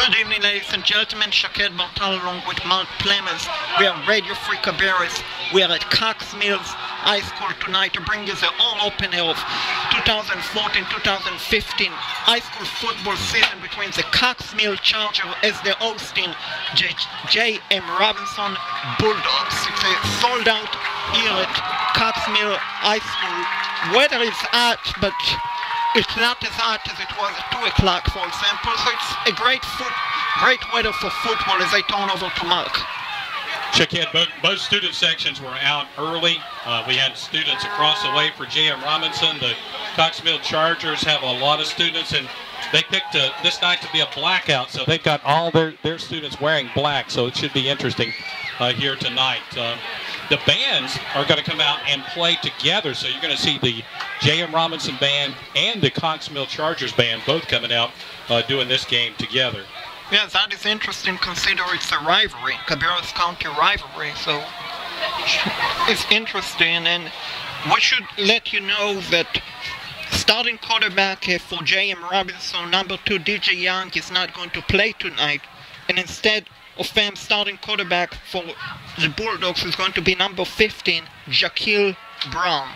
Good evening, ladies and gentlemen. Bar-tal along with Plemmons. We are Radio Free Cabarrus. We are at Cox Mill High School tonight to bring you the home opener of 2014-2015 high school football season between the Cox Mill Chargers as the hosting J.M. Robinson Bulldogs. It's a sold out here at Cox Mill High School. Weather is hot, but it's not as hot as it was at 2 o'clock, for example, so it's a great weather for football as I turn over to Mark. Check in. Both student sections were out early. We had students across the way for J.M. Robinson. The Cox Mill Chargers have a lot of students, and they picked this night to be a blackout, so they've got all their students wearing black, so it should be interesting here tonight. The bands are going to come out and play together, so you're going to see the J.M. Robinson band and the Cox Mill Chargers band both coming out doing this game together. Yeah, that is interesting, consider it's a rivalry, Cabarrus County rivalry, so it's interesting. And we should let you know that starting quarterback for J.M. Robinson, number 2 DJ Young, is not going to play tonight, and instead of them starting quarterback for the Bulldogs is going to be number 15, Jaquil Brown.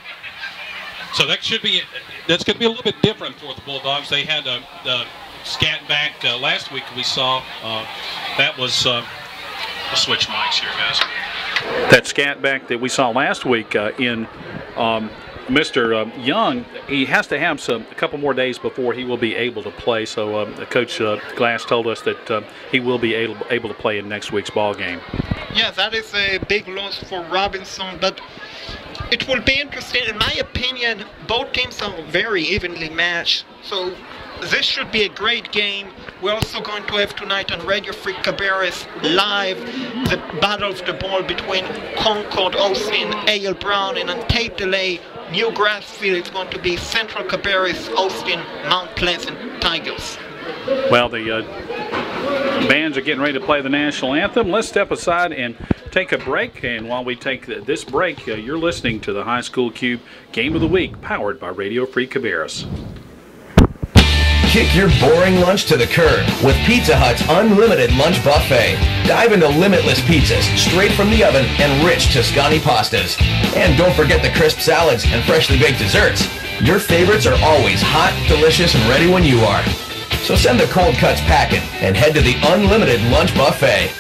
So that's going to be a little bit different for the Bulldogs. They had the scat back last week. We saw that was. We'll switch mics here, guys. That scat back that we saw last week in Mr. Young, he has to have a couple more days before he will be able to play. So Coach Glass told us that he will be able to play in next week's ball game. Yeah, that is a big loss for Robinson, but it will be interesting. In my opinion, both teams are very evenly matched, so this should be a great game. We're also going to have tonight on Radio Free Cabarrus live the battle of the ball between Concord hosting A.L. Brown, and on tape delay, New Grassfield is going to be Central Cabarrus hosting Mount Pleasant Tigers. Well, the bands are getting ready to play the national anthem. Let's step aside and take a break. And while we take this break, you're listening to the High School Cube Game of the Week, powered by Radio Free Cabarrus. Kick your boring lunch to the curb with Pizza Hut's unlimited lunch buffet. Dive into limitless pizzas straight from the oven and rich Tuscany pastas. And don't forget the crisp salads and freshly baked desserts. Your favorites are always hot, delicious, and ready when you are. So send the cold cuts packing and head to the unlimited lunch buffet.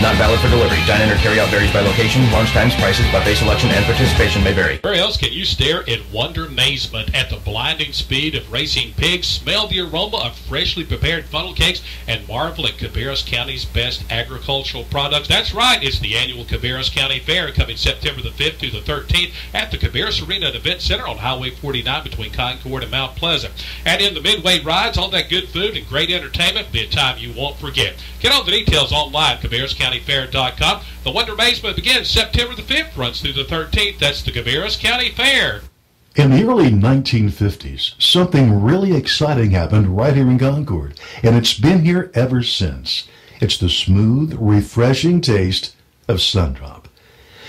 Not valid for delivery. Dine-in or carry-out varies by location. Lunch times, prices, buffet selection, and participation may vary. Where else can you stare in wonderment at the blinding speed of racing pigs, smell the aroma of freshly prepared funnel cakes, and marvel at Cabarrus County's best agricultural products? That's right. It's the annual Cabarrus County Fair coming September the 5th through the 13th at the Cabarrus Arena and Event Center on Highway 49 between Concord and Mount Pleasant. And in the midway rides, all that good food and great entertainment will be a time you won't forget. Get all the details online, CabarrusCountyFair.com. The Wonder Amazement begins September the 5th, runs through the 13th. That's the Cabarrus County Fair. In the early 1950s, something really exciting happened right here in Concord, and it's been here ever since. It's the smooth, refreshing taste of Sundrop.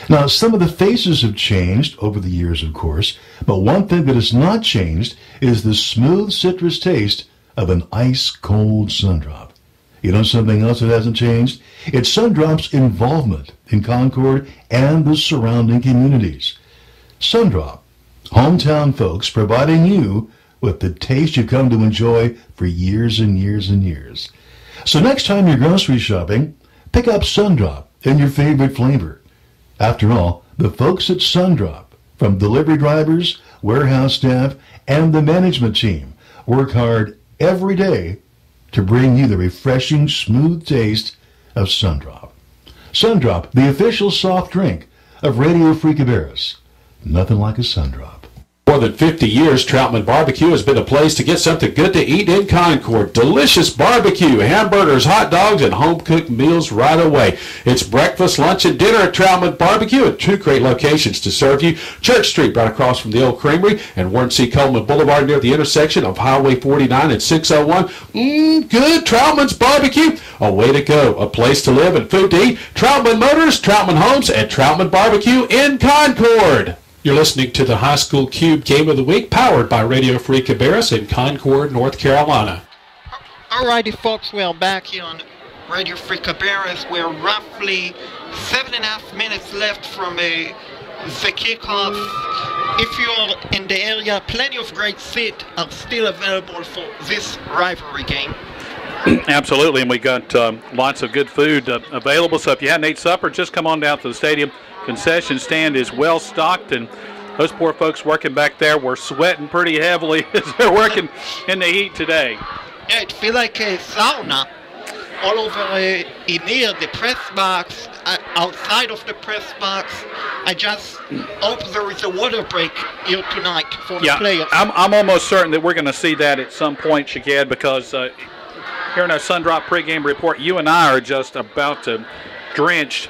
Now, some of the faces have changed over the years, of course, but one thing that has not changed is the smooth citrus taste of an ice-cold Sundrop. You know something else that hasn't changed? It's Sundrop's involvement in Concord and the surrounding communities. Sundrop, hometown folks providing you with the taste you've come to enjoy for years and years and years. So next time you're grocery shopping, pick up Sundrop in your favorite flavor. After all, the folks at Sundrop, from delivery drivers, warehouse staff, and the management team, work hard every day to bring you the refreshing, smooth taste of Sundrop. Sundrop, the official soft drink of Radio Free Cabarrus. Nothing like a Sundrop. More than 50 years, Troutman Barbecue has been a place to get something good to eat in Concord. Delicious barbecue, hamburgers, hot dogs, and home-cooked meals right away. It's breakfast, lunch, and dinner at Troutman Barbecue at 2 great locations to serve you. Church Street, right across from the old creamery, and Warren C. Coleman Boulevard near the intersection of Highway 49 and 601. Good Troutman's Barbecue. A way to go. A place to live and food to eat. Troutman Motors, Troutman Homes, and Troutman Barbecue in Concord. You're listening to the High School Cube Game of the Week, powered by Radio Free Cabarrus in Concord, North Carolina. Alrighty, folks, we are back here on Radio Free Cabarrus. We're roughly 7.5 minutes left from the kickoff. If you're in the area, plenty of great seats are still available for this rivalry game. Absolutely, and we got lots of good food available. So if you hadn't ate supper, just come on down to the stadium. Concession stand is well stocked, and those poor folks working back there were sweating pretty heavily as they're working in the heat today. Yeah, it feels like a sauna all over near the press box, outside of the press box. I just hope there is a water break here tonight for the players. I'm almost certain that we're going to see that at some point, Shaked, because here in our Sundrop pregame report, you and I are just about to drenched.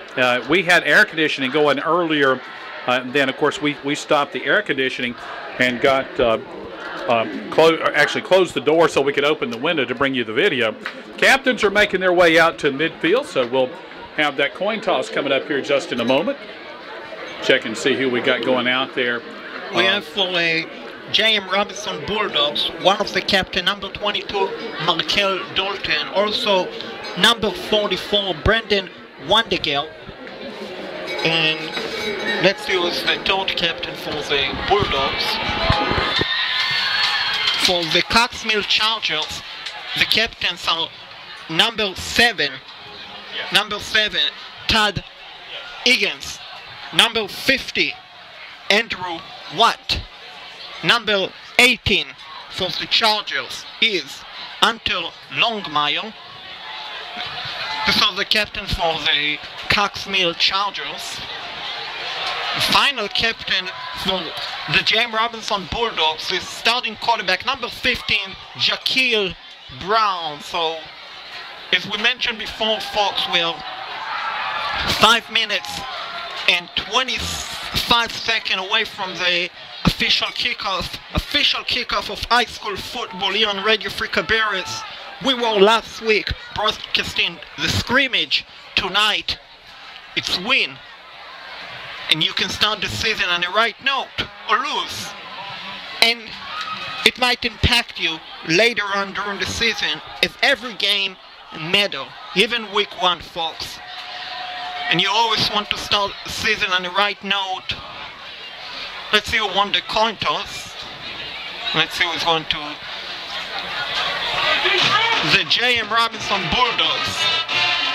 We had air conditioning going earlier. Then, of course, we stopped the air conditioning and got closed the door so we could open the window to bring you the video. Captains are making their way out to midfield, so we'll have that coin toss coming up here just in a moment. Check and see who we got going out there. We have for J.M. Robinson Bulldogs, one of the captain, number 22, Markel Dalton. Also, number 44, Brendan Wandegel. And let's see who's the third captain for the Bulldogs. For the Cox Mill Chargers, the captains are number 7, Todd Higgins. Number 50, Andrew Watt. Number 18 for the Chargers is Hunter Longmire. This is the captain for the Cox Mill Chargers. The final captain for the James Robinson Bulldogs is starting quarterback number 15, Jaquil Brown. So, as we mentioned before, folks, we're 5 minutes and 25 seconds away from the official kickoff of high school football here on Radio Free Cabarrus. We were last week broadcasting the scrimmage. Tonight, it's win. And you can start the season on the right note or lose. And it might impact you later on during the season, as every game matters, even week 1, folks. And you always want to start the season on the right note. Let's see who won the coin toss. Let's see who's going to... The J.M. Robinson Bulldogs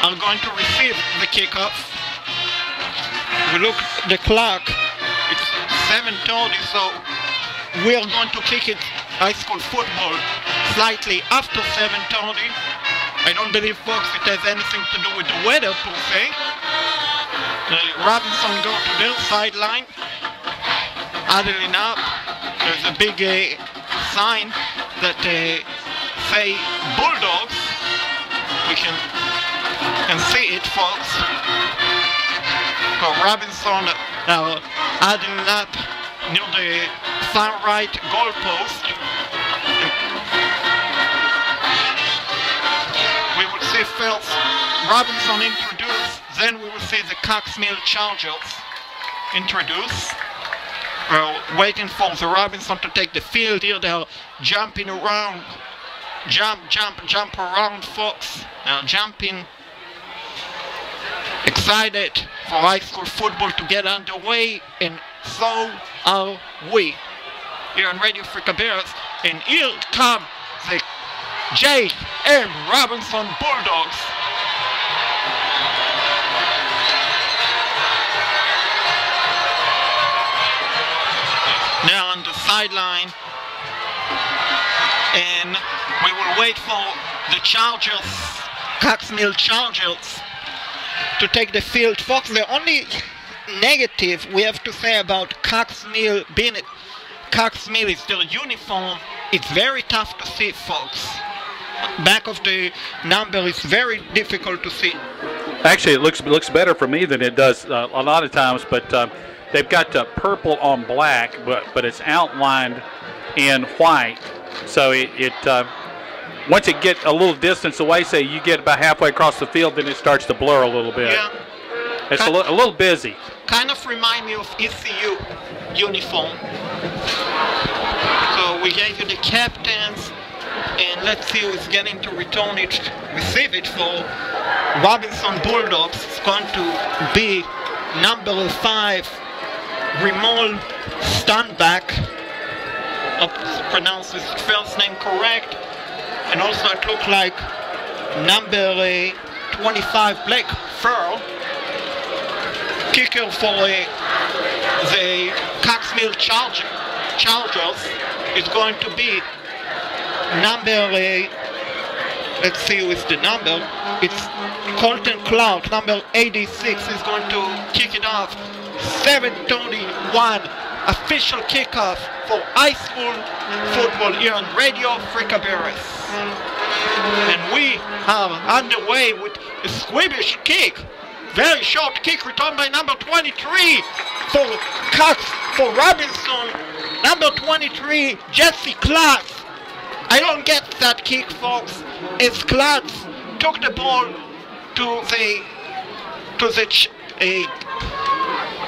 are going to receive the kickoff. We look at the clock. It's 7:30, so we are going to kick it high school football slightly after 7:30. I don't believe, folks, it has anything to do with the weather, per se. Robinson go to their sideline. Idling up. There's a big sign that say Bulldogs. We can see it, folks. So Robinson now idling up near the far right goal post. We will see first Robinson introduce, then we will see the Cox Mill Chargers introduce. We're waiting for the Robinson to take the field here. They're jumping around. Jump around, folks. Now jumping. Excited for high school football to get underway, and so are we here on Radio Free Cabarrus. And here come the J.M. Robinson Bulldogs. Now on the sideline, and we will wait for the Chargers, Cox Mill Chargers, to take the field. Folks, the only negative we have to say about Cox Mill being it, Cox Mill is their uniform. It's very tough to see, folks. Back of the number is very difficult to see. Actually, it looks better for me than it does a lot of times, but they've got purple on black, but it's outlined in white. So it once it gets a little distance away, say you get about halfway across the field, then it starts to blur a little bit. Yeah. It's a little busy. Kind of remind me of ECU. uniform. So we gave you the captains, and let's see who's getting to receive it for Robinson Bulldogs. It's going to be number 5, Rimol Stanback. Pronounce his first name correct. And also it looked like number 25, Blake Furl. Kicker for the Cox Mill Chargers is going to be number, let's see who is the number. It's Colton Clark, number 86, is going to kick it off. 7:21 official kickoff for high school football here on Radio Free Cabarrus. And we are underway with a squibbish kick. Very short kick returned by number 23 for Robinson. Number 23, Jesse Klotz. I don't get that kick, folks. As Klotz took the ball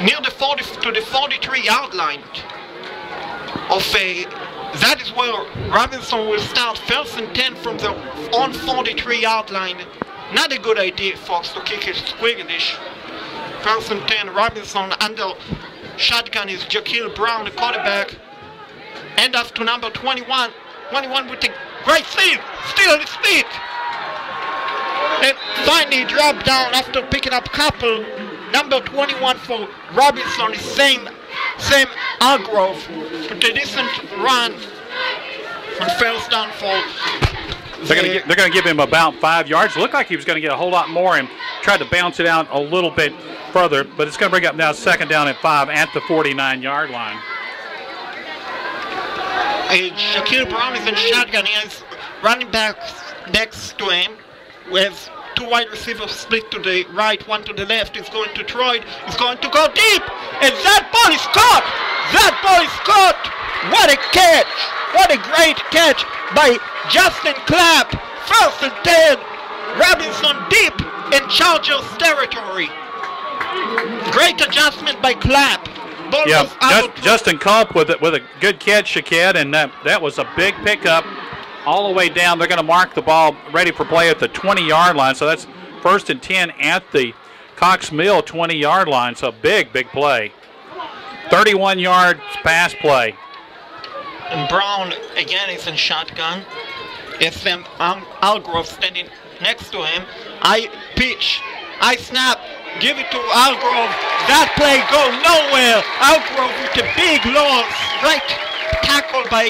near the 43-yard line that is where Robinson will start 1st and 10 from the 43-yard line. Not a good idea, folks, to kick it squigglish. 1st and 10, Robinson under shotgun is Jaquil Brown, the quarterback. Hand off to number 21. 21 with a great steal, still on his feet. And finally dropped down after picking up couple. Number 21 for Robinson is same Algrove, but a decent run on 1st down for. They're going to give him about 5 yards. It looked like he was going to get a whole lot more and tried to bounce it out a little bit further, but it's going to bring up now 2nd down and 5 at the 49-yard line. Shaquille Brown is in shotgun. He has running back next to him. We have 2 wide receivers split to the right, 1 to the left. He's going to throw it. He's going to go deep. And that ball is caught. That ball is caught. What a catch. What a great catch by Justin Clapp. 1st and 10. Robinson deep in Chargers territory. Great adjustment by Clapp. Yeah, Justin Culp with a good catch, Shaquette, and that was a big pickup all the way down. They're going to mark the ball ready for play at the 20-yard line, so that's 1st and 10 at the Cox Mill 20-yard line, so big play. 31-yard pass play. And Brown, again, is in shotgun. It's Algrove standing next to him. I pitch, I snap. Give it to Algrove. That play goes nowhere. Algrove with a big loss. Right tackle by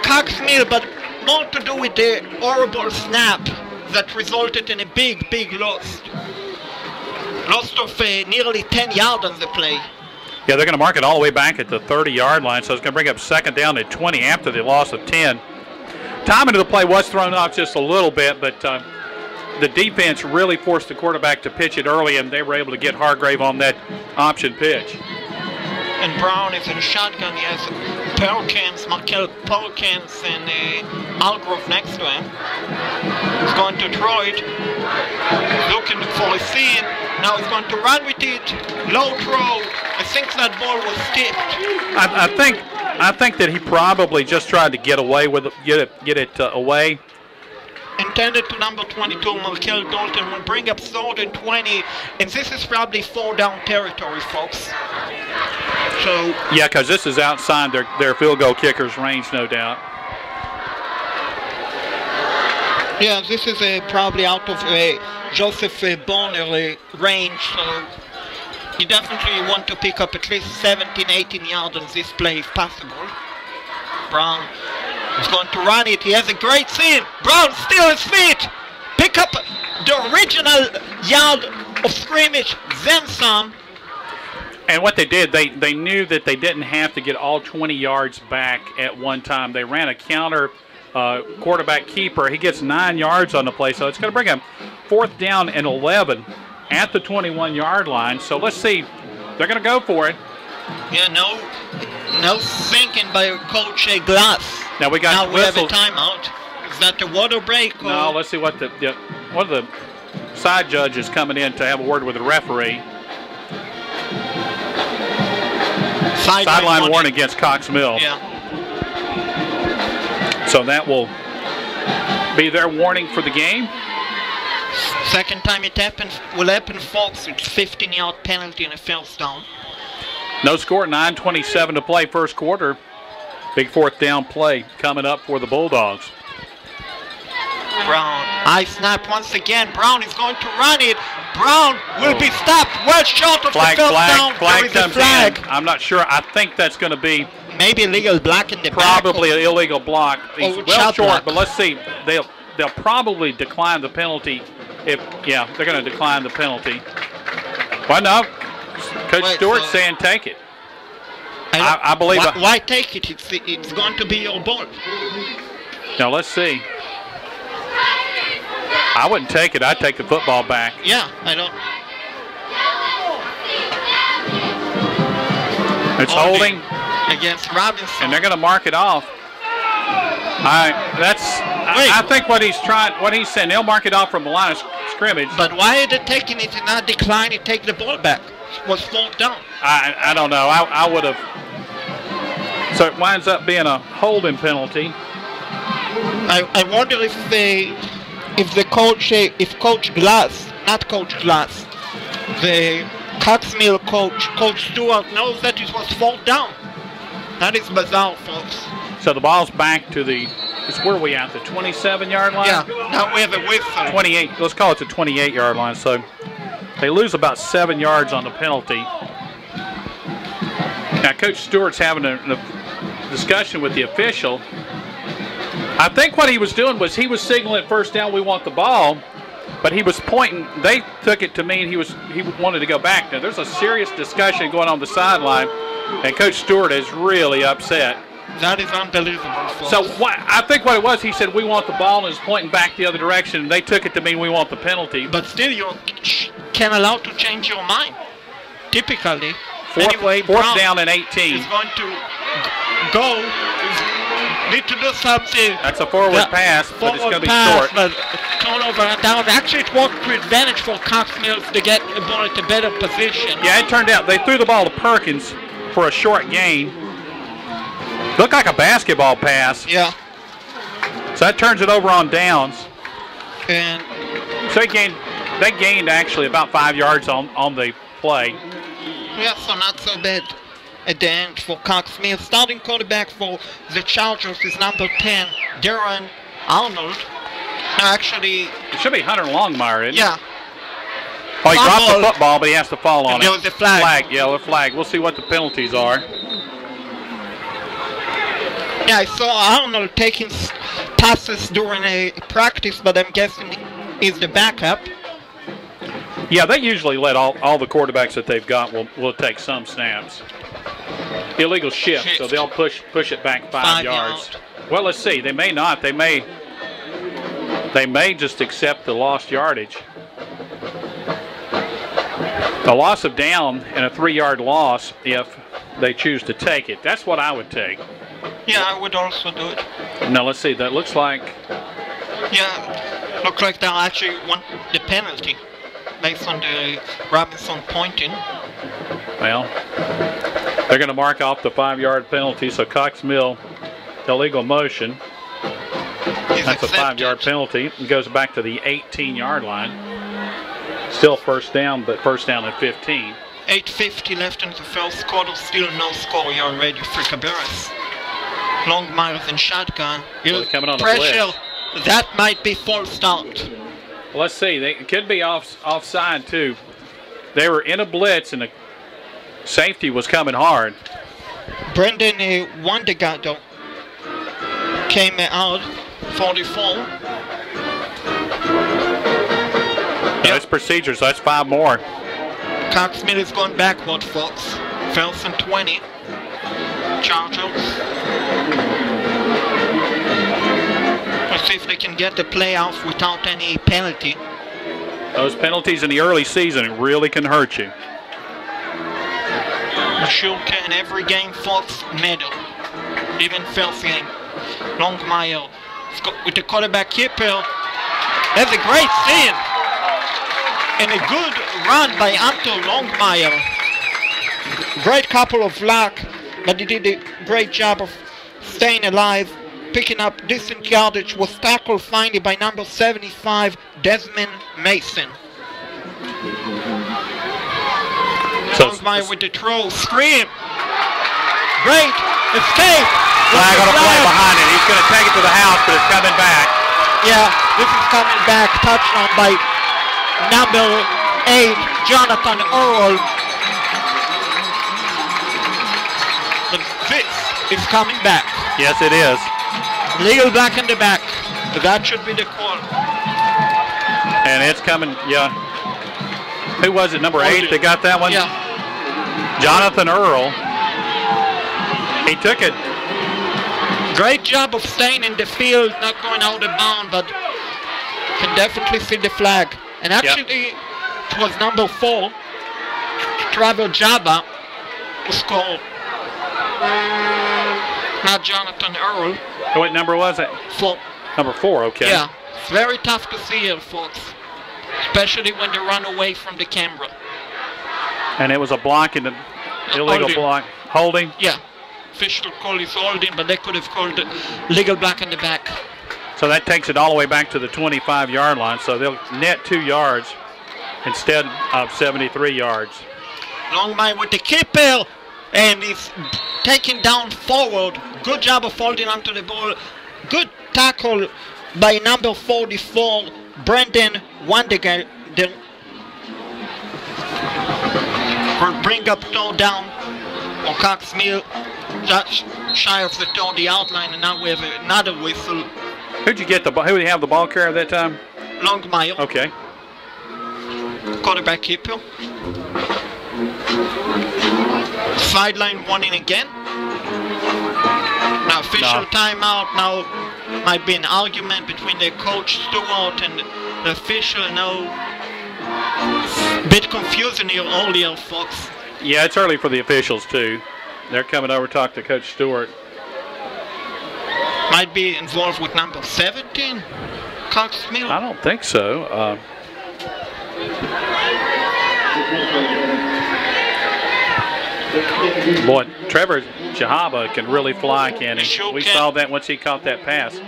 Cox Mill, but more to do with the horrible snap that resulted in a big loss. Loss of nearly 10 yards on the play. Yeah, they're going to mark it all the way back at the 30-yard line, so it's going to bring up 2nd down at 20 after the loss of 10. Timing of the play was thrown off just a little bit, but the defense really forced the quarterback to pitch it early, and they were able to get Hargrave on that option pitch. And Brown is in shotgun. He has Markel Perkins, and Algrove next to him. He's going to throw it. Looking for a seam. Now he's going to run with it. Low throw. I think that ball was tipped. I think that he probably just tried to get away with it, get it away. Intended to number 22, Markel Dalton, will bring up 3rd and 20, and this is probably 4-down territory, folks. So yeah, because this is outside their field goal kicker's range, no doubt. Yeah, this is probably out of Joseph Bonner range, so you definitely want to pick up at least 17, 18 yards on this play if possible. Brown is going to run it. He has a great seam. Brown still his feet. Pick up the original yard of scrimmage, then some. And what they did, they knew that they didn't have to get all 20 yards back at one time. They ran a counter quarterback keeper. He gets 9 yards on the play, so it's going to bring him 4th down and 11 at the 21-yard line. So let's see. They're going to go for it. Yeah, no thinking by Coach Glass. Now we have a timeout. Is that the water break? Or? No, let's see what one of the side judges coming in to have a word with the referee. Sideline warning against Cox Mill. Yeah. So that will be their warning for the game. Second time it will happen, folks. It's 15-yard penalty and a first down. No score, 9:27 to play first quarter. Big fourth down play coming up for the Bulldogs. Brown, high snap once again. Brown is going to run it. Brown will be stopped. Well short of the first down. Flag comes in. I'm not sure. I think that's going to be maybe illegal block in the probably an illegal block. He's well short, block. But let's see. They'll probably decline the penalty. They're going to decline the penalty. Why not? Coach Stewart's saying take it. I believe. Why take it? It's going to be your ball. Now let's see. I wouldn't take it. I'd take the football back. Yeah, I don't. It's holding against Robinson, and they're going to mark it off. I think what he's saying, they'll mark it off from the line of scrimmage. But why are they taking it and not declining to take the ball back? Was fall down. I don't know. I would have. So it winds up being a holding penalty. I wonder if Coach Glass, not Coach Glass, the Cox Mill Coach Stewart knows that it was fall down. That is bizarre, folks. So the ball's back to where are we at? The 27-yard line? Yeah, now we have a whistle. 28, let's call it the 28-yard line. So they lose about 7 yards on the penalty. Now Coach Stewart's having a discussion with the official. I think what he was doing was he was signaling first down, we want the ball, but he was pointing. They took it to mean he wanted to go back. Now there's a serious discussion going on the sideline, and Coach Stewart is really upset. That is unbelievable. So I think what it was, he said we want the ball and is pointing back the other direction, and they took it to mean we want the penalty. But still, you can allow to change your mind. Typically. Fourth down and 18. He's going to go. Need to do something. That's a forward pass, but it's going to be short. But turnover and down. Actually, it worked to advantage for Cox Mill to get the ball at a better position. Yeah, it turned out they threw the ball to Perkins for a short gain. Looked like a basketball pass. Yeah. So that turns it over on downs. And so they gained actually about 5 yards on the play. Yeah, so not so bad at the end for Cox Mill. Starting quarterback for the Chargers is number 10, Darren Arnold. Actually, it should be Hunter Longmire, isn't it? Yeah. Oh, he dropped the football, but he has to fall on it. There was a flag. The flag. We'll see what the penalties are. Yeah, I saw Arnold taking passes during a practice, but I'm guessing he's the backup. Yeah, they usually let all the quarterbacks that they've got will take some snaps. Illegal shift, so they'll push it back 5 yards. Well, let's see. They may not. They may just accept the lost yardage. A loss of down and a 3-yard loss if they choose to take it. That's what I would take. Yeah, I would also do it. Now, let's see. That looks like... Yeah, looks like they'll actually want the penalty based on the Robinson pointing. Well, they're going to mark off the 5-yard penalty, so Cox Mill, illegal motion. That's a 5-yard penalty. It goes back to the 18-yard line. Still first down, but first down at 15. 8:50 left in the first quarter. Still no score. You're on Radio Free Cabarrus. Longmire and shotgun. Coming on pressure. That might be false start. Well, let's see. It could be offside too. They were in a blitz and the safety was coming hard. Brendan Wandegato came out 44. That's procedure, so that's 5 more. Cox Mill is going backward, folks. First and 20. Chargers. Let's see if they can get the playoff without any penalty. Those penalties in the early season really can hurt you. Sure can. Every game, folks, medal. Even first game. Longmire with the quarterback keeper. That's a great scene. And a good run by Anton Longmire. Great couple of luck. but he did a great job of staying alive, picking up decent yardage, was tackled finally by number 75, Desmond Mason. Longmire with the throw, scream. Great escape. Flag on a play behind it. He's going to take it to the house, but it's coming back. Yeah, this is coming back. Touchdown by number 8, Jonathan Earl. But this is coming back. Yes, it is. Legal back in the back. That should be the call. And it's coming, yeah. Who was it, number 8 that got that one? Yeah. Jonathan Earl. He took it. Great job of staying in the field, not going out of bounds, but can definitely see the flag. And actually, it was number 4, Travel Jabba, who scored. Not Jonathan Earl. What number was it? 4. Number 4, okay. Yeah, it's very tough to see here, folks, especially when they run away from the camera. And it was a block in the illegal holding. block. Holding? Yeah. Official call is holding, but they could have called the legal block in the back. So that takes it all the way back to the 25-yard line. So they'll net 2 yards instead of 73 yards. Longmire with the keeper, and he's taken down forward. Good job of holding onto the ball. Good tackle by number 44, Brendan Wandeger. Will bring up throw down on Cox Mill, just shy of the 30 outline, and now we have another whistle. Who'd you get the ball? Who did you have the ball carrier that time? Longmire. Okay. Quarterback keeper. Sideline warning again. Now official timeout. Now might be an argument between the coach Stewart and the official. Now bit confusing here earlier, folks. Yeah, it's early for the officials too. They're coming over to talk to Coach Stewart. Might be involved with number 17, Cox Mill. I don't think so. Boy, Trevor Chahaba can really fly, can he? Sure We can. saw that once he caught that pass.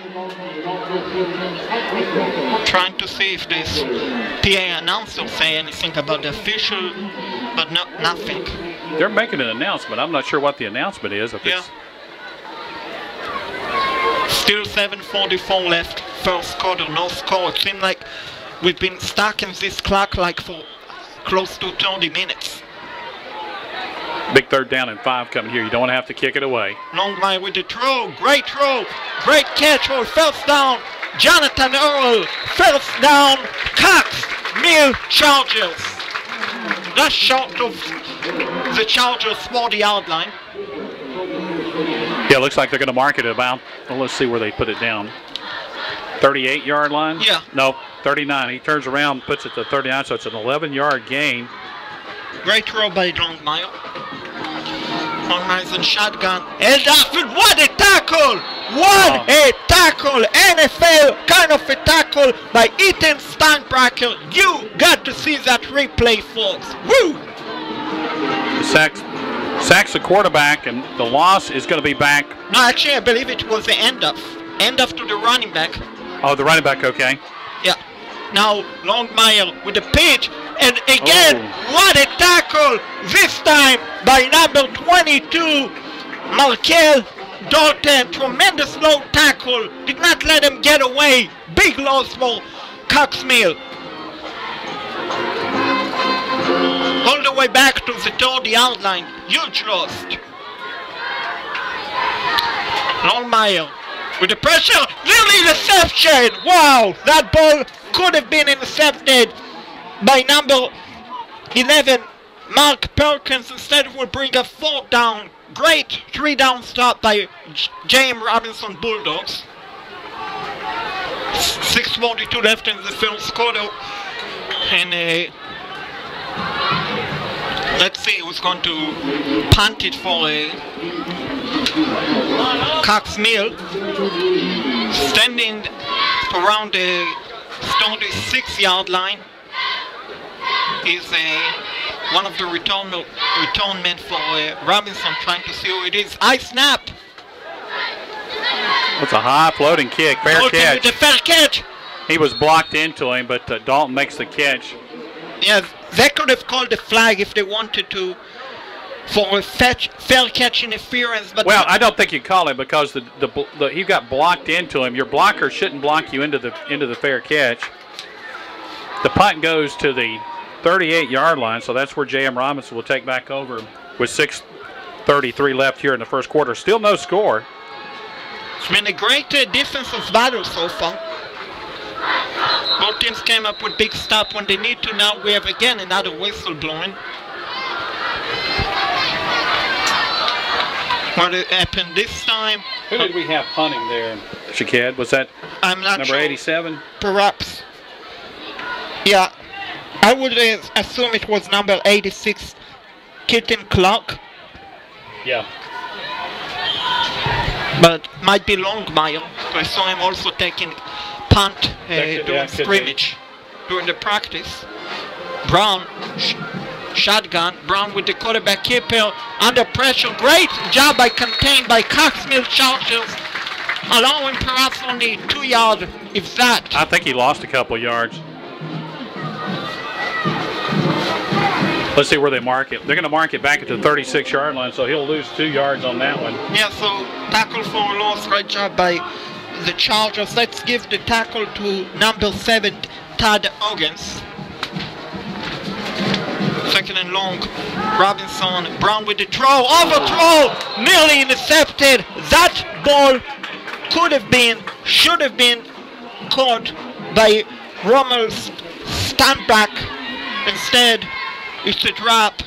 Trying to see if this PA announcer say anything about the official, but no, nothing. They're making an announcement. I'm not sure what the announcement is. If it's Still 7:44 left, first quarter, no score. It seems like we've been stuck in this clock like for close to 30 minutes. big 3rd down and 5 coming here. You don't want to have to kick it away. Longmire with the throw, great catch for first down. Jonathan Earl, first down, Cox Mill Chargers. Just short of the Chargers 40-yard line. Yeah, it looks like they're going to mark it about, well, let's see where they put it down. 38-yard line? Yeah. No, 39. He turns around, puts it to 39, so it's an 11-yard gain. Great throw by Longmire. Longmire's in shotgun. And Alfred, what a tackle! What a tackle! NFL kind of a tackle by Ethan Steinbracker. You got to see that replay, folks. Woo! Sacks the quarterback, and the loss is going to be back. No, actually, I believe it was the end off to the running back. Oh, the running back, okay. Yeah. Now Longmire with the pitch, and again, what a tackle! This time by number 22, Markel Dalton. Tremendous low tackle. Did not let him get away. Big loss for Cox Mill. All the way back to the 30-yard line. Huge loss. Longmire with the pressure. Nearly interception. Wow, that ball could have been intercepted by number 11, Mark Perkins. Instead, will bring a 4th down. Great 3-down stop by James Robinson Bulldogs. 6:42 left in the first quarter. And let's see who's going to punt it for Cox Mill. Standing around the 36-yard line is One of the return men for Robinson trying to see who it is. I snap. It's a high floating kick. Fair Dalton catch. with the fair catch. He was blocked into him, but Dalton makes the catch. Yeah, they could have called the flag if they wanted to for a fair catch interference. But well, I don't think you call it because he got blocked into him. Your blocker shouldn't block you into the fair catch. The punt goes to the 38-yard line, so that's where J.M. Robinson will take back over with 6:33 left here in the first quarter. Still no score. It's been a great defensive battle so far. Both teams came up with big stop when they need to. Now we have again another whistle blowing. What happened this time? Who did we have punting there, Shaked? Was that I'm not number sure. 87? Perhaps. Yeah. I would assume it was number 86, Kitten Clark. Yeah. But might be Longmire. I saw him also taking punt during scrimmage, during the practice. Brown, shotgun. Brown with the quarterback keeper under pressure. Great job contained by Cox Mill Chargers, allowing perhaps only 2 yards, if that. I think he lost a couple yards. Let's see where they mark it. They're going to mark it back at the 36-yard line, so he'll lose 2 yards on that one. Yeah, so tackle for a loss. Great job by the Chargers. Let's give the tackle to number 7, Todd Huggins. Second and long. Robinson. Brown with the throw. Overthrow. Nearly intercepted. That ball should have been caught by Rommel's standback. Instead, it's a drop.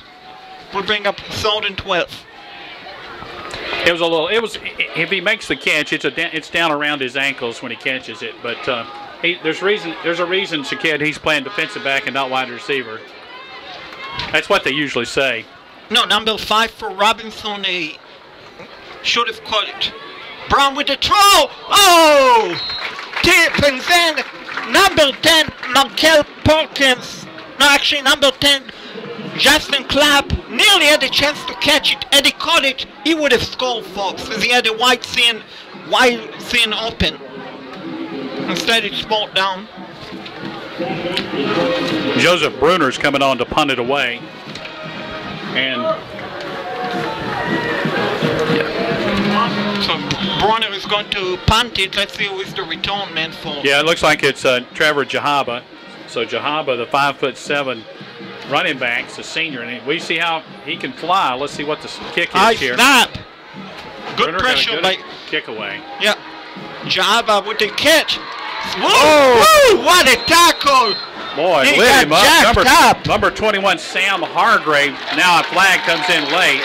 We'll bring up 3rd and 12. If he makes the catch, it's down around his ankles when he catches it. But there's a reason, Shaked, he's playing defensive back and not wide receiver. That's what they usually say. No, number 5 for Robinson. He should have caught it. Brown with the throw. Oh! Tip, and then number 10, Markel Perkins. No, actually number 10, Justin Clapp, nearly had a chance to catch it. Had he caught it, he would have scored, folks, as he had a wide seam open. Instead, it's brought down. Joseph Bruner's coming on to punt it away. And so Bruner is going to punt it. Let's see who is the return man for. yeah, it looks like it's Trevor Jahaba. So Jahaba, the 5'7" running back's a senior, and we see how he can fly. Let's see what the kick is here. Snap. Good Bruner pressure by kick away. Yeah. Jahaba with the catch. Whoa! Woo! What a tackle! Boy, He lit got him up. jacked up. Number 21, Sam Hargrave. Now a flag comes in late.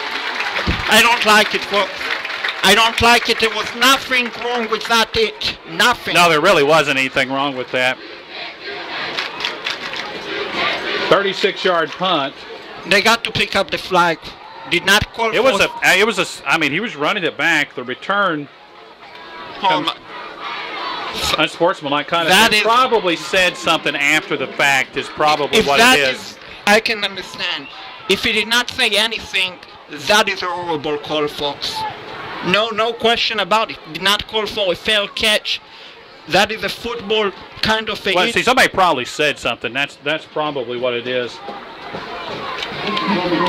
I don't like it, folks. I don't like it. There was nothing wrong with that. Nothing. No, there really wasn't anything wrong with that. 36-yard punt. They got to pick up the flag. Did not call It was I mean, he was running it back. The return unsportsmanlike kind of That is- probably said something after the fact is probably If what that it is. I can understand. If he did not say anything, that is a horrible call, folks. No question about it. Did not call for a fair catch. That is a football kind of a Well, hit. see, somebody probably said something. That's probably what it is.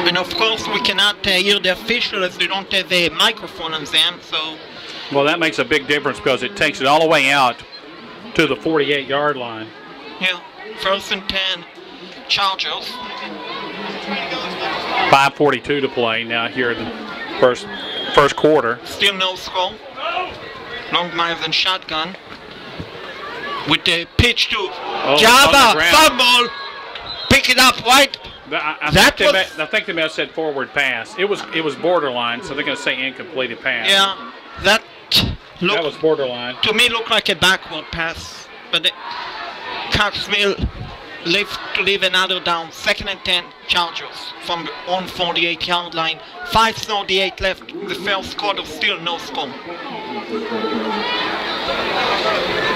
And of course, we cannot hear the official as they don't have a microphone on them. So, Well, that makes a big difference because it takes it all the way out to the 48-yard line. yeah, 1st and 10, Chargers. 5:42 to play now here in the first quarter. Still no score. Long miles and shotgun. With the pitch to Jahaba, on the ground. fumble, pick it up, right? I think they may have said forward pass. It was borderline, so they're going to say incompleted pass. Yeah, that was borderline. to me looked like a backward pass, but Cox Mill to leave another down. 2nd and 10, Chargers from the on 48-yard line. 5:38 left in the first quarter. Still no score.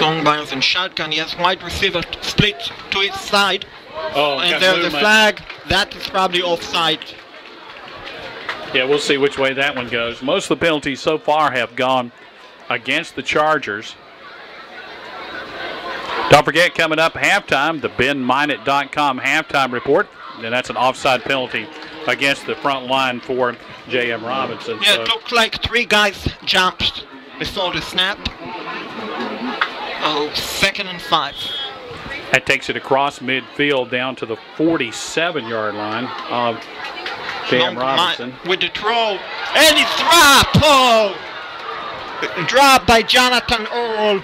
Long Byers and shotgun. He has wide receiver split to his side. Oh, And got there's the movement. flag. that is probably offside. Yeah, we'll see which way that one goes. Most of the penalties so far have gone against the Chargers. Don't forget, coming up halftime, the BenMinot.com halftime report. And that's an offside penalty against the front line for J.M. Robinson. Yeah, so it looked like 3 guys jumped before the snap. Oh, 2nd and 5. that takes it across midfield down to the 47-yard line of J.M. Robinson. With the throw, and it's dropped. Oh! Dropped by Jonathan Earl.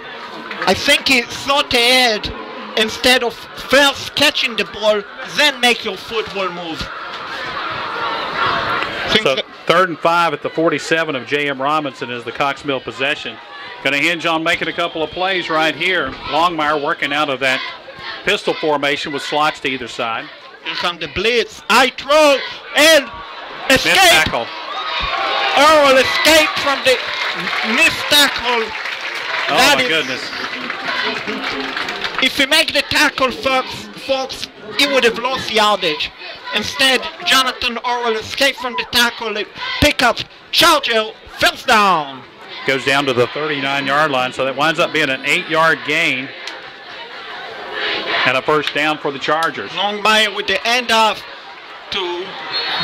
I think he sought the head instead of first catching the ball, then make your football move. So 3rd and 5 at the 47 of J.M. Robinson is the Cox Mill possession. Going to hinge on making a couple of plays right here. Longmire working out of that pistol formation with slots to either side. Here comes the blitz. I throw and escape. Missed tackle. Earl escaped from the missed tackle. Oh, my goodness. If he make the tackle, folks, he would have lost yardage. Instead, Jonathan Earl escaped from the tackle. Pick up Charger, first down. Goes down to the 39-yard line, so that winds up being an 8-yard gain and a first down for the Chargers. Longmire with the handoff to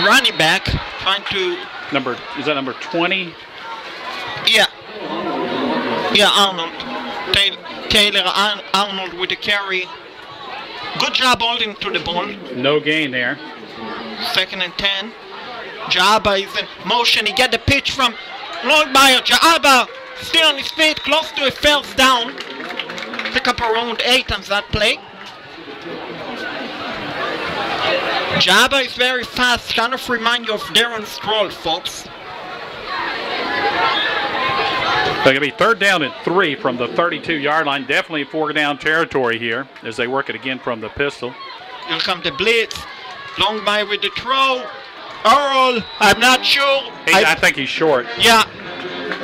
running back, trying to... Is that number 20? Yeah. Yeah, Arnold. Taylor Arnold with the carry. Good job holding to the ball. No gain there. 2nd and 10. Jabba is in motion. He get the pitch from Longmire. Jabba still on his feet, close to a first down. Pick up around 8 on that play. Jabba is very fast. Kind of remind you of Darren Stroll, folks. They're going to be 3rd down and 3 from the 32-yard line. Definitely 4-down territory here as they work it again from the pistol. Here comes the blitz. Longmire with the throw. Earl, I'm not sure. I think he's short. Yeah,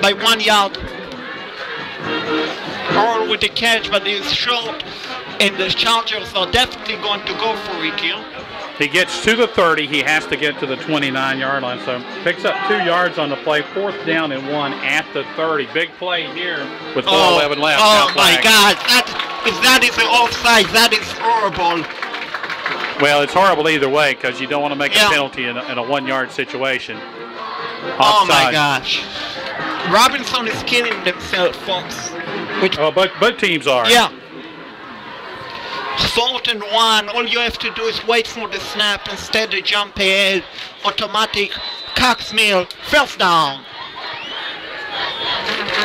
by 1 yard. Earl with the catch, but he's short. And the Chargers are definitely going to go for it here. He gets to the 30. He has to get to the 29-yard line. So picks up 2 yards on the play. 4th down and 1 at the 30. Big play here with 4:11 left. Oh, my God. That is an offside. That is horrible. Well, it's horrible either way because you don't want to make a penalty in a 1-yard situation. Offside. Oh, my gosh. Robinson is killing themselves, folks. Both teams are. Yeah. 4th and 1. All you have to do is wait for the snap. Instead, they jump ahead. Automatic. Cox Mill. First down.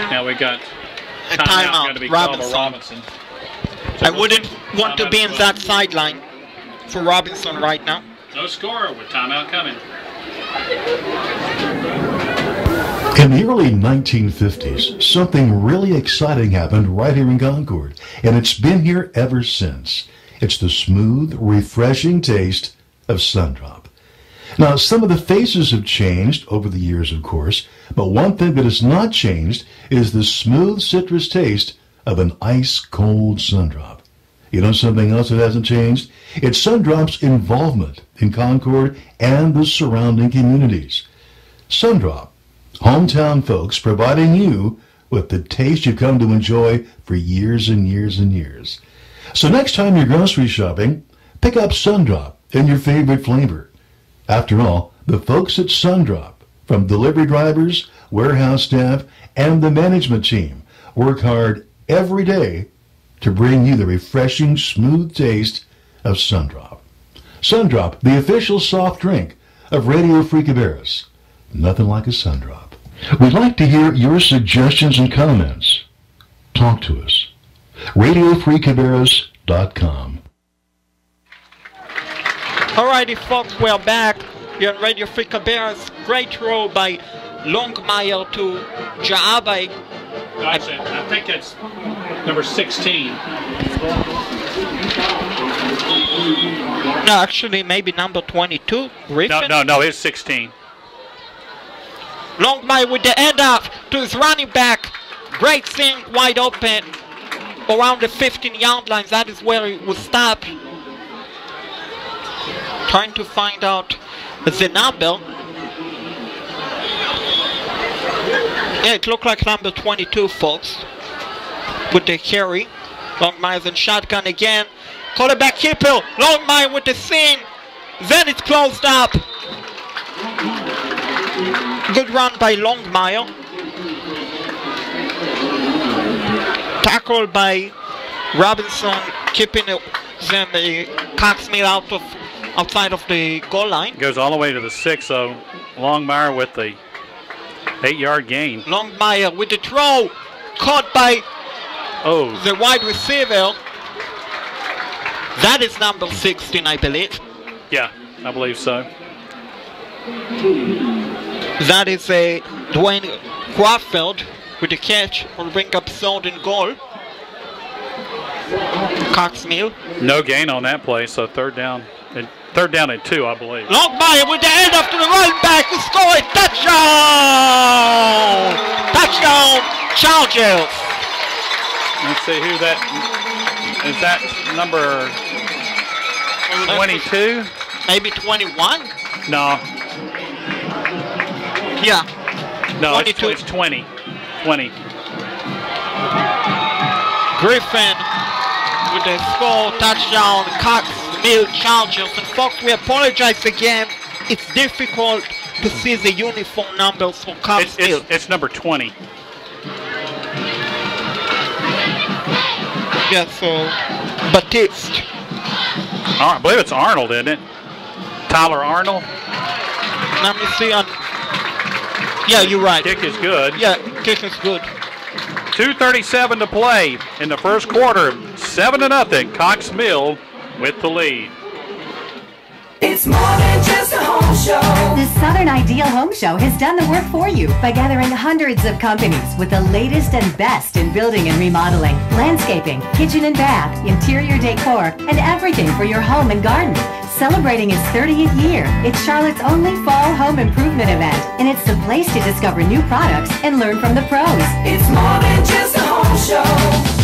Now we got a timeout going to be Robinson. Robinson. I wouldn't want to be in that sideline for Robinson right now. No score with timeout coming. In the early 1950s, something really exciting happened right here in Concord, and it's been here ever since. It's the smooth, refreshing taste of Sundrop. Now, some of the faces have changed over the years, of course, but one thing that has not changed is the smooth citrus taste of an ice-cold Sundrop. You know something else that hasn't changed? It's Sundrop's involvement in Concord and the surrounding communities. Sundrop, hometown folks providing you with the taste you've come to enjoy for years and years and years. So next time you're grocery shopping, pick up Sundrop in your favorite flavor. After all, the folks at Sundrop, from delivery drivers, warehouse staff, and the management team, work hard every day to bring you the refreshing, smooth taste of Sundrop. Sundrop, the official soft drink of Radio Free Cabarrus. Nothing like a Sundrop. We'd like to hear your suggestions and comments. Talk to us. RadioFreeCabarrus.com. Alrighty, folks, we're back here on Radio Free Cabarrus. Great throw by Longmire to Jaabe. I think that's number 16. No, actually, maybe number 22. Griffin? No, it's 16. Longmire with the end off to his running back. Great thing, wide open around the 15-yard line. That is where he was stopped. Trying to find out the number. Yeah, it looked like number 22, folks. With the carry. Longmire's in shotgun again. Quarterback keeper. Longmire with the seam. Then it's closed up. Good run by Longmire. Tackle by Robinson, keeping them Cox Mill outside of the goal line. Goes all the way to the 6, so Longmire with the 8-yard gain. Longmire with the throw, caught by the wide receiver. That is number 16, I believe. Yeah, I believe so. That is a Dwayne Crawford with the catch. Will bring up third and goal. Cox Mill. No gain on that play, so third down and 2, I believe. Longmire with the hand off to the running back who scored. Touchdown! Touchdown, Chargers. Let's see who that is. That number 22? Maybe 21? No. Yeah. No, 22. It's 20. 20. Griffin with the score, touchdown, Cox Mill Chargers. And folks, we apologize again. It's difficult to see the uniform numbers for Cox Mill. It's number 20. Yeah, so Batiste. I believe it's Arnold, isn't it? Tyler Arnold. Let me see. Yeah, you're right. Kick is good. Yeah, kick is good. 2:37 to play in the first quarter. 7-0. Cox Mill with the lead. It's more than just a home show. The Southern Ideal Home Show has done the work for you by gathering hundreds of companies with the latest and best in building and remodeling, landscaping, kitchen and bath, interior decor, and everything for your home and garden. Celebrating its 30th year, it's Charlotte's only fall home improvement event, and it's the place to discover new products and learn from the pros. It's more than just a home show.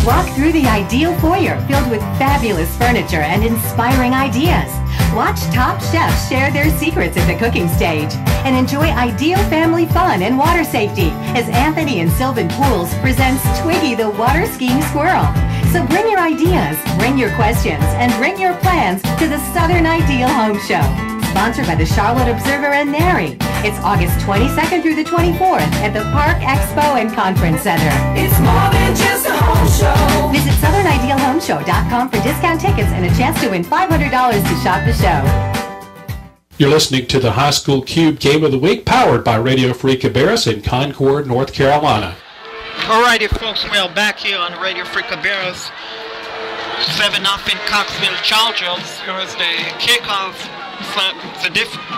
Walk through the Ideal foyer filled with fabulous furniture and inspiring ideas. Watch top chefs share their secrets at the cooking stage and enjoy ideal family fun and water safety as Anthony and Sylvan Pools presents Twiggy the water skiing squirrel. So bring your ideas, bring your questions, and bring your plans to the Southern Ideal Home Show. Sponsored by the Charlotte Observer and NARI. It's August 22nd through the 24th at the Park Expo and Conference Center. It's more than just a home show. Visit SouthernIdealHomeshow.com for discount tickets and a chance to win $500 to shop the show. You're listening to the High School Cube Game of the Week, powered by Radio Free Cabarrus in Concord, North Carolina. Alrighty, folks, we are back here on Radio Free Cabarrus. 7-0 Cox Mill Chargers. Here is the kickoff. It's a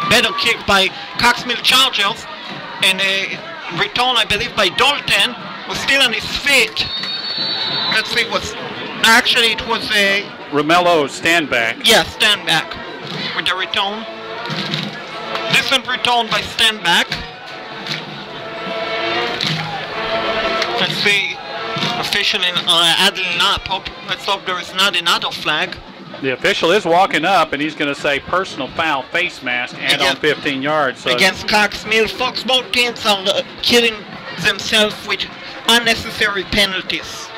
better kick by Cox Mill Chargers. And a return, I believe, by Dalton. Was still on his feet. Let's see what's... Actually, it was a... Romello Standback. Yeah, Standback. With the return. Decent return by Standback. Let's see. Official adding up. Let's hope there is not another flag. The official is walking up, and he's going to say personal foul, face mask, and on 15 yards. So against Cox Mill. Folks, both teams are killing themselves with unnecessary penalties.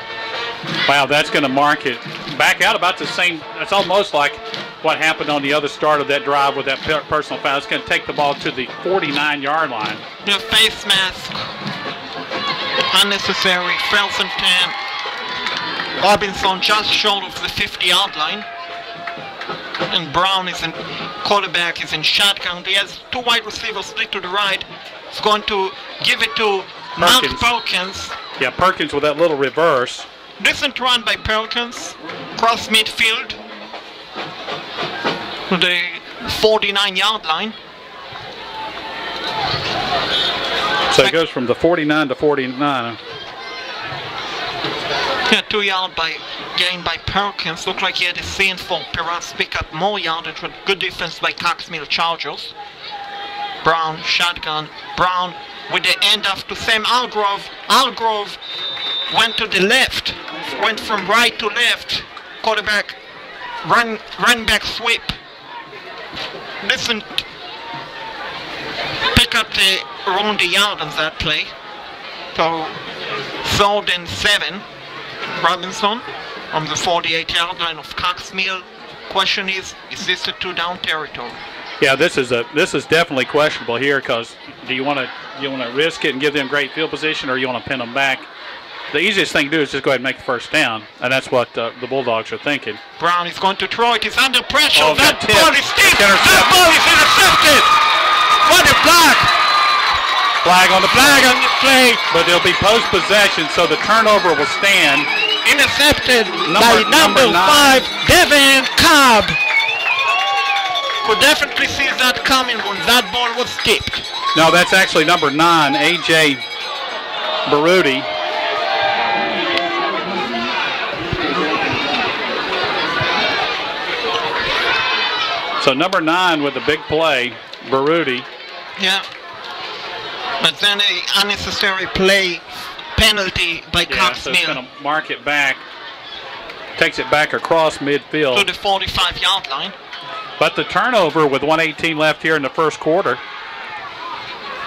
Wow, that's going to mark it back out about the same. It's almost like what happened on the other start of that drive with that personal foul. It's going to take the ball to the 49-yard line. The face mask. Unnecessary. First and 10. Robinson just short of the 50-yard line. And Brown is in quarterback, is in shotgun. He has two wide receivers split to the right. He's going to give it to Mount Perkins. Yeah, Perkins with that little reverse. Decent run by Perkins. Cross midfield. To the 49-yard line. So it goes from the 49 to 49. Yeah, 2-yard gain by Perkins. Looked like he had a scene for Perez pick up more yardage with good defense by Cox Mill Chargers. Brown, shotgun. Brown with the end off to Sam Algrove. Algrove went to the left. Went from right to left. Quarterback, run back sweep. doesn't pick up around the yard on that play. So, 3rd and 7. Robinson on the 48-yard line of Cox Mill. Question is this a 2-down territory? Yeah, this is definitely questionable here, because do you want to risk it and give them great field position, or you want to pin them back? The easiest thing to do is just go ahead and make the first down, and that's what the Bulldogs are thinking. Brown is going to throw it. He's under pressure. Oh, that ball is deep. That ball is intercepted. What a flag! Flag on the play, but it'll be post possession, so the turnover will stand. Intercepted by number 5, Devin Cobb. Could definitely see that coming when that ball was tipped. No, that's actually number 9, A.J. Baruti. So number 9 with the big play, Baruti. Yeah. But then an unnecessary play penalty by Cox so Mill. it's going to mark it back. Takes it back across midfield. To the 45-yard line. But the turnover with 1:18 left here in the first quarter.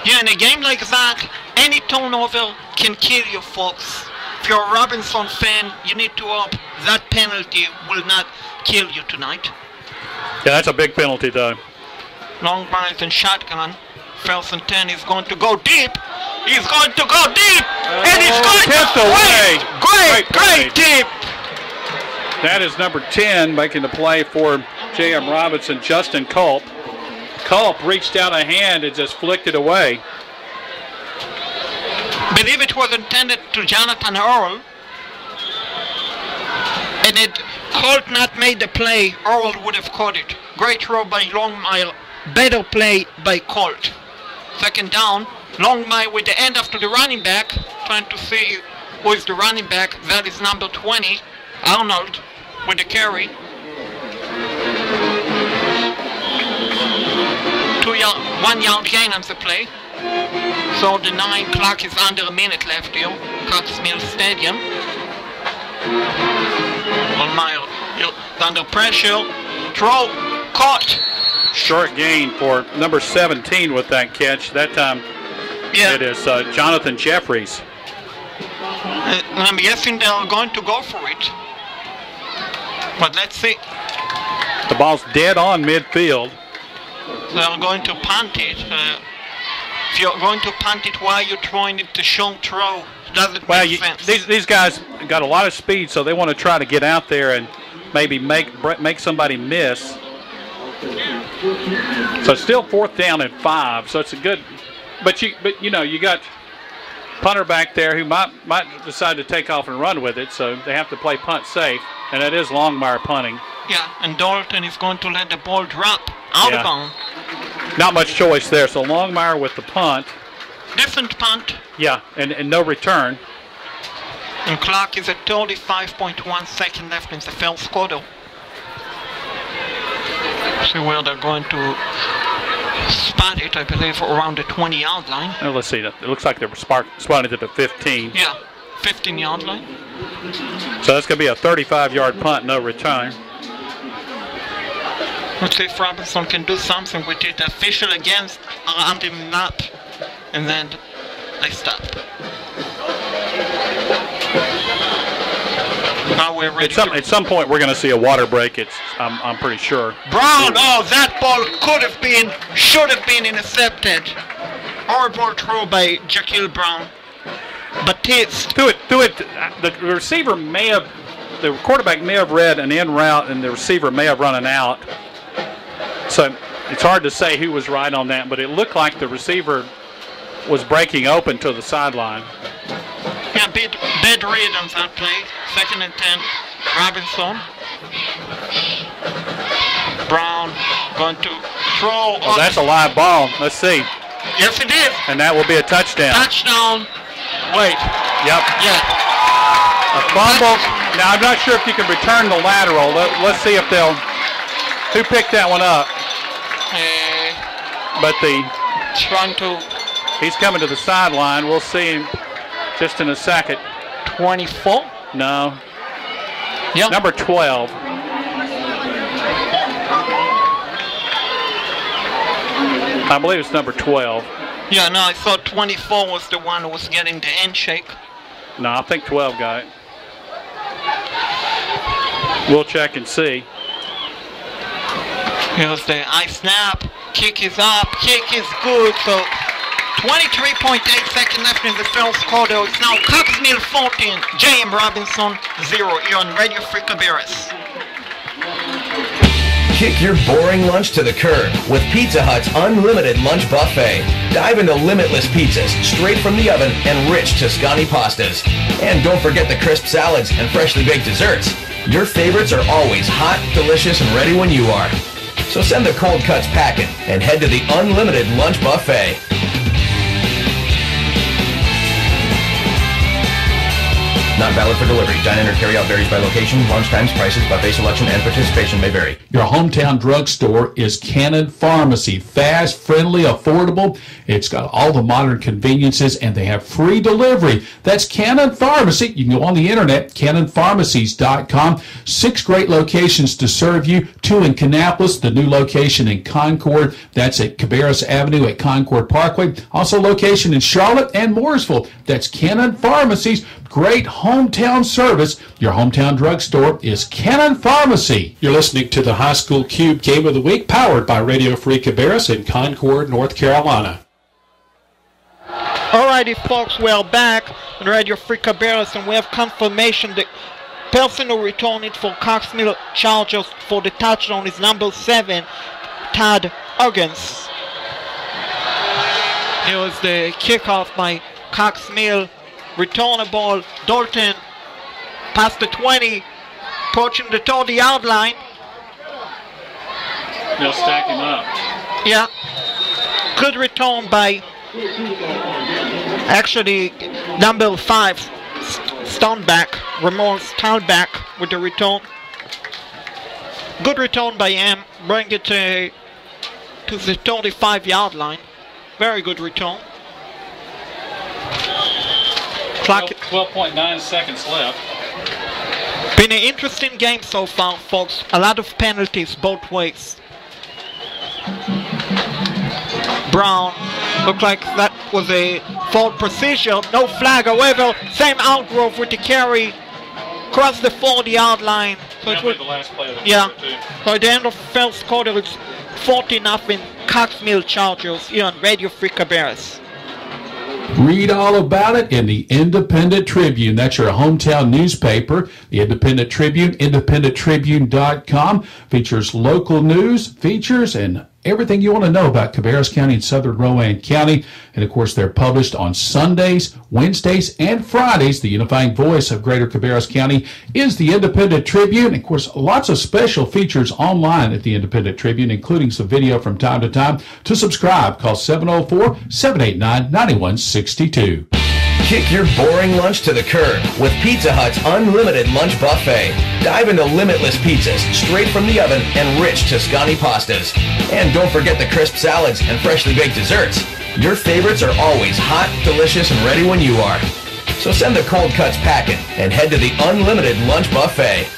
Yeah, in a game like that, any turnover can kill you, folks. If you're a Robinson fan, you need to hope that penalty will not kill you tonight. Yeah, that's a big penalty, though. Long buys and shotgun. 1st and 10 is going to go deep. He's going to go deep. And he's going tipped to away. Great tip. That is number 10 making the play for J.M. Robinson, Justin Culp. Culp reached out a hand and just flicked it away. Believe it was intended to Jonathan Earl. And it Colt not made the play, Earl would have caught it. Great throw by Longmire. Better play by Colt. 2nd down. Longmire with the end after the running back. Trying to see who is the running back. That is number 20. Arnold with the carry. 1 yard gain on the play. So the 9 clock is under a minute left here. Cox Mill Stadium. Longmire under pressure. Throw. Caught. Short gain for number 17 with that catch. That time it is Jonathan Jeffries. I'm guessing they're going to go for it. But let's see. The ball's dead on midfield. They're going to punt it. If you're going to punt it while you're throwing it to short throw, doesn't make sense. These guys got a lot of speed, so they want to try to get out there and maybe make somebody miss. So it's still 4th down and 5. So it's a good, but you know you got punter back there who might decide to take off and run with it. So they have to play punt safe, and that is Longmire punting. Yeah, and Dalton is going to let the ball drop out of bounds. Not much choice there. So Longmire with the punt. Decent punt. Yeah, and no return. And clock is at 35.1 seconds left in the first quarter. See where they're going to spot it, I believe, around the 20-yard line. Oh, let's see. It looks like they're spotted at the 15. Yeah, 15-yard line. So that's going to be a 35-yard punt, no return. Let's see if Robinson can do something with it. Official against around him up, and then they stop. Now we're ready. At some point, we're going to see a water break. I'm pretty sure. Brown, that ball should have been intercepted. Horrible throw by Jaquil Brown. But it's the receiver the quarterback may have read an in route, and the receiver may have run an out. So it's hard to say who was right on that, but it looked like the receiver was breaking open to the sideline. Yeah, bad read on that play. 2nd and 10, Robinson. Brown going to throw. Oh, that's a live ball. Let's see. Yes, it is. And that will be a touchdown. Touchdown. Wait. Yep. Yeah. A fumble. Now, I'm not sure if you can return the lateral. Let's see if they'll. Who picked that one up? But trying to. He's coming to the sideline. We'll see him just in a second. 24? No. Yep. Number 12. I believe it's number 12. Yeah, no, I thought 24 was the one who was getting the handshake. No, I think 12 got it. We'll check and see. Here's the high snap. Kick is up. Kick is good. So 23.8 seconds left in the first quarter. It's now Cox Mill 14, J.M. Robinson 0 here on Radio Free Cabarrus. Kick your boring lunch to the curb with Pizza Hut's unlimited lunch buffet. Dive into limitless pizzas straight from the oven and rich Tuscany pastas. And don't forget the crisp salads and freshly baked desserts. Your favorites are always hot, delicious, and ready when you are. So send the cold cuts packing and head to the unlimited lunch buffet. Not valid for delivery. Dine-in or carry-out varies by location. Lunch times, prices, buffet selection, and participation may vary. Your hometown drugstore is Cannon Pharmacy. Fast, friendly, affordable. It's got all the modern conveniences, and they have free delivery. That's Cannon Pharmacy. You can go on the internet, cannonpharmacies.com. 6 great locations to serve you. 2 in Kannapolis, the new location in Concord. That's at Cabarrus Avenue at Concord Parkway. Also location in Charlotte and Mooresville. That's Cannon Pharmacies. Great hometown service. Your hometown drugstore is Cannon Pharmacy. You're listening to the High School Cube Game of the Week, powered by Radio Free Cabarrus in Concord, North Carolina. Alrighty, folks, we're back on Radio Free Cabarrus, and we have confirmation that person who returned it for Cox Mill Chargers for the touchdown is number 7, Todd Huggins. Here was the kickoff by Cox Mill. Return the ball. Dalton past the 20, approaching the 30-yard line. They'll stack him up. Yeah. Good return by actually number 5, Stoneback, Ramon Stoneback with the return. Good return by him. Bring it to the 35-yard line. Very good return. Clock. 12.9 seconds left. Been an interesting game so far, folks. A lot of penalties both ways. Brown looked like that was a fault procedure. No flag, however. Same outgrowth with the carry across the 40-yard line. So it was the last play of the quarter, too. So at the end of the first quarter, it's 40-0 Cox Mill Chargers here on Radio Free Cabarrus. Read all about it in the Independent Tribune. That's your hometown newspaper. The Independent Tribune, independenttribune.com, features local news, features, and everything you want to know about Cabarrus County and Southern Rowan County. And, of course, they're published on Sundays, Wednesdays, and Fridays. The unifying voice of Greater Cabarrus County is the Independent Tribune. And, of course, lots of special features online at the Independent Tribune, including some video from time to time. To subscribe, call 704-789-9162. Kick your boring lunch to the curb with Pizza Hut's unlimited lunch buffet. Dive into limitless pizzas straight from the oven and rich Tuscany pastas. And don't forget the crisp salads and freshly baked desserts. Your favorites are always hot, delicious, and ready when you are. So send the cold cuts packing and head to the unlimited lunch buffet.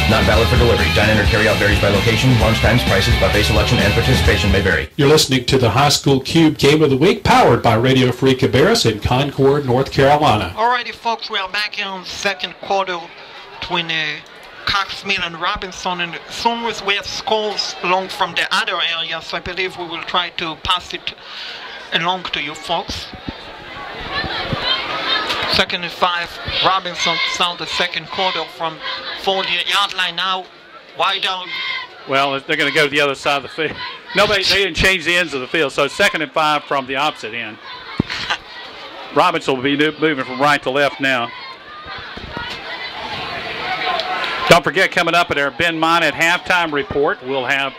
Not valid for delivery. Dine-in or carry-out varies by location. Lunch times, prices, buffet selection, and participation may vary. You're listening to the High School Cube Game of the Week, powered by Radio Free Cabarrus in Concord, North Carolina. Alrighty, folks, we are back here in the second quarter between Cox Mill and Robinson, and as soon as we have scores along from the other areas, I believe we will try to pass it along to you folks. 2nd and 5, Robinson start the second quarter from 40-yard line now. Wide out. Well, they're going to go to the other side of the field. No, they didn't change the ends of the field, so 2nd and 5 from the opposite end. Robinson will be moving from right to left now. Don't forget, coming up at our Ben Minot halftime report, we'll have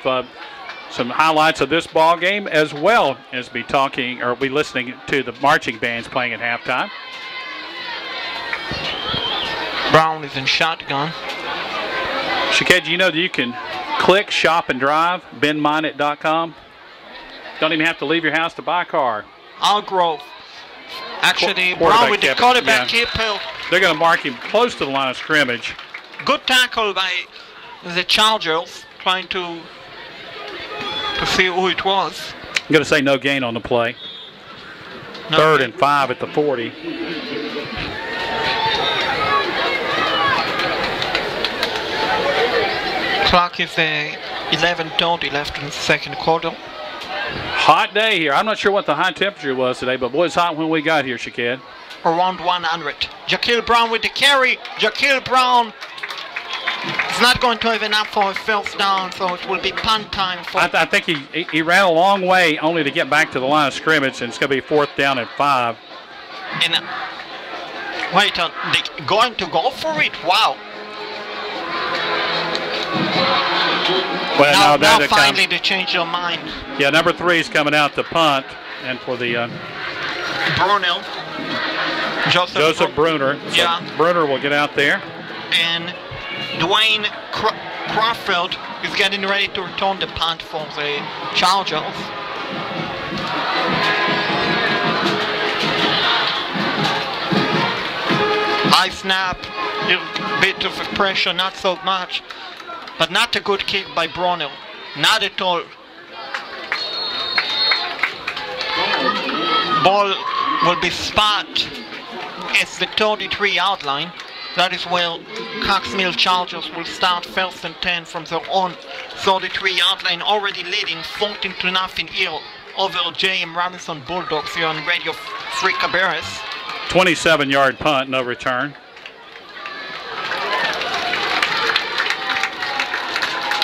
some highlights of this ball game, as well as be listening to the marching bands playing at halftime. Brown is in shotgun. Shaked, you know that you can click, shop, and drive, benminot.com. Don't even have to leave your house to buy a car. Algrove. Actually, Brown with the quarterback keep. They're going to mark him close to the line of scrimmage. Good tackle by the Chargers, trying to see who it was. I'm going to say no gain on the play. No 3rd gain. and 5 at the 40. Clock is 11:30 left in the second quarter. Hot day here. I'm not sure what the high temperature was today, but boy, it's hot when we got here, Shaked. Around 100. Jaquil Brown with the carry. Jaquil Brown is not going to have enough for a first down, so it will be punt time for. I think he ran a long way only to get back to the line of scrimmage, and it's going to be 4th down and 5. And wait, they going to go for it? Wow. Well, now finally they changed their mind. Yeah, number 3 is coming out to punt, and for the Brunel. Joseph Bruner. So Yeah. Bruner will get out there. And Dwayne Crawford is getting ready to return the punt for the Chargers. High snap, little bit of pressure, not so much, but not a good kick by Brunel. Not at all. Ball will be spot at the 33-yard line. That is where Cox Mill Chargers will start 1st and 10 from their own 33-yard line, already leading 14-0 here over J.M. Robinson Bulldogs here on Radio Free Cabarrus. 27-yard punt, no return.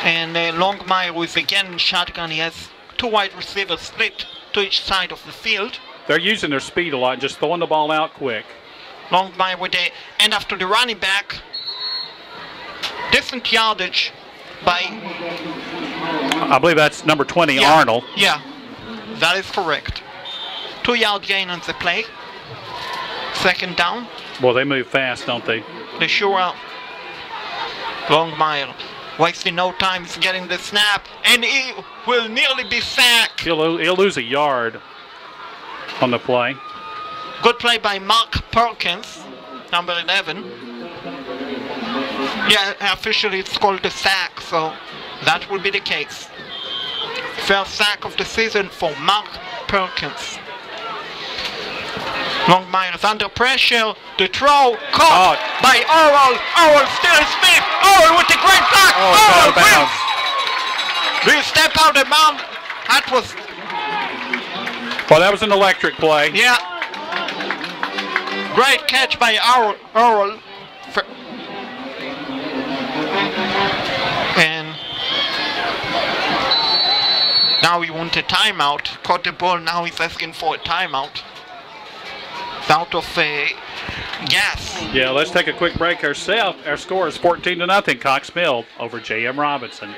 And Longmire is again in shotgun. He has 2 wide receivers split to each side of the field. They're using their speed a lot, just throwing the ball out quick. Longmire with the end after the running back. Decent yardage by... I believe that's number 20, Yeah, Arnold. Yeah, that is correct. 2-yard gain on the play. 2nd down. Well, they move fast, don't they? They sure are. Longmire wasting no time, is getting the snap, and he will nearly be sacked. He'll lose a yard on the play. Good play by Mark Perkins, number 11. Yeah, officially it's called a sack, so that will be the case. First sack of the season for Mark Perkins. Longmire is under pressure. The throw caught by Orwell. Orwell still Smith. Orwell with the great block. Orwell wins. Will you step out of bounds? That was... Well, that was an electric play. Yeah. Great catch by Orwell. And now he wants a timeout. Caught the ball, now he's asking for a timeout. Out of gas. Yeah, let's take a quick break ourselves. Our score is 14-0, Cox Mill over J.M. Robinson.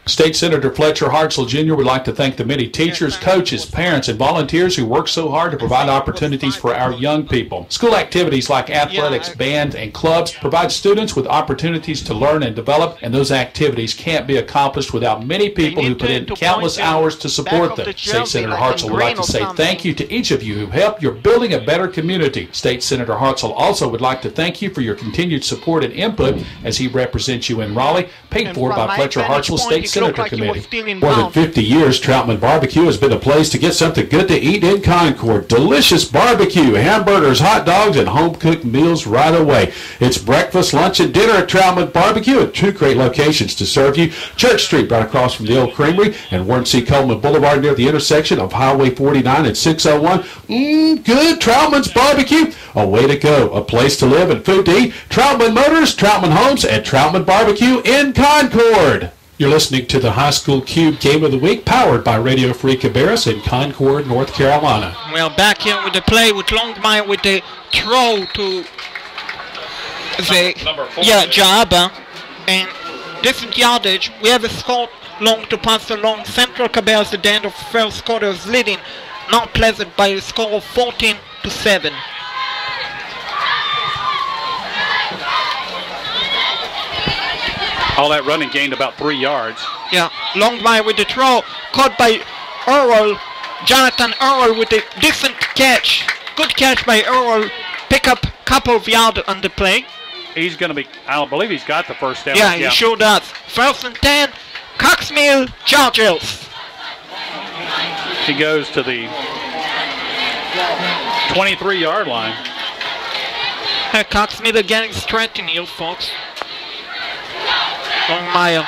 State Senator Fletcher Hartzell Jr. would like to thank the many teachers, coaches, parents, and volunteers who work so hard to provide opportunities for our young people. School activities like athletics, band, and clubs provide students with opportunities to learn and develop, and those activities can't be accomplished without many people who put in countless hours to support them. State Senator Hartzell would like to say thank you to each of you who helped your building a better community. State Senator Hartzell also would like to thank you for your continued support and input as he represents you in Raleigh, paid for by Fletcher Hartzell State Senator Committee. More than 50 years, Troutman Barbecue has been a place to get something good to eat in Concord. Delicious barbecue, hamburgers, hot dogs, and home-cooked meals right away. It's breakfast, lunch, and dinner at Troutman Barbecue at 2 great locations to serve you. Church Street right across from the Old Creamery and Warren C. Coleman Boulevard near the intersection of Highway 49 and 601. Good Troutman's Barbecue. A way to go, a place to live and food to eat. Troutman Motors, Troutman Homes, and Troutman Barbecue in Concord. You're listening to the High School Cube Game of the Week, powered by Radio Free Cabarrus in Concord, North Carolina. Well, back here with the play with Longmire with the throw to the number 4. Jabba, and decent yardage. We have a score long to pass along. Central Cabarrus at the end of the first quarter is leading Mount Pleasant by a score of 14-7. All that running gained about 3 yards. Yeah, Longmire with the throw, caught by Earl. Jonathan Earl with a decent catch. Good catch by Earl. Pick up a couple of yards on the play. he's going to be, I believe he's got the first down. Yeah, he sure does. 1st and 10, Cox Mill Chargers. He goes to the 23-yard line. Cox Mill getting straight in here, folks. Long mile.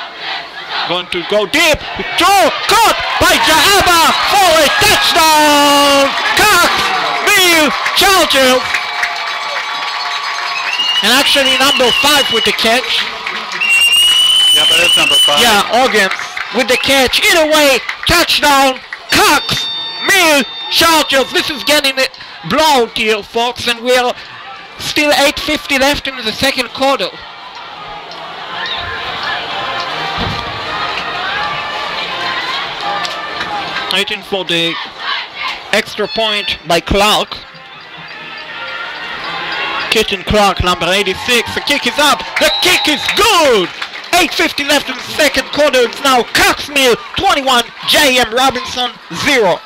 Going to go deep. Throw caught by Jahaba for a touchdown. Cox Mill Chargers. And actually number 5 with the catch. Yeah, but it's number 5. Yeah, Organs with the catch. Either way, touchdown. Cox Mill Chargers. This is getting it blown here, folks, and we're still 8:50 left in the second quarter. Waiting for the extra point by Clark. Kitten Clark, number 86. The kick is up. The kick is good. 8:50 left in the second quarter. It's now Cox Mill 21, J.M. Robinson 0.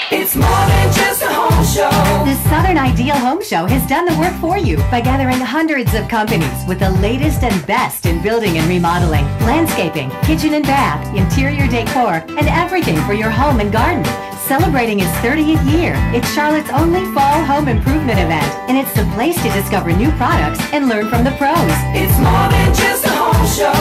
It's more than just a home show. The Southern Ideal Home Show has done the work for you by gathering hundreds of companies with the latest and best in building and remodeling, landscaping, kitchen and bath, interior decor, and everything for your home and garden. Celebrating its 30th year, it's Charlotte's only fall home improvement event, and it's the place to discover new products and learn from the pros. It's more than just a home show.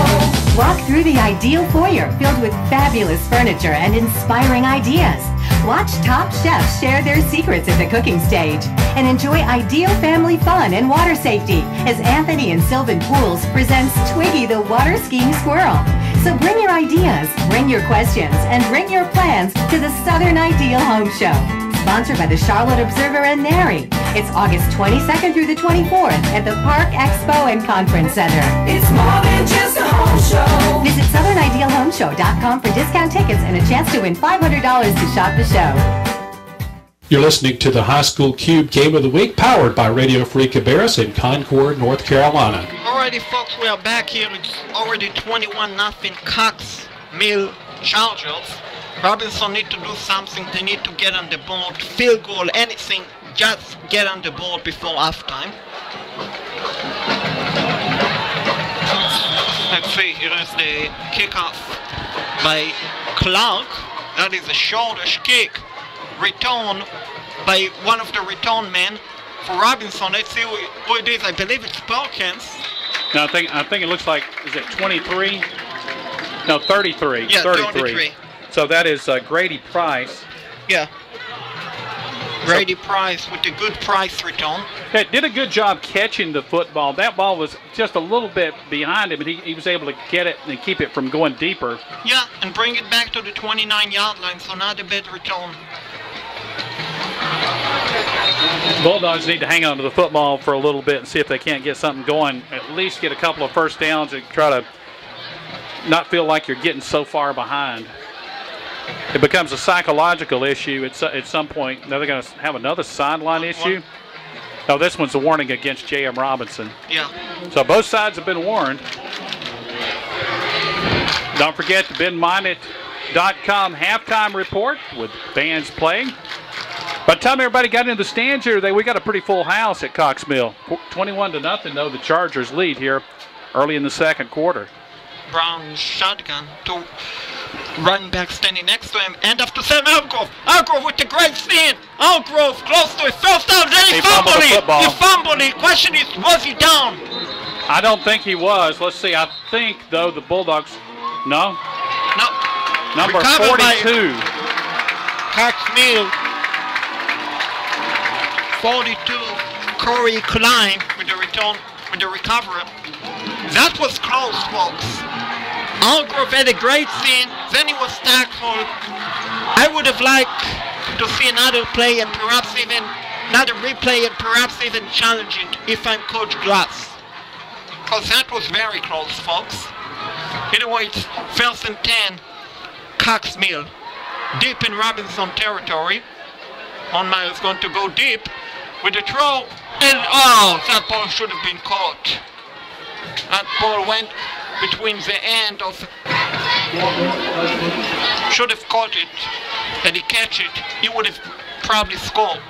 Walk through the ideal foyer filled with fabulous furniture and inspiring ideas. Watch top chefs share their secrets at the cooking stage and enjoy ideal family fun and water safety as Anthony and Sylvan Pools presents Twiggy the water skiing squirrel. So bring your ideas, bring your questions, and bring your plans to the Southern Ideal Home Show. Sponsored by the Charlotte Observer and NARI. It's August 22nd through the 24th at the Park Expo and Conference Center. It's more than just a home show. Visit SouthernIdealHomeShow.com for discount tickets and a chance to win $500 to shop the show. You're listening to the High School Cube Game of the Week, powered by Radio Free Cabarrus in Concord, North Carolina. Alrighty, folks, we are back here. It's already 21-0 Cox Mill Chargers. Robinson need to do something. They need to get on the board. Field goal, anything. Just get on the board before halftime. Let's see. Here is the kickoff by Clark. That is a shortish kick. Return by one of the return men for Robinson. Let's see who it is. I believe it's Perkins. No, I think it looks like, is it 23? No, 33. Yeah, 33. So that is Grady Price. Yeah. Grady Price with the good Price return. Yeah, did a good job catching the football. That ball was just a little bit behind him, but he was able to get it and keep it from going deeper. Yeah, and bring it back to the 29-yard line, so not a bad return. Bulldogs need to hang on to the football for a little bit and see if they can't get something going. At least get a couple of first downs and try to not feel like you're getting so far behind. It becomes a psychological issue at some point. Now they're going to have another sideline issue. No, this one's a warning against J.M. Robinson. Yeah. So both sides have been warned. Don't forget the BenMinded.com halftime report with bands playing. By the time everybody got into the stands here today, we got a pretty full house at Cox Mill. 21-0, though, the Chargers lead here early in the second quarter. Brown shotgun to running back standing next to him. And after Sam Algrove. Algrove with the great spin. Algrove close to his first down. Then he fumbled it. He fumbled it. Question is, was he down? I don't think he was. Let's see. I think, though, the Bulldogs. No? No. Number Recovered 42. Cox Mill. 42. Corey Klein with the return, with the recovery. That was close, folks. Algrove had a great scene, then he was tackled. I would have liked to see another play and perhaps even another replay and perhaps even challenge it if I'm Coach Glass. Because that was very close, folks. Anyway, it's 1st and 10, Cox Mill. Deep in Robinson territory. Onmire is going to go deep with the throw. And that ball should have been caught. That ball went between the end of... Should have caught it. Had he catch it, he would have probably scored.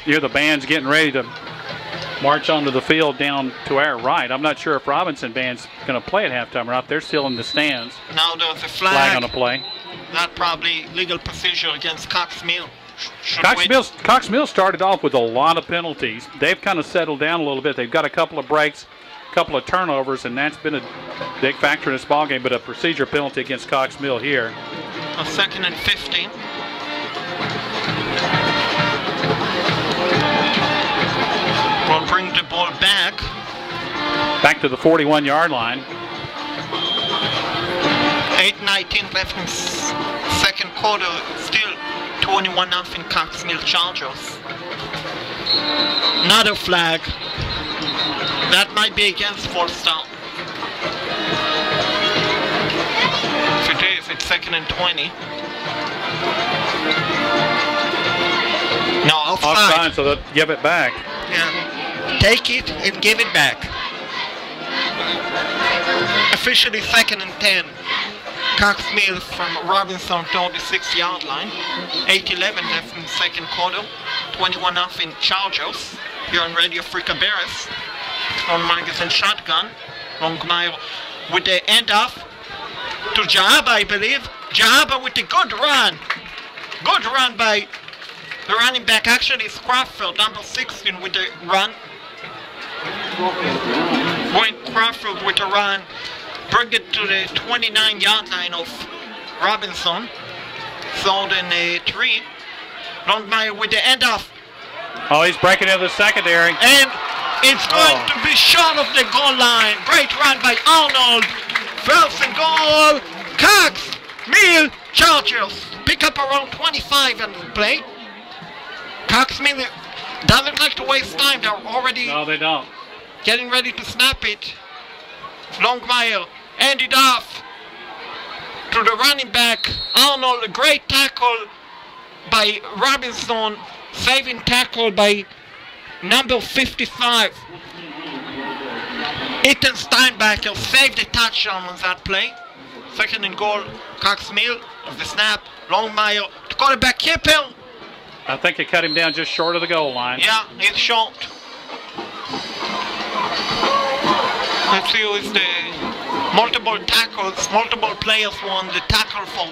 Here the band's getting ready to march onto the field down to our right. I'm not sure if Robinson band's going to play at halftime or not. They're still in the stands. Now there's a Flag on the play. That probably legal procedure against Cox Mill. Cox Mill started off with a lot of penalties. They've kind of settled down a little bit. They've got a couple of breaks, a couple of turnovers, and that's been a big factor in this ballgame, but a procedure penalty against Cox Mill here. A 2nd and 15. We'll bring the ball back. Back to the 41-yard line. 8:19 left in second quarter. Still 21-0 Cox Mill Chargers. Another flag. That might be against false start. If it is, it's 2nd and 20. No, offside. So they'll give it back. Yeah. Take it and give it back. Officially 2nd and 10. Cox Mill from Robinson toward the 6-yard line. 8:11 left in the second quarter. 21-0 Chargers. Here on Radio Free Cabarrus. On magazine shotgun. Longmire with the end off to Jahaba, I believe. Jahaba with a good run. Good run by the running back. Actually, it's Crawford, number 16 with the run. Going Crawford with a run. Bring it to the 29-yard line of Robinson. Third and 3. Longmire with the end off. Oh, he's breaking into the secondary. And it's going to be short of the goal line. Great run by Arnold. First and goal. Cox Mill Chargers. Pick up around 25 on the play. Cox Mill doesn't like to waste time. They're already they don't. Getting ready to snap it. Longmire ended off to the running back. Arnold, a great tackle by Robinson. Saving tackle by number 55. Ethan Steinbacher saved the touchdown on that play. 2nd and goal, Cox Mill of the snap. Longmire, the quarterback keep him. I think he cut him down just short of the goal line. Yeah, he's short. Let's see who is the multiple tackles, multiple players won the tackle for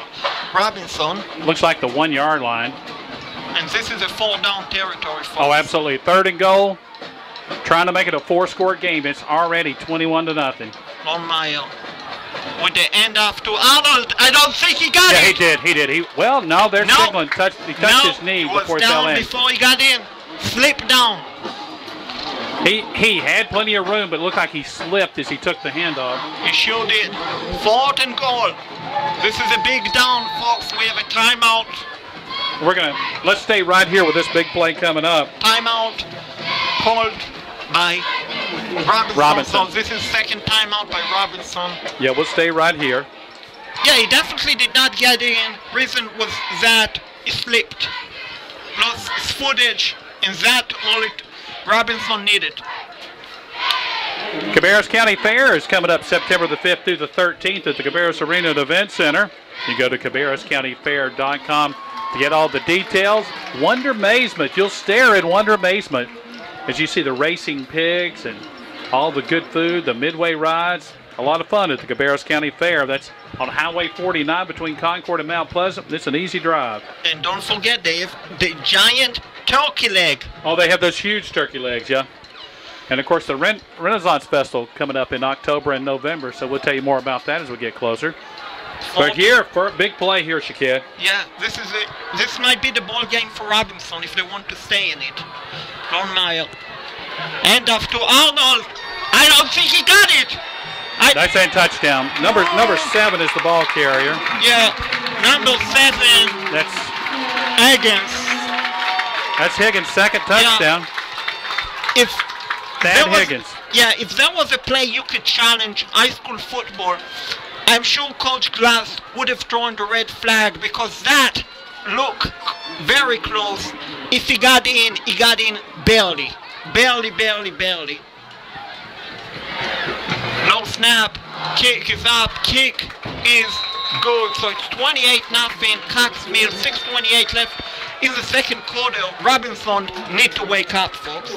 Robinson. Looks like the 1-yard line. And this is a 4-down territory for Oh, absolutely. 3rd and goal. Trying to make it a 4-score game. It's already 21-0. Longmire with the end off to Arnold. I don't think he got it. Yeah, he did. Well, no, they're signaling. He touched his knee before it fell in. He was down before he got in. Slipped down. He had plenty of room, but it looked like he slipped as he took the handoff. He sure did. 4th and goal. This is a big down, folks. We have a timeout. Let's stay right here with this big play coming up. Timeout called by Robinson. So this is 2nd timeout by Robinson. Yeah, we'll stay right here. Yeah, he definitely did not get in. Reason was that he slipped. Plus footage, and that all Robinson needed. Cabarrus County Fair is coming up September the 5th through the 13th at the Cabarrus Arena and Event Center. You go to CabarrusCountyFair.com to get all the details. Wonder amazement. You'll stare in wonder amazement as you see the racing pigs and all the good food, the midway rides. A lot of fun at the Cabarrus County Fair. That's on Highway 49 between Concord and Mount Pleasant. It's an easy drive. And don't forget, Dave, the giant turkey leg. Oh, they have those huge turkey legs, yeah. And, of course, the Renaissance Festival coming up in October and November, so we'll tell you more about that as we get closer. But here, for a big play here, Shakir. Yeah, this might be the ball game for Robinson if they want to stay in it. Longmire. End off to Arnold. I don't think he got it. That's a touchdown. Number 7 is the ball carrier. Yeah, number 7. That's Higgins. That's Higgins' second touchdown. Yeah. Higgins. Yeah, if there was a play you could challenge high school football, I'm sure Coach Glass would have thrown the red flag because that looked very close. If he got in barely. Barely. No snap. Kick is up. Kick is good. So it's 28-0. Cox Mill, 6:28 left in the second quarter. Robinson need to wake up, folks.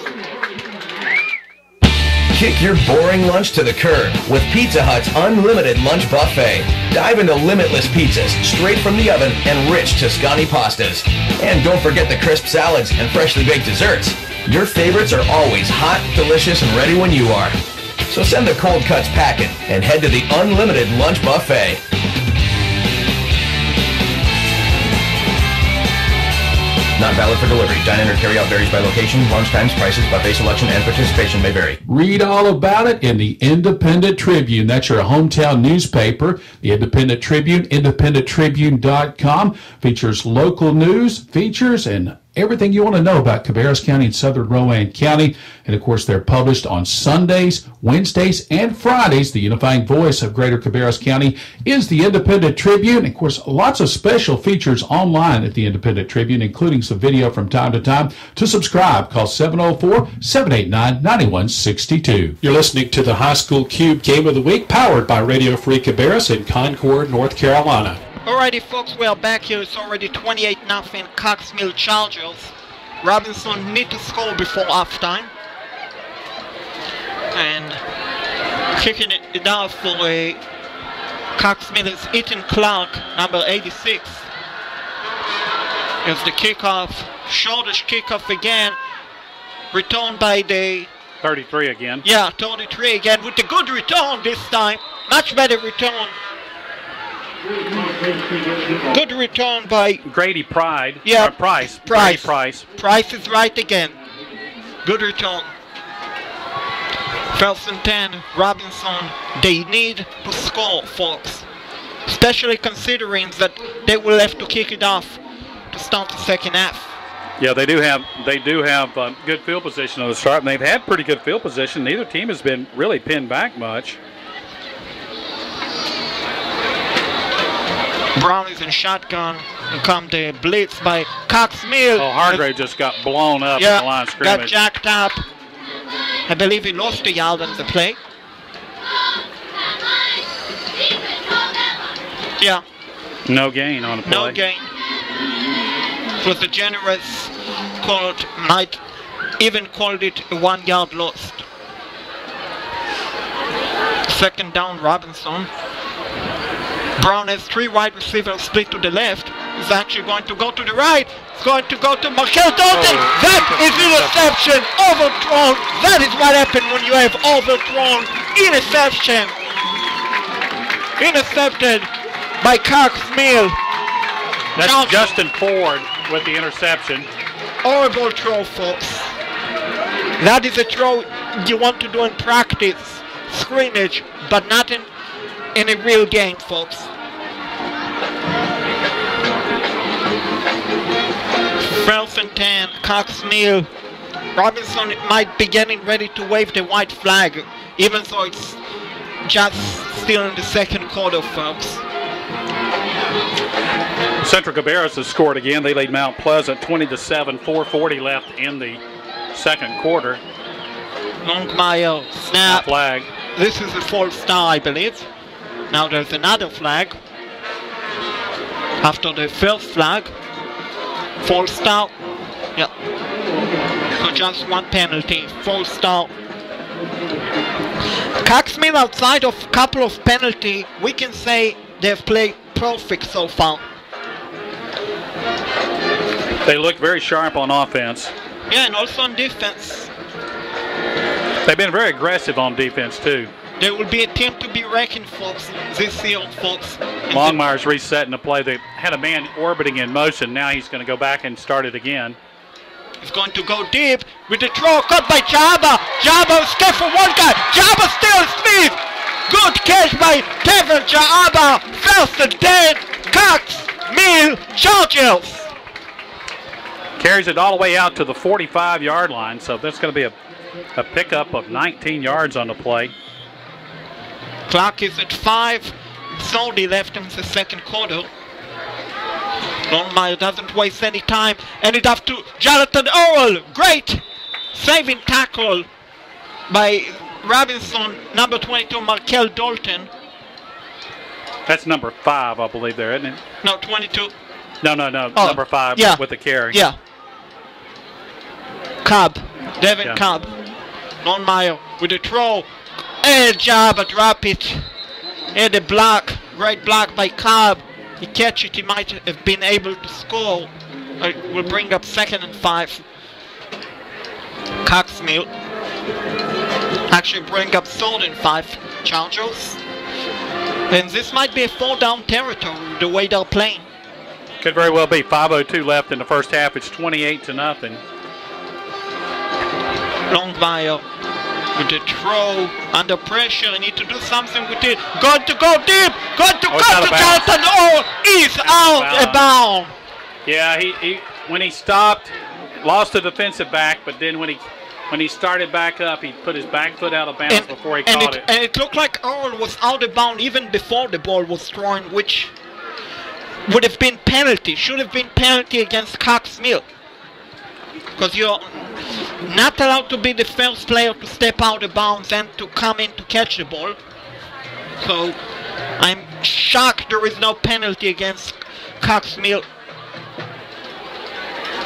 Kick your boring lunch to the curb with Pizza Hut's unlimited lunch buffet. Dive into limitless pizzas straight from the oven and rich Tuscany pastas. And don't forget the crisp salads and freshly baked desserts. Your favorites are always hot, delicious, and ready when you are. So send the cold cuts packing and head to the unlimited lunch buffet. Not valid for delivery. Dine-in or carry-out varies by location. Lunch times, prices, buffet selection, and participation may vary. Read all about it in the Independent Tribune. That's your hometown newspaper. The Independent Tribune, independenttribune.com, features local news, features, and everything you want to know about Cabarrus County and Southern Rowan County. And, of course, they're published on Sundays, Wednesdays, and Fridays. The unifying voice of Greater Cabarrus County is the Independent Tribune. Of course, lots of special features online at the Independent Tribune, including some video from time to time. To subscribe, call 704-789-9162. You're listening to the High School Cube Game of the Week, powered by Radio Free Cabarrus in Concord, North Carolina. Alrighty, folks, we are back here. It's already 28-0 Cox Mill Chargers. Robinson need to score before halftime. And kicking it off for a Cox Mill is Ethan Clark, number 86. Here's the kickoff. Shortish kickoff again. Returned by the 33 again. Yeah, 33 again with a good return this time. Much better return. Good return by Grady Pride. Yeah, Price. Price. Grady Price. Price is right again. Good return. First and 10, Robinson. They need to score, folks. Especially considering that they will have to kick it off to start the second half. Yeah, they do have good field position on the start, and they've had pretty good field position. Neither team has been really pinned back much. Brown is in shotgun, and come the blitz by Cox Mill. Oh, Hargrave just got blown up at the line of scrimmage. Got jacked up. I believe he lost a yard on the play. Yeah. No gain on the play. No gain. It was a generous call. Might even called it a 1 yard lost. Second down, Robinson. Brown has 3 wide receivers split to the left. He's actually going to go to the right. He's going to go to Markel Dalton. That is interception. Overthrown. That is what happened when you have overthrown. Interception. Intercepted by Cox Mill. That's Justin Ford with the interception. Horrible throw, folks. That is a throw you want to do in practice, scrimmage, but not in a real game, folks. First and 10, Cox Mill. Robinson might be getting ready to wave the white flag, even though it's just still in the second quarter, folks. Central Cabarrus has scored again. They lead Mount Pleasant 20-7, 4:40 left in the second quarter. Longmire snap. Flag. This is a false start, I believe. Now there's another flag. After the first flag, false start. Yeah. So just one penalty, false start. Cox Mill, outside of a couple of penalties, we can say they've played perfect so far. They look very sharp on offense. Yeah, and also on defense. They've been very aggressive on defense, too. There will be a team to be reckoned, folks, this year, folks. Longmire's resetting the play. They had a man orbiting in motion. Now he's going to go back and start it again. He's going to go deep with the throw cut by Jabba. Jabba step for one guy. Jabba still Smith. Good catch by Kevin Jabba. First and 10, Cox Mill Chargers. Carries it all the way out to the 45-yard line, so that's going to be a pickup of 19 yards on the play. Clock is at 5. It's only left in the second quarter. Longmire doesn't waste any time. And it up to Jonathan Earl. Great saving tackle by Robinson, number 22, Markel Dalton. That's number 5, I believe, there, isn't it? No, 22. No. Oh, number 5 yeah. with the carry. Yeah. Cobb. Devin Cobb. Longmire with the throw. And Jabba drop it. And the block. Great block by Cobb. He catch it. He might have been able to score. It will bring up 2nd and 5. Cox Mill. Actually bring up 3rd and 5. Chargers. And this might be a 4-down territory the way they're playing. Could very well be. 5:02 left in the first half. It's 28-0. Longmire with the throw under pressure. They need to do something with it. Got to go deep. Got to go to Charlton. Oh, he's out of bounds. Yeah, he when he stopped, lost the defensive back, but then when he started back up, he put his back foot out of bounds before he caught it. And it looked like Earl was out of bounds even before the ball was thrown, which would have been penalty. Should have been penalty against Cox Mill. Because you're not allowed to be the first player to step out of bounds and to come in to catch the ball. So I'm shocked there is no penalty against Cox Mill.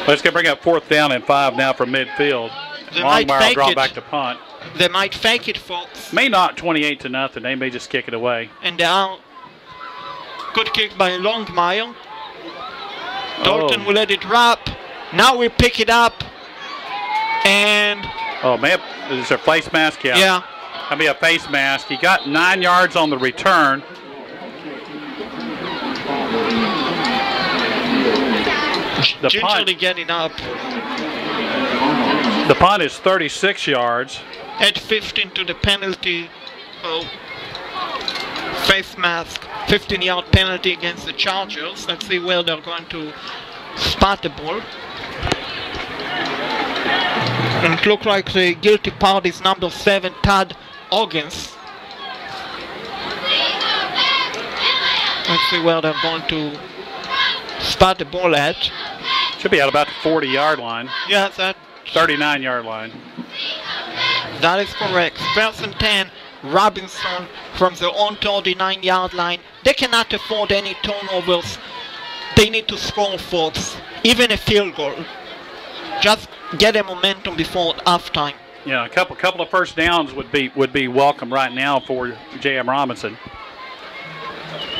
Let's bring up 4th down and 5 now from midfield. Longmire will draw back to punt. They might fake it, folks. May not. 28-0. They may just kick it away. And now, good kick by Longmire. Dalton will let it drop. Now we pick it up. And oh man, is there a face mask? Yeah. That'll be a face mask. He got 9 yards on the return. Gingerly getting up. The punt is 36 yards. Add 15 to the penalty. Oh, face mask. 15-yard penalty against the Chargers. Let's see where they're going to spot the ball. And it looks like the guilty party is number 7, Todd Oggins. Let's see where they're going to spot the ball at. Should be at about the 40-yard line. Yeah, that 39-yard line. That is correct. 1st and 10. Robinson from the own 39-yard line. They cannot afford any turnovers. They need to score, folks. Even a field goal. Just get a momentum before halftime. Yeah, a couple of first downs would be welcome right now for J.M. Robinson.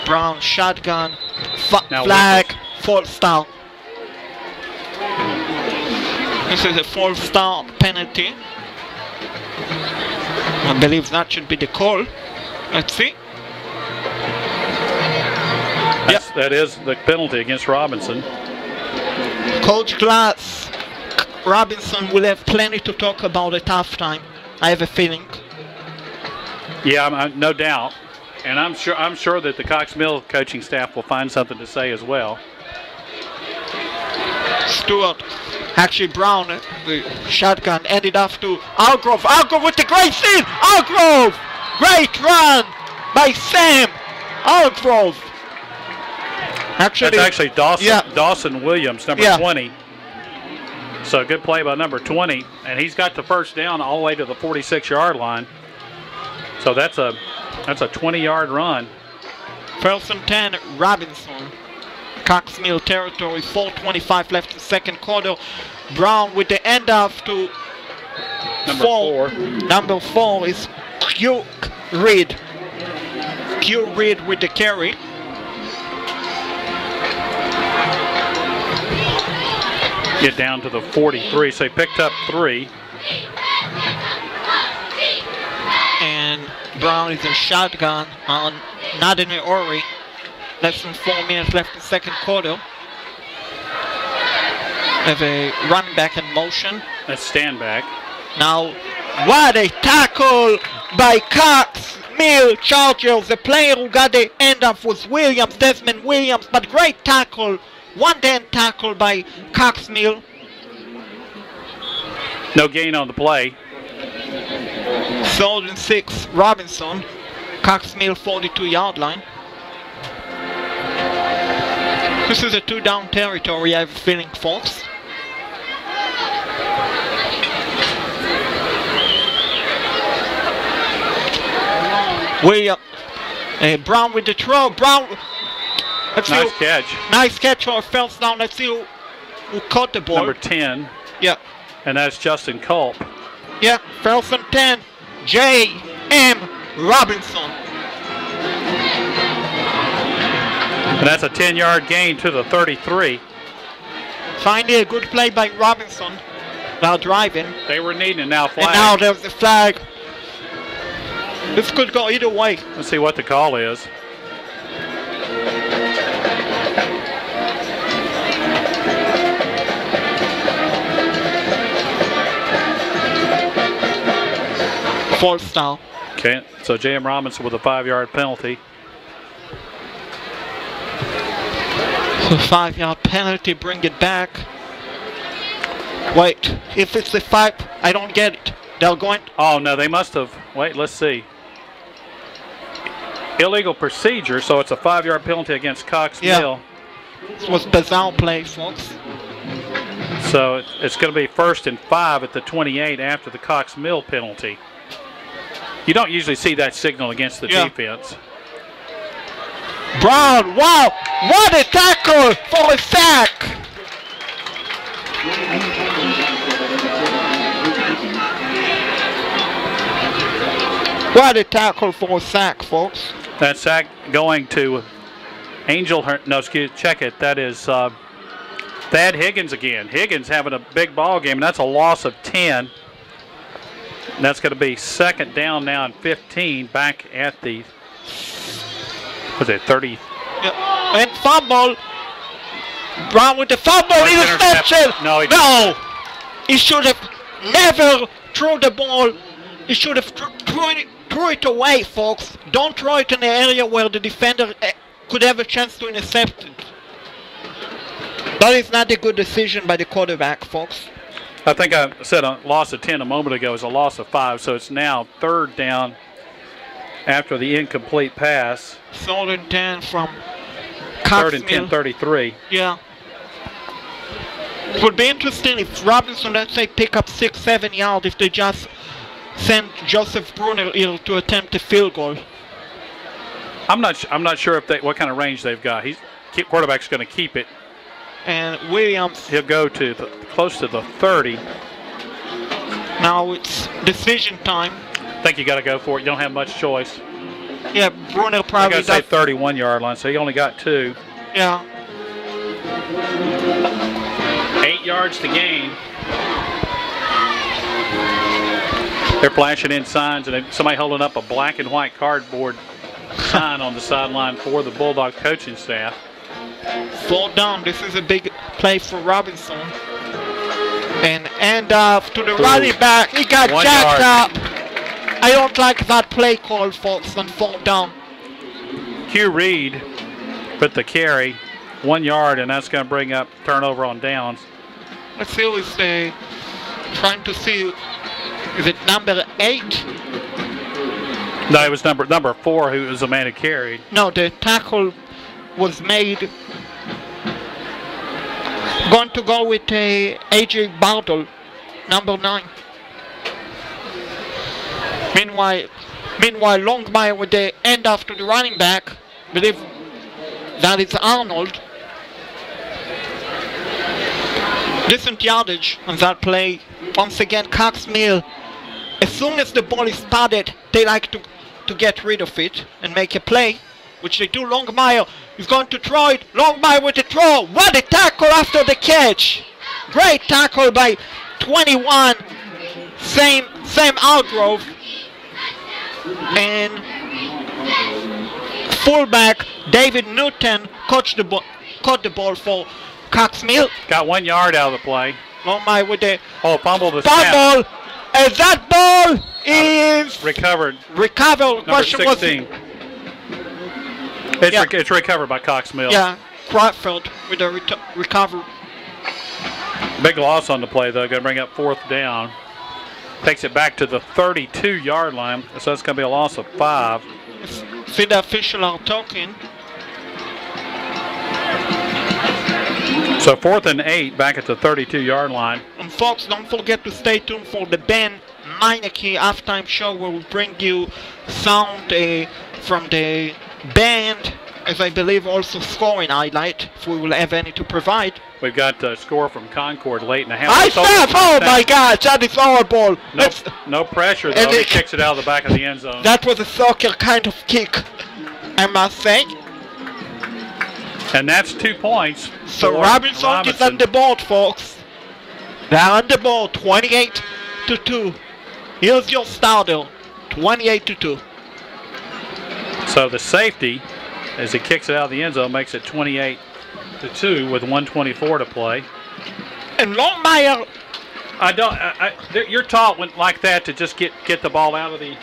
Brown shotgun, flag, false down. This is a false down penalty. I believe that should be the call. Let's see. That is the penalty against Robinson. Coach Glass, Robinson will have plenty to talk about at halftime. I have a feeling. Yeah, no doubt. And I'm sure that the Cox Mill coaching staff will find something to say as well. Stewart, actually Brown, the shotgun ended off to Algrove. Algrove with the great steal. Algrove, great run by Sam Algrove. That's actually Dawson Williams, number 20. So good play by number 20, and he's got the first down all the way to the 46-yard line. So that's a 20-yard run. 1st and 10, Robinson. Cox Mill territory, 4:25 left in second quarter. Brown with the end off to number 4. Number 4 is Q Reed. Q Reed with the carry. Get down to the 43, so he picked up 3. And Brown is in shotgun on not in a hurry. Less than 4 minutes left in second quarter. Have a running back in motion. That's stand back. Now, what a tackle by Cox Mill Chargers. The player who got the end off was Williams, Desmond Williams, but great tackle. 1-10 tackle by Cox Mill. No gain on the play. 3rd and 6, Robinson. Cox Mill 42-yard line. This is a 2-down territory, I have a feeling, folks. Brown with the throw. Brown. Nice catch. Nice catch for a first down. Let's see who caught the ball. Number 10. Yeah. And that's Justin Culp. Yeah, first and 10. J.M. Robinson. And that's a 10-yard gain to the 33. Finally, a good play by Robinson. Now driving. They were needing it now. Flag. And now there's the flag. This could go either way. Let's see what the call is. False down. Okay, so J.M. Robinson with a 5-yard penalty. So 5-yard penalty, bring it back. Wait, if it's a 5, I don't get it. They're going. Oh no, they must have. Wait, let's see. Illegal procedure, so it's a 5-yard penalty against Cox Mill. This was bizarre play, folks. So it's going to be 1st and 5 at the 28 after the Cox Mill penalty. You don't usually see that signal against the defense. Brown, wow! What a tackle for a sack! What a tackle for a sack, folks. That sack going to Angel, no, excuse, check it. That is Thad Higgins again. Higgins having a big ball game, and that's a loss of 10. And that's going to be 2nd down now and 15 back at the, was it 30? Yeah. And fumble. Brown with the fumble, interception. No, he should have never thrown the ball. He should have threw it away, folks. Don't throw it in the area where the defender could have a chance to intercept it. That is not a good decision by the quarterback, folks. I think I said a loss of 10 a moment ago is a loss of 5, so it's now 3rd down after the incomplete pass. 3rd and 10 from Cox 3rd and 10, 33. Yeah. It would be interesting if Robinson, let's say, pick up 6-7 yards if they just send Joseph Brunner here to attempt a field goal. I'm not sure if what kind of range they've got. Quarterback's going to keep it. And Williams, he'll go to close to the 30. Now it's decision time. I think you got to go for it. You don't have much choice. Yeah, Brunner probably does. I got to say 31-yard line, so he only got 2. Yeah. 8 yards to gain. They're flashing in signs, and somebody holding up a black and white cardboard sign on the sideline for the Bulldog coaching staff. 4th down. This is a big play for Robinson. And off to the running back. He got jacked up. I don't like that play call, folks, on 4th down. Hugh Reed with the carry, 1 yard, and that's going to bring up turnover on downs. Let's see who's trying to see. Is it number 8? No, it was number 4 who was the man who carried. No, the tackle was made. Going to go with A.J. Bar-tal, number 9. Meanwhile, Longmire with the end after the running back. I believe that is Arnold. Decent yardage on that play. Once again, Cox Mill. As soon as the ball is spotted, they like to get rid of it and make a play, which they do. Longmire is going to throw it. Longmire with the throw. What a tackle after the catch. Great tackle by 21. Sam Algrove. And fullback David Newton caught the ball for Cox Mill. Got 1 yard out of the play. Longmire with the fumble. Fumble. And that ball is recovered. Question 16. It's recovered by Cox Mill. Yeah, Crawford with a recovery. Big loss on the play, though. Going to bring up 4th down. Takes it back to the 32-yard line. So that's going to be a loss of 5. See, the official are talking. So 4th and 8 back at the 32-yard line. And folks, don't forget to stay tuned for the Ben Meineke halftime show, where we'll bring you sound from the band, as I believe also scoring highlight, if we will have any to provide. We've got a score from Concord late in the half. I snap! Oh my gosh, that is horrible. No pressure though. He kicks it out of the back of the end zone. That was a soccer kind of kick, I must say. And that's 2 points. So Robinson is on the board, folks. They're on the board, 28-2. Here's your starter, 28-2. So the safety, as he kicks it out of the end zone, makes it 28-2 with 1:24 to play. And Longmire, you're taught like that to just get the ball out of the,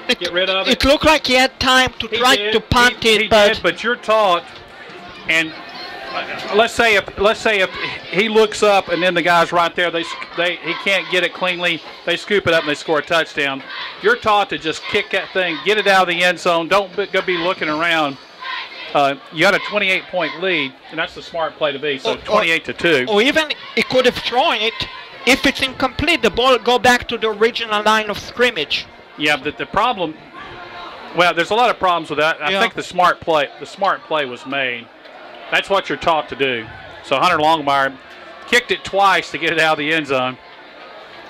get rid of it. It looked like he had time to try to punt it, he did, but you're taught. And let's say if he looks up and then the guy's right there, he can't get it cleanly. They scoop it up and they score a touchdown. You're taught to just kick that thing, get it out of the end zone. Don't be looking around. You got a 28-point lead, and that's the smart play to be. So 28-2. Or even he could have thrown it. If it's incomplete, the ball go back to the original line of scrimmage. Yeah, but the problem. Well, there's a lot of problems with that. I think the smart play was made. That's what you're taught to do. So Hunter Longmire kicked it twice to get it out of the end zone.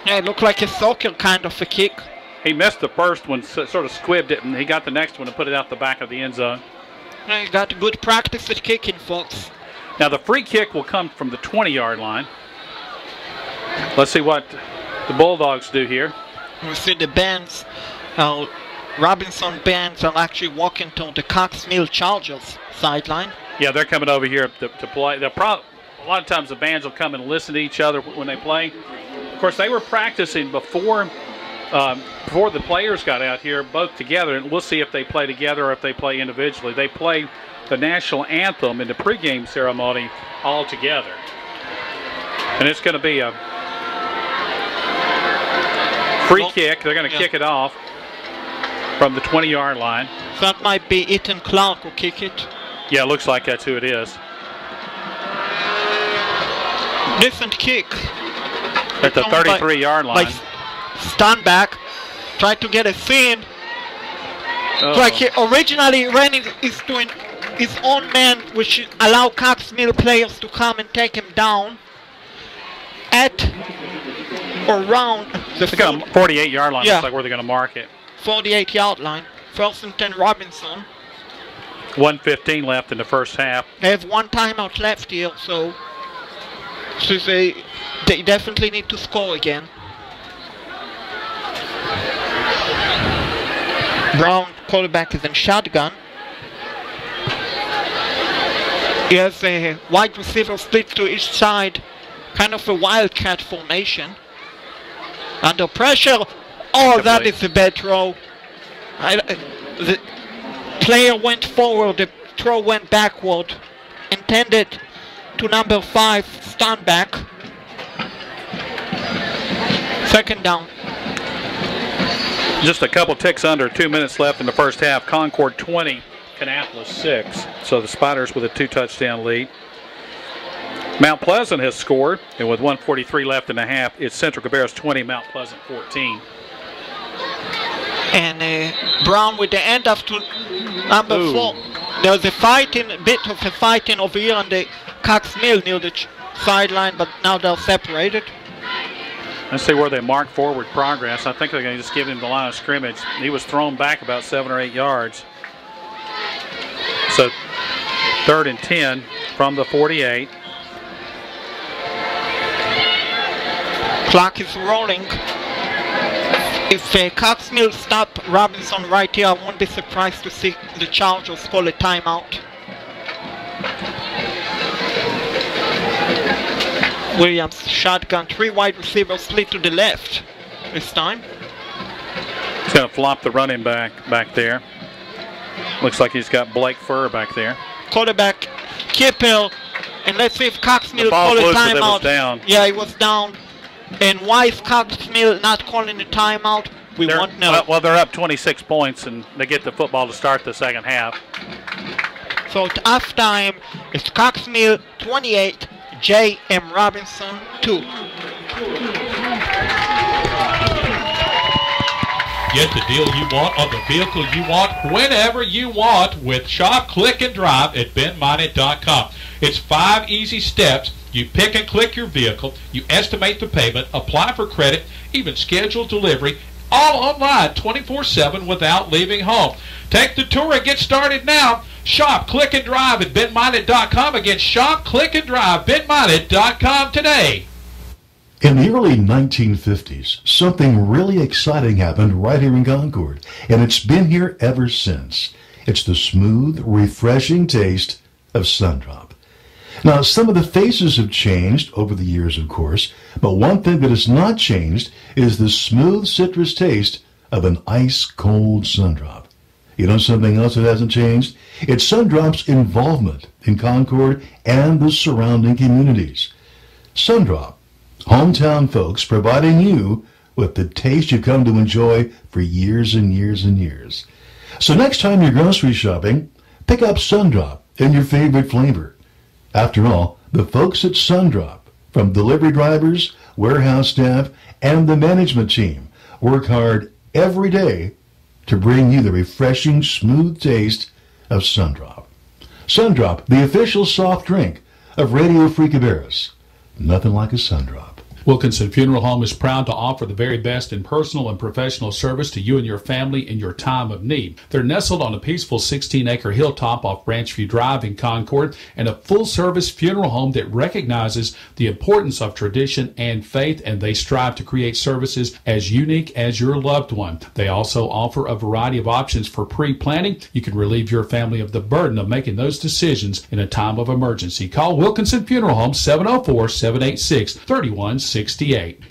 Yeah, it looked like a soccer kind of a kick. He missed the first one, sort of squibbed it, and he got the next one and put it out the back of the end zone. Yeah, he got good practice at kicking, folks. Now the free kick will come from the 20-yard line. Let's see what the Bulldogs do here. We see the bands, Robinson bands are actually walking to the Cox Mill Chargers sideline. Yeah, they're coming over here to play. A lot of times the bands will come and listen to each other when they play. Of course, they were practicing before the players got out here, both together, and we'll see if they play together or if they play individually. They play the national anthem in the pregame ceremony all together. And it's going to be a free kick. They're going to kick it off from the 20-yard line. That might be Ethan Clark who kick it. Yeah, it looks like that's who it is. Decent kick. At the 33-yard line. Stand back. Try to get a seam. Like he originally ran is doing his own man, which allow Cox Mill players to come and take him down at or around the 48-yard line. Looks like where they're going to mark it. 48-yard line. 1st and 10 Robinson. 1:15 left in the first half. They have one timeout left here, so they definitely need to score again. Brown, quarterback, is in shotgun. He has a wide receiver split to each side, kind of a wildcat formation. Under pressure. Oh, that is a bad throw. The player went forward, the throw went backward. Intended to number 5, stand back. 2nd down. Just a couple ticks under, 2 minutes left in the first half. Concord 20, Kannapolis 6. So the Spiders with a 2-touchdown lead. Mount Pleasant has scored, and with 1:43 left in the half, it's Central Cabarrus 20, Mount Pleasant 14. And Brown with the end of number 4. There's a bit of a fighting over here on the Cox Mill near the sideline, but now they're separated. Let's see where they mark forward progress. I think they're going to just give him the line of scrimmage. He was thrown back about 7 or 8 yards. So 3rd and 10 from the 48. Clock is rolling. If Cox Mill stop Robinson right here, I won't be surprised to see the Chargers call a timeout. Williams shotgun, 3 wide receivers split to the left this time. He's going to flop the running back there. Looks like he's got Blake Furr back there. Quarterback Kippel, and let's see if Cox Mill call a timeout. Down. Yeah, he was down. And why is Cox Mill not calling a timeout? We won't know. Well, they're up 26 points, and they get the football to start the second half. So at halftime, it's Cox Mill 28, J.M. Robinson 2. Get the deal you want on the vehicle you want whenever you want with Shop, Click, and Drive at BenMinot.com. It's 5 easy steps. You pick and click your vehicle, you estimate the payment, apply for credit, even schedule delivery, all online 24/7 without leaving home. Take the tour and get started now. Shop, click, and drive at benminded.com. Again, shop, click, and drive, benminded.com today. In the early 1950s, something really exciting happened right here in Concord, and it's been here ever since. It's the smooth, refreshing taste of Sundrop. Now, some of the faces have changed over the years, of course, but one thing that has not changed is the smooth citrus taste of an ice-cold Sundrop. You know something else that hasn't changed? It's Sundrop's involvement in Concord and the surrounding communities. Sundrop, hometown folks providing you with the taste you've come to enjoy for years and years and years. So next time you're grocery shopping, pick up Sundrop in your favorite flavor. After all, the folks at Sundrop, from delivery drivers, warehouse staff, and the management team, work hard every day to bring you the refreshing, smooth taste of Sundrop. Sundrop, the official soft drink of Radio Free Cabarrus. Nothing like a Sundrop. Wilkinson Funeral Home is proud to offer the very best in personal and professional service to you and your family in your time of need. They're nestled on a peaceful 16-acre hilltop off Branchview Drive in Concord, and a full-service funeral home that recognizes the importance of tradition and faith, and they strive to create services as unique as your loved one. They also offer a variety of options for pre-planning. You can relieve your family of the burden of making those decisions in a time of emergency. Call Wilkinson Funeral Home 704-786-3168.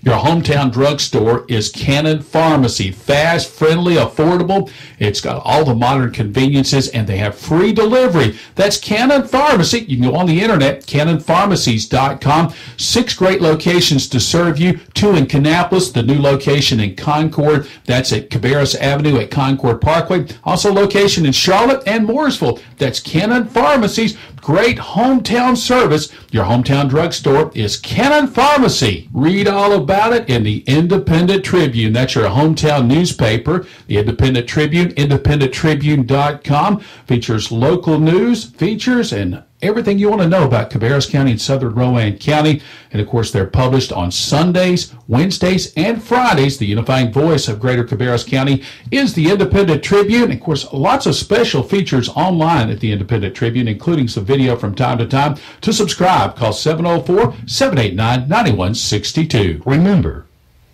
Your hometown drugstore is Cannon Pharmacy. Fast, friendly, affordable. It's got all the modern conveniences, and they have free delivery. That's Cannon Pharmacy. You can go on the internet, cannonpharmacies.com. 6 great locations to serve you. 2 in Kannapolis, the new location in Concord. That's at Cabarrus Avenue at Concord Parkway. Also location in Charlotte and Mooresville. That's Cannon Pharmacies. Great hometown service. Your hometown drugstore is Cannon Pharmacy. Read all about it in the Independent Tribune. That's your hometown newspaper. The Independent Tribune, independenttribune.com, features local news, features, and everything you want to know about Cabarrus County and Southern Rowan County. And, of course, they're published on Sundays, Wednesdays, and Fridays. The unifying voice of Greater Cabarrus County is the Independent Tribune. Of course, lots of special features online at the Independent Tribune, including some video from time to time. To subscribe, call 704-789-9162. Remember,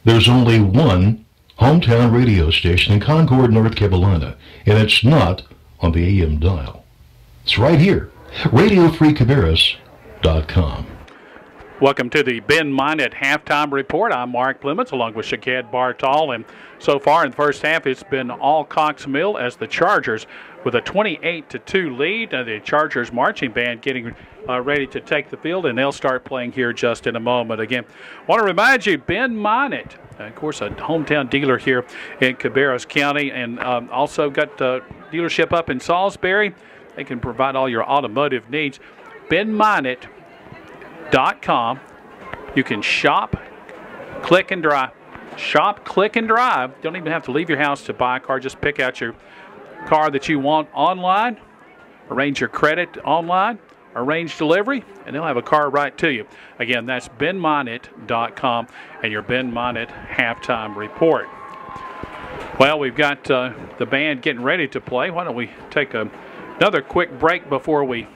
there's only one hometown radio station in Concord, North Carolina, and it's not on the AM dial. It's right here. RadioFreeCabarrus.com. Welcome to the Ben Minot Halftime Report. I'm Mark Plemmons along with Shakad Bar-tal, and so far in the first half it's been all Cox Mill as the Chargers with a 28-2 lead. The Chargers marching band getting ready to take the field, and they'll start playing here just in a moment. Again, I want to remind you, Ben Minot, of course, a hometown dealer here in Cabarrus County, and also got a dealership up in Salisbury. They can provide all your automotive needs. benminot.com. You can shop, click, and drive. Shop, click, and drive. Don't even have to leave your house to buy a car. Just pick out your car that you want online, arrange your credit online, arrange delivery, and they'll have a car right to you. Again, that's benminot.com and your Ben Minot Halftime Report. Well, we've got the band getting ready to play. Why don't we take another quick break before we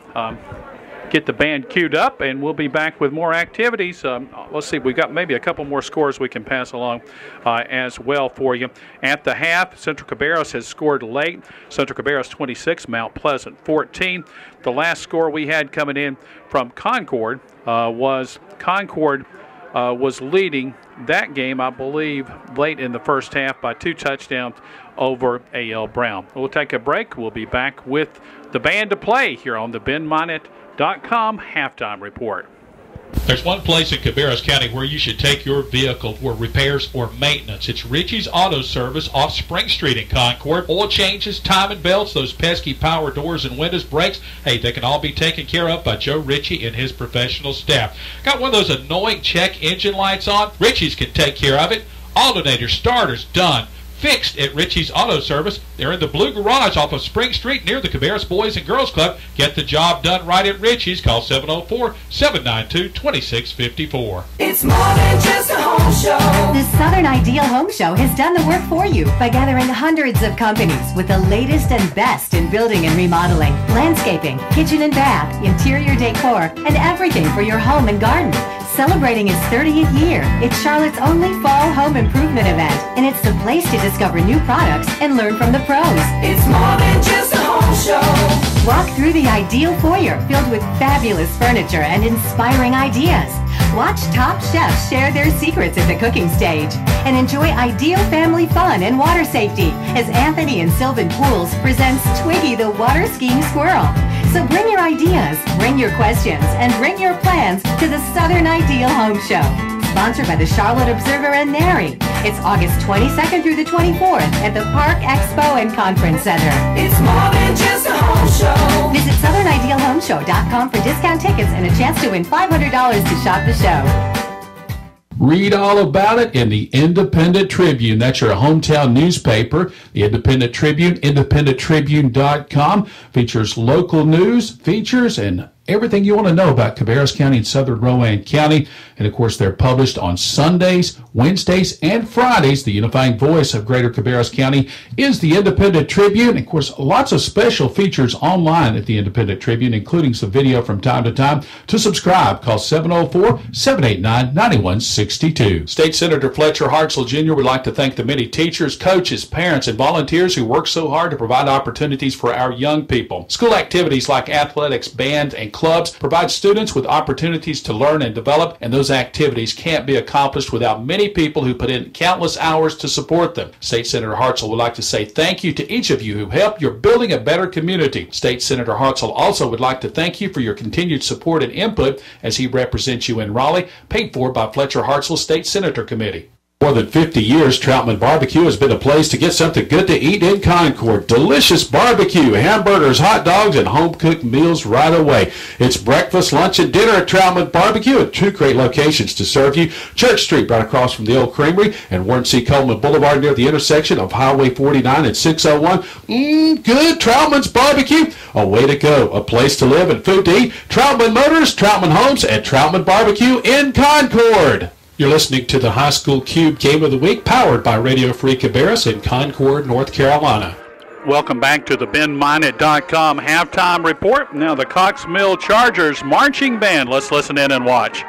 get the band queued up, and we'll be back with more activities. Let's see, we've got maybe a couple more scores we can pass along as well for you. At the half, Central Cabarrus has scored late. Central Cabarrus 26, Mount Pleasant 14. The last score we had coming in from Concord was leading that game, I believe, late in the first half by 2 touchdowns over A.L. Brown. We'll take a break. We'll be back with the band to play here on the benminot.com Halftime Report. There's one place in Cabarrus County where you should take your vehicle for repairs or maintenance. It's Richie's Auto Service off Spring Street in Concord. Oil changes, timing belts, those pesky power doors and windows, brakes, hey, they can all be taken care of by Joe Ritchie and his professional staff. Got one of those annoying check engine lights on? Ritchie's can take care of it. Alternator, starters, done. fixed at Richie's Auto Service. They're in the Blue Garage off of Spring Street near the Cabarrus Boys and Girls Club. Get the job done right at Richie's. Call 704-792-2654. It's more than just a home show. The Southern Ideal Home Show has done the work for you by gathering hundreds of companies with the latest and best in building and remodeling, landscaping, kitchen and bath, interior decor, and everything for your home and garden. Celebrating its 30th year, it's Charlotte's only fall home improvement event, and it's the place to discover new products and learn from the pros. It's more than just a home show. Walk through the ideal foyer filled with fabulous furniture and inspiring ideas. Watch top chefs share their secrets at the cooking stage, and enjoy ideal family fun and water safety as Anthony and Sylvan Pools presents Twiggy the water skiing squirrel. So bring your ideas, bring your questions, and bring your plans to the Southern Ideal Home Show. Sponsored by the Charlotte Observer and NARI. It's August 22nd through the 24th at the Park Expo and Conference Center. It's more than just a home show. Visit SouthernIdealHomeshow.com for discount tickets and a chance to win $500 to shop the show. Read all about it in the Independent Tribune. That's your hometown newspaper. The Independent Tribune, independenttribune.com, features local news, features, and everything you want to know about Cabarrus County and Southern Rowan County. And, of course, they're published on Sundays, Wednesdays, and Fridays. The unifying voice of Greater Cabarrus County is the Independent Tribune. And, of course, lots of special features online at the Independent Tribune, including some video from time to time. To subscribe, call 704-789-9162. State Senator Fletcher Hartzell Jr. would like to thank the many teachers, coaches, parents, and volunteers who work so hard to provide opportunities for our young people. School activities like athletics, band, and clubs provide students with opportunities to learn and develop, and those activities can't be accomplished without many people who put in countless hours to support them. State Senator Hartzell would like to say thank you to each of you who helped your building a better community. State Senator Hartzell also would like to thank you for your continued support and input as he represents you in Raleigh, paid for by Fletcher Hartzell State Senator Committee. More than 50 years, Troutman Barbecue has been a place to get something good to eat in Concord. Delicious barbecue, hamburgers, hot dogs, and home-cooked meals right away. It's breakfast, lunch, and dinner at Troutman Barbecue at two great locations to serve you. Church Street, right across from the old creamery, and Warren C. Coleman Boulevard near the intersection of Highway 49 and 601. Good Troutman's Barbecue. A way to go, a place to live and food to eat. Troutman Motors, Troutman Homes, and Troutman Barbecue in Concord. You're listening to the High School Cube Game of the Week, powered by Radio Free Cabarrus in Concord, North Carolina. Welcome back to the BenMinot.com halftime report. Now the Cox Mill Chargers marching band. Let's listen in and watch.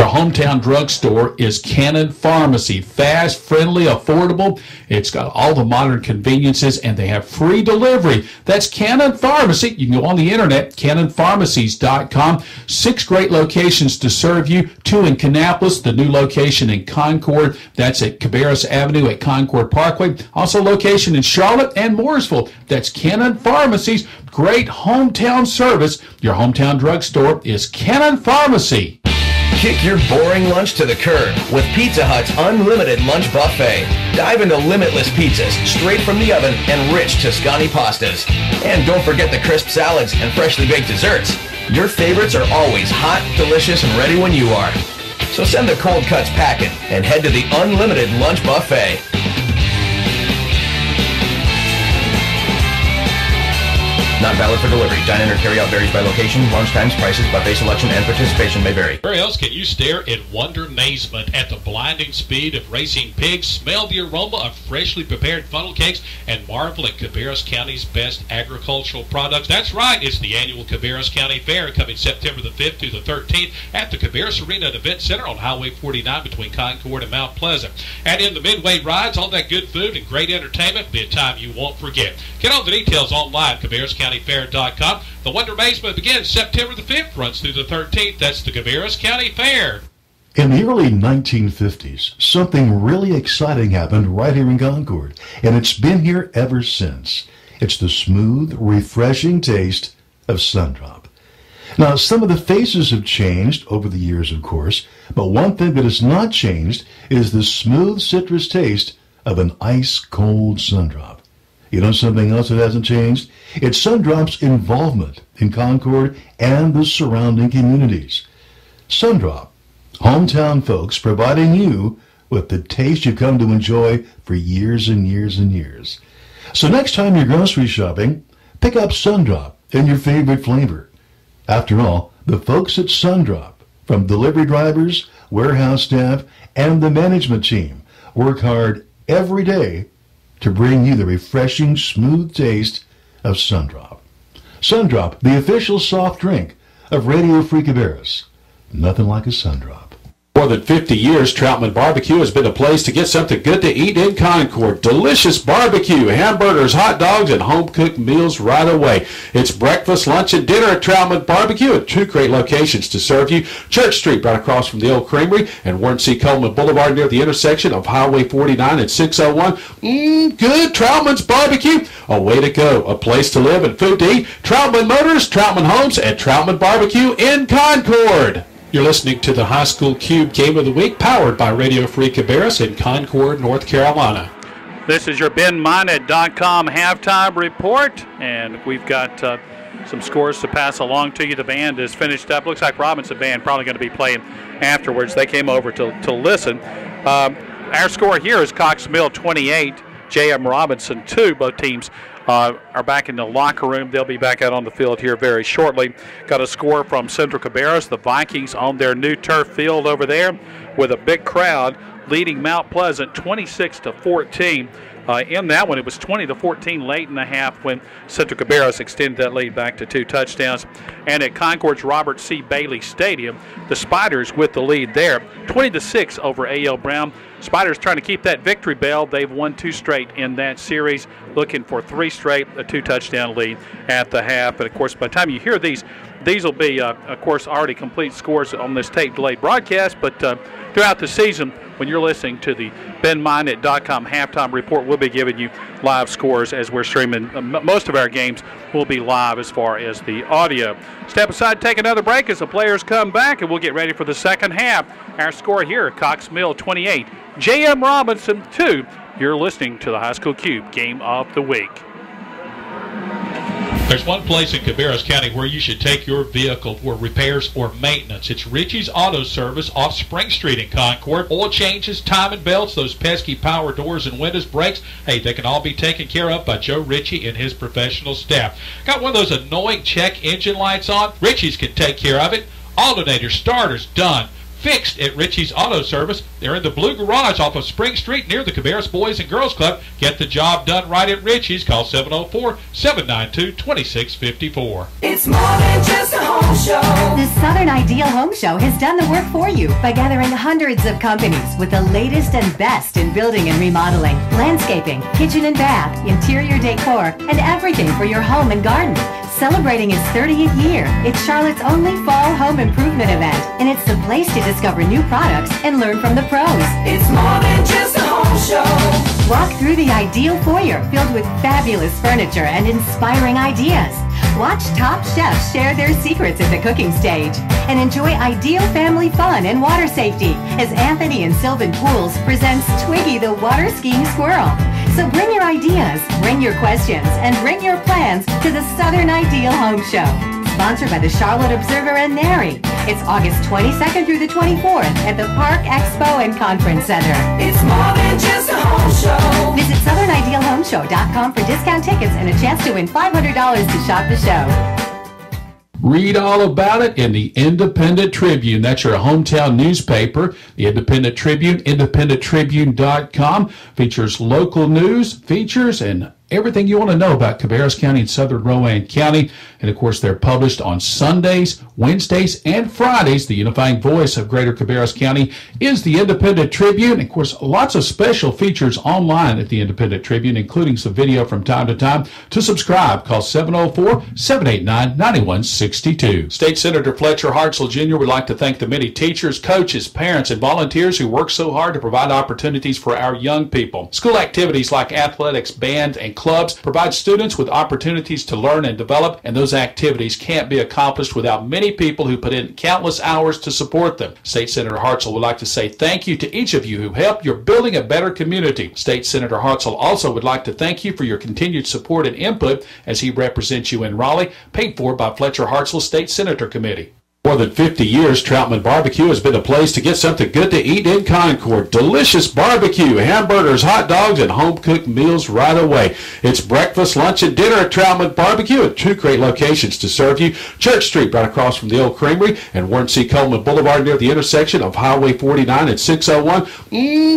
hometown drugstore is Cannon Pharmacy. Fast, friendly, affordable. It's got all the modern conveniences, and they have free delivery. That's Cannon Pharmacy. You can go on the internet, cannonpharmacies.com. 6 great locations to serve you. 2 in Kannapolis, the new location in Concord. That's at Cabarrus Avenue at Concord Parkway. Also location in Charlotte and Mooresville. That's Cannon Pharmacies. Great hometown service. Your hometown drugstore is Cannon Pharmacy. Kick your boring lunch to the curb with Pizza Hut's unlimited lunch buffet. Dive into limitless pizzas straight from the oven and rich Tuscany pastas. And don't forget the crisp salads and freshly baked desserts. Your favorites are always hot, delicious, and ready when you are. So send the cold cuts packing and head to the unlimited lunch buffet. Not valid for delivery. Dine-in or carry-out varies by location, lunch times, prices, buffet selection, and participation may vary. Where else can you stare in wonder amazement at the blinding speed of racing pigs, smell the aroma of freshly prepared funnel cakes, and marvel at Cabarrus County's best agricultural products? That's right, it's the annual Cabarrus County Fair coming September the 5th through the 13th at the Cabarrus Arena and Event Center on Highway 49 between Concord and Mount Pleasant. And in the midway rides, all that good food and great entertainment will be a time you won't forget. Get all the details online, CabarrusCountyFair.com. The Wonder Amazement begins September the 5th, runs through the 13th. That's the Cabarrus County Fair. In the early 1950s, something really exciting happened right here in Concord, and it's been here ever since. It's the smooth, refreshing taste of Sundrop. Now, some of the faces have changed over the years, of course, but one thing that has not changed is the smooth citrus taste of an ice-cold Sundrop. You know something else that hasn't changed? It's Sundrop's involvement in Concord and the surrounding communities. Sundrop, hometown folks providing you with the taste you've come to enjoy for years and years and years. So next time you're grocery shopping, pick up Sundrop in your favorite flavor. After all, the folks at Sundrop, from delivery drivers, warehouse staff, and the management team, work hard every day to bring you the refreshing, smooth taste of Sundrop. Sundrop, the official soft drink of Radio Free Cabarrus. Nothing like a Sundrop. More than 50 years, Troutman Barbecue has been a place to get something good to eat in Concord. Delicious barbecue, hamburgers, hot dogs, and home-cooked meals right away. It's breakfast, lunch, and dinner at Troutman Barbecue at 2 great locations to serve you. Church Street, right across from the old creamery, and Warren C. Coleman Boulevard near the intersection of Highway 49 and 601. Good Troutman's Barbecue. A way to go, a place to live and food to eat. Troutman Motors, Troutman Homes, and Troutman Barbecue in Concord. You're listening to the High School Cube Game of the Week, powered by Radio Free Cabarrus in Concord, North Carolina. This is your BenMinute.com halftime report, and we've got some scores to pass along to you. The band is finished up. Looks like Robinson Band probably going to be playing afterwards. They came over to listen. Our score here is Cox Mill 28, J.M. Robinson 2. Both teams are back in the locker room. They'll be back out on the field here very shortly. Got a score from Central Cabarrus, the Vikings on their new turf field over there with a big crowd leading Mount Pleasant 26-14. In that one, it was 20-14 late in the half when Central Cabarrus extended that lead back to 2 touchdowns. And at Concord's Robert C. Bailey Stadium, the Spiders with the lead there, 20-6 over A.L. Brown. Spiders trying to keep that victory bell. They've won 2 straight in that series, looking for 3 straight, a 2-touchdown lead at the half. And, of course, by the time you hear these will be, of course, already complete scores on this tape-delayed broadcast. But throughout the season, when you're listening to the BenMinute.com halftime report, we'll be giving you live scores as we're streaming. Most of our games will be live as far as the audio. Step aside, take another break as the players come back, and we'll get ready for the second half. Our score here, Cox Mill 28, J.M. Robinson 2. You're listening to the High School Cube Game of the Week. There's one place in Cabarrus County where you should take your vehicle for repairs or maintenance. It's Richie's Auto Service off Spring Street in Concord. Oil changes, timing belts, those pesky power doors and windows, brakes, hey, they can all be taken care of by Joe Ritchie and his professional staff. Got one of those annoying check engine lights on? Ritchie's can take care of it. Alternator, starters, done. fixed at Richie's Auto Service. They're in the Blue Garage off of Spring Street near the Cabarrus Boys and Girls Club. Get the job done right at Richie's. Call 704-792-2654. It's more than just a home show. The Southern Ideal Home Show has done the work for you by gathering hundreds of companies with the latest and best in building and remodeling, landscaping, kitchen and bath, interior decor, and everything for your home and garden. Celebrating its 30th year, it's Charlotte's only fall home improvement event, and it's the place to discover new products and learn from the pros. It's more than just a home show. Walk through the ideal foyer filled with fabulous furniture and inspiring ideas. Watch top chefs share their secrets at the cooking stage and enjoy ideal family fun and water safety as Anthony and Sylvan Pools presents Twiggy the water skiing squirrel. So bring your ideas, bring your questions, and bring your plans to the Southern Ideal Home Show. Sponsored by the Charlotte Observer and NARI. It's August 22nd through the 24th at the Park Expo and Conference Center. It's more than just a home show. Visit SouthernIdealHomeshow.com for discount tickets and a chance to win $500 to shop the show. Read all about it in the Independent Tribune. That's your hometown newspaper. The Independent Tribune, independenttribune.com, features local news, features, and everything you want to know about Cabarrus County and Southern Rowan County. And, of course, they're published on Sundays, Wednesdays, and Fridays. The unifying voice of Greater Cabarrus County is the Independent Tribune. And, of course, lots of special features online at the Independent Tribune, including some video from time to time. To subscribe, call 704-789-9162. State Senator Fletcher Hartzell Jr. would like to thank the many teachers, coaches, parents, and volunteers who work so hard to provide opportunities for our young people. School activities like athletics, band, and clubs provide students with opportunities to learn and develop, and those activities can't be accomplished without many people who put in countless hours to support them. State Senator Hartzell would like to say thank you to each of you who help. You're building a better community. State Senator Hartzell also would like to thank you for your continued support and input as he represents you in Raleigh, paid for by Fletcher Hartzell State Senator Committee. More than 50 years, Troutman Barbecue has been a place to get something good to eat in Concord. Delicious barbecue, hamburgers, hot dogs, and home-cooked meals right away. It's breakfast, lunch, and dinner at Troutman Barbecue at two great locations to serve you. Church Street, right across from the old creamery, and Warren C. Coleman Boulevard near the intersection of Highway 49 and 601.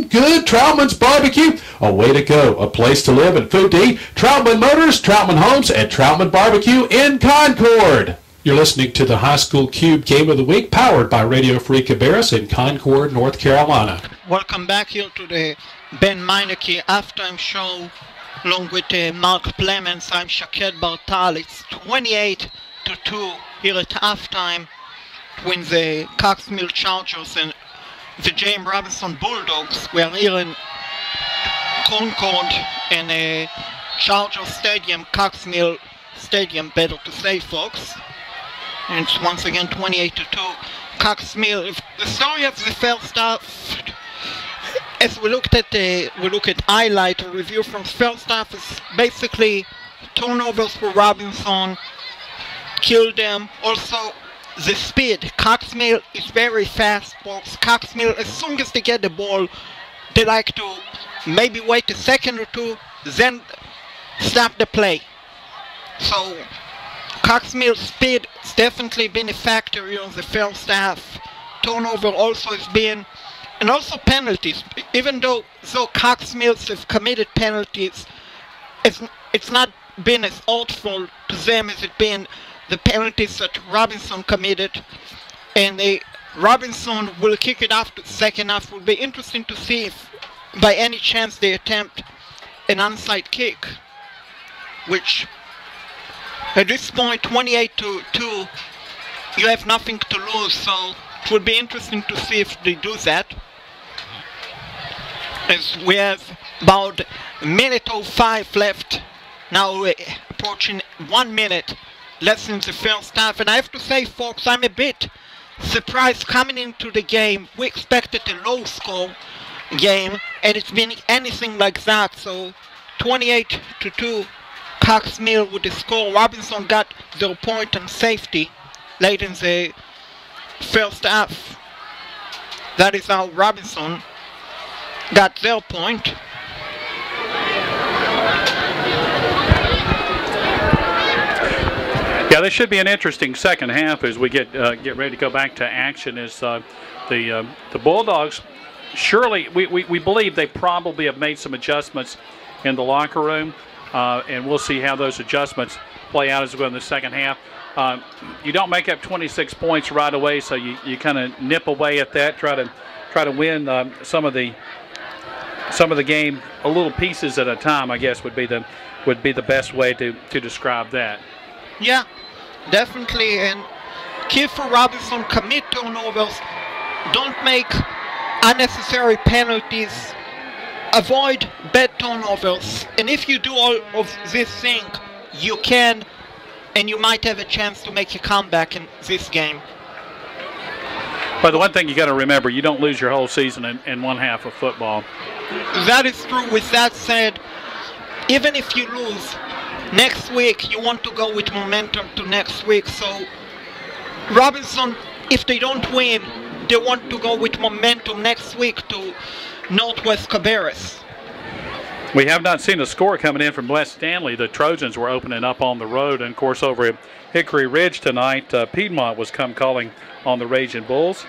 Good Troutman's Barbecue. A way to go, a place to live and food to eat. Troutman Motors, Troutman Homes, and Troutman Barbecue in Concord. You're listening to the High School Cube Game of the Week, powered by Radio Free Cabarrus in Concord, North Carolina. Welcome back here to the Ben Meineke halftime show, along with Mark Plemmons. I'm Shaked Bar-tal. It's 28-2 here at halftime between the Cox Mill Chargers and the James Robinson Bulldogs. We are here in Concord in Charger Stadium, Cox Mill Stadium, better to say, folks. And it's once again 28-2. Cox Mill. The story of the first half, as we look at highlight review from first half, is basically turnovers for Robinson, killed them. Also, the speed. Cox Mill is very fast, folks. Cox Mill, as soon as they get the ball, they like to maybe wait a second or two, then stop the play. So Cox Mill's speed has definitely been a factor here in the first half. Turnover also has been, and also penalties. Even though Cox Mills have committed penalties, it's not been as awful to them as it been the penalties that Robinson committed. And Robinson will kick it off to the second half. It will be interesting to see if by any chance they attempt an onside kick, which at this point, 28-2, you have nothing to lose, so it would be interesting to see if they do that. As we have about a minute 05 left, now we're approaching 1 minute less in the first half. And I have to say, folks, I'm a bit surprised coming into the game. We expected a low-score game, and it's been anything like that. So 28-2. Cox Mill with the score. Robinson got their point on safety late in the first half. That is how Robinson got their point. Yeah, this should be an interesting second half as we get ready to go back to action. As the Bulldogs, surely we believe they probably have made some adjustments in the locker room, and we'll see how those adjustments play out as we go in the second half. You don't make up 26 points right away, so you kind of nip away at that, try to win some of the game a little pieces at a time, I guess would be the best way to describe that. Yeah, definitely. And Kiefer Robinson, commit turnovers, don't make unnecessary penalties, avoid bad turnovers. And if you do all of this thing, you can, and you might have a chance to make a comeback in this game. But the one thing you got to remember, you don't lose your whole season in one half of football. That is true. With that said, even if you lose next week, you want to go with momentum to next week. So Robinson, if they don't win, they want to go with momentum next week to Northwest Cabarrus. We have not seen a score coming in from West Stanley. The Trojans were opening up on the road, and of course over at Hickory Ridge tonight, Piedmont was calling on the Raging Bulls.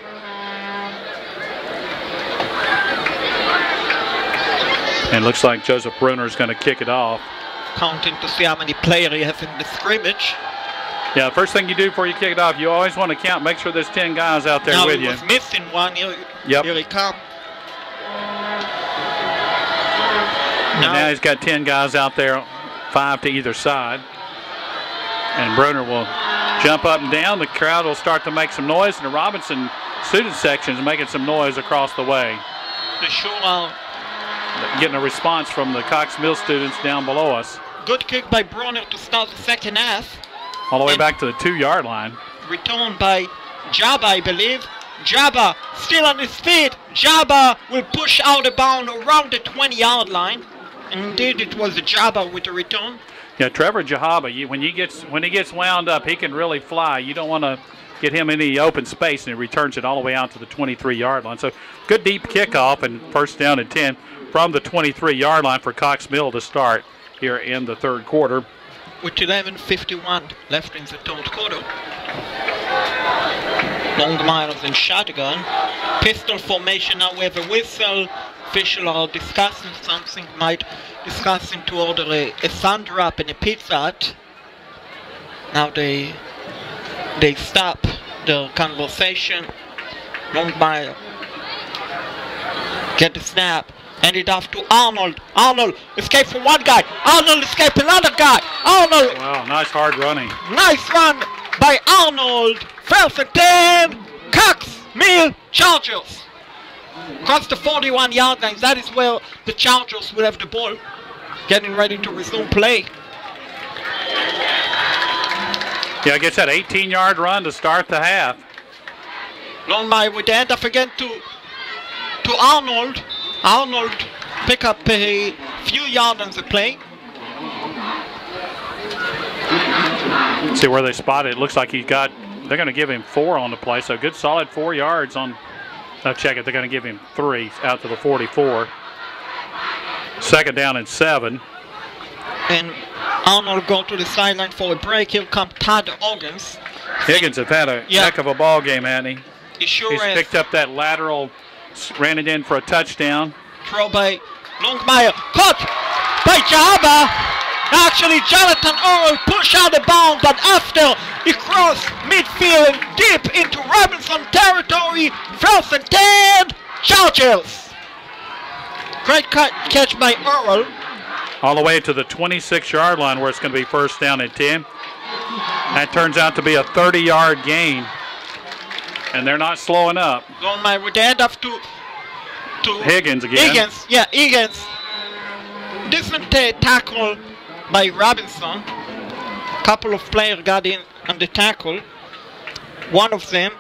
And it looks like Joseph Bruner is going to kick it off. Counting to see how many players you have in the scrimmage. Yeah, the first thing you do before you kick it off, you always want to count, make sure there's 10 guys out there with you. Now he was missing one. Here he comes. Now he's got 10 guys out there, 5 to either side. And Bruner will jump up and down. The crowd will start to make some noise, and the Robinson student section is making some noise across the way. The shootout. Getting a response from the Cox Mill students down below us. Good kick by Bruner to start the second half. All the way back to the 2-yard line. Returned by Jabba, I believe. Jabba still on his feet. Jabba will push out of bounds around the 20-yard line. And indeed, it was Jabba with the return. Yeah, Trevor Jahaba, when he gets wound up, he can really fly. You don't want to get him any open space, and he returns it all the way out to the 23-yard line. So good deep kickoff and first down and 10 from the 23-yard line for Cox Mill to start here in the third quarter. With 11:51 left in the third quarter. Long miles in shotgun. Pistol formation now. We have a whistle. Officials are discussing something. Might discussing to order a sun drop and a Pizza Hut. Now they stop the conversation. Long mile. Get the snap. Hand it off to Arnold. Arnold escaped from one guy. Arnold escaped another guy. Arnold. Wow, nice hard running. Nice run by Arnold. First and 10. Cox Mill Chargers. Across the 41-yard line. That is where the Chargers will have the ball. Getting ready to resume play. Yeah, I guess that 18-yard run to start the half. Long mile with the hand off again to Arnold. Arnold pick up a few yards on the play. See where they spot it. It looks like they're going to give him 4 on the play, so good solid 4 yards on. I'll check it. They're going to give him 3 out to the 44. Second down and 7. And Arnold go to the sideline for a break. Here comes Todd Higgins. Higgins have had a heck of a ball game, hasn't he? He sure He's has. picked up that lateral, ran it in for a touchdown. Throw by Longmire. Caught by Jahaba. Actually, Jonathan Earl pushed out the bound, but after he crossed midfield deep into Robinson territory, first and 10, Chargers. Great catch by Earl. All the way to the 26-yard line where it's going to be first down and 10. That turns out to be a 30-yard gain. And they're not slowing up. Longmire with the hand off to Higgins again. Higgins. Decent tackle by Robinson. A couple of players got in on the tackle. One of them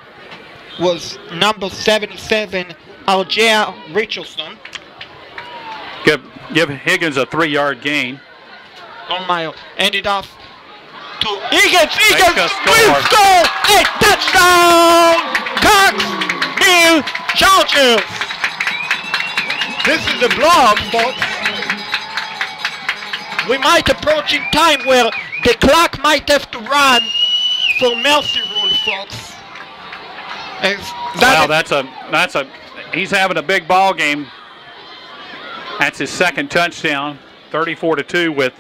was number 77, Algea Richardson. Give Higgins a 3-yard gain. Longmire ended off to Higgins. Score. A touchdown! Cox Mill Chargers. This is the blowout, folks. We might approach in time where the clock might have to run for mercy rule, folks. Wow, he's having a big ball game. That's his second touchdown, 34-2 with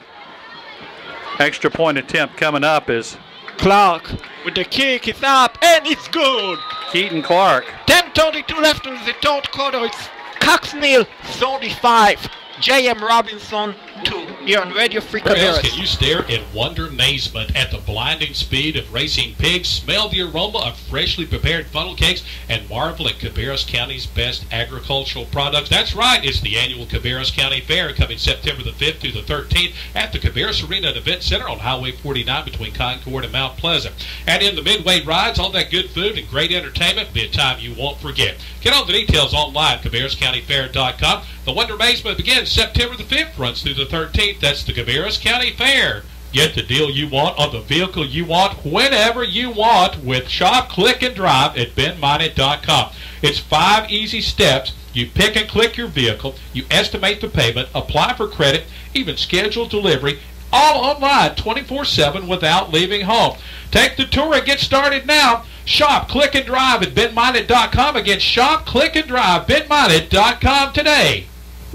extra point attempt coming up is Clark with the kick. It's up and it's good. Keaton Clark. 10:32 left in the third quarter. It's Cox Mill 35, J.M. Robinson 2 here on Radio Free Where else Cabarrus. can you stare in wonder amazement at the blinding speed of racing pigs, smell the aroma of freshly prepared funnel cakes, and marvel at Cabarrus County's best agricultural products? That's right, it's the annual Cabarrus County Fair coming September the 5th through the 13th at the Cabarrus Arena and Event Center on Highway 49 between Concord and Mount Pleasant. And in the midway rides, all that good food and great entertainment will be a time you won't forget. Get all the details online, CabarrusCountyFair.com. The Wonder Amazement begins September the 5th, runs through the 13th. That's the Cabarrus County Fair. Get the deal you want on the vehicle you want whenever you want with Shop, Click, and Drive at BenMinot.com. It's 5 easy steps. You pick and click your vehicle, you estimate the payment, apply for credit, even schedule delivery, all online 24/7 without leaving home. Take the tour and get started now. Shop, Click, and Drive at BenMinot.com. Again, Shop, Click, and Drive, BenMinot.com today.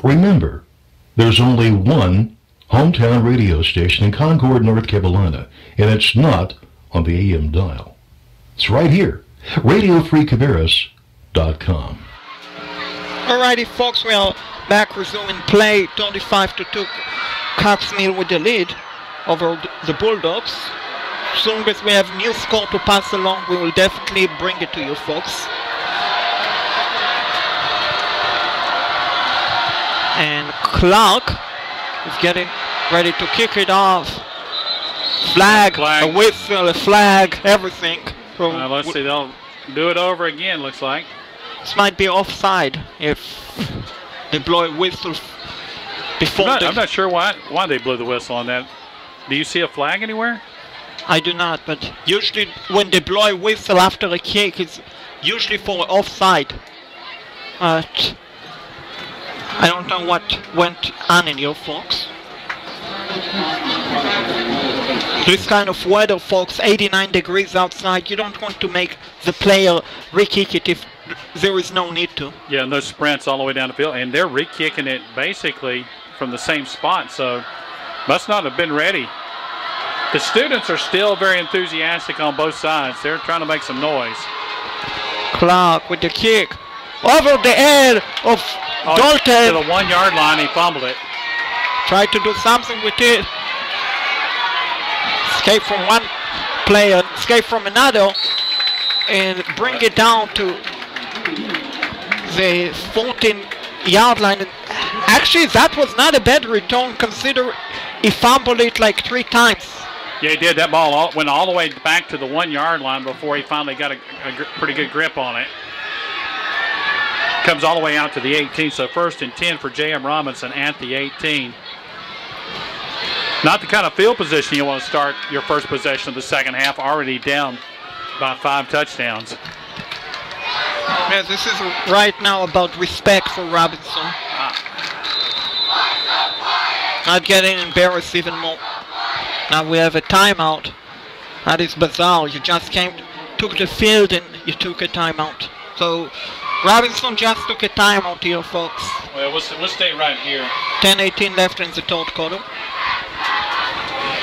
Remember, there's only one hometown radio station in Concord, North Carolina, and it's not on the AM dial. It's right here, RadioFreeCabarrus.com. Alrighty, folks, we are back resuming play. 35-2, Cox Mill with the lead over the Bulldogs. As soon as we have new score to pass along, we will definitely bring it to you, folks. And Clark is getting ready to kick it off. Flag, a whistle, a flag, everything. Let's see, they'll do it over again, looks like. This might be offside if they blow a whistle before. I'm not sure why they blew the whistle on that. Do you see a flag anywhere? I do not, but usually when they blow a whistle after a kick, it's usually for offside. But I don't know what went on in here, folks. This kind of weather, folks, 89 degrees outside, you don't want to make the player re-kick it if there is no need to. Yeah, and those sprints all the way down the field, and they're re-kicking it basically from the same spot, so must not have been ready. The students are still very enthusiastic on both sides. They're trying to make some noise. Clark with the kick. Over the head of Dalton. To the 1 yard line, he fumbled it. Tried to do something with it. Escape from one player, escape from another, and bring it down to the 14-yard line. Actually, that was not a bad return, consider he fumbled it like 3 times. Yeah, he did. That ball went all the way back to the 1 yard line before he finally got a pretty good grip on it. Comes all the way out to the 18, so 1st and 10 for J.M. Robinson at the 18. Not the kind of field position you want to start your first possession of the second half, already down by 5 touchdowns. Yeah, this is right now about respect for Robinson. Not getting embarrassed even more. Now we have a timeout. That is bizarre. You just took the field and you took a timeout. So Robinson just took a timeout here, folks. Well, we'll stay right here. 10:18 left in the third quarter.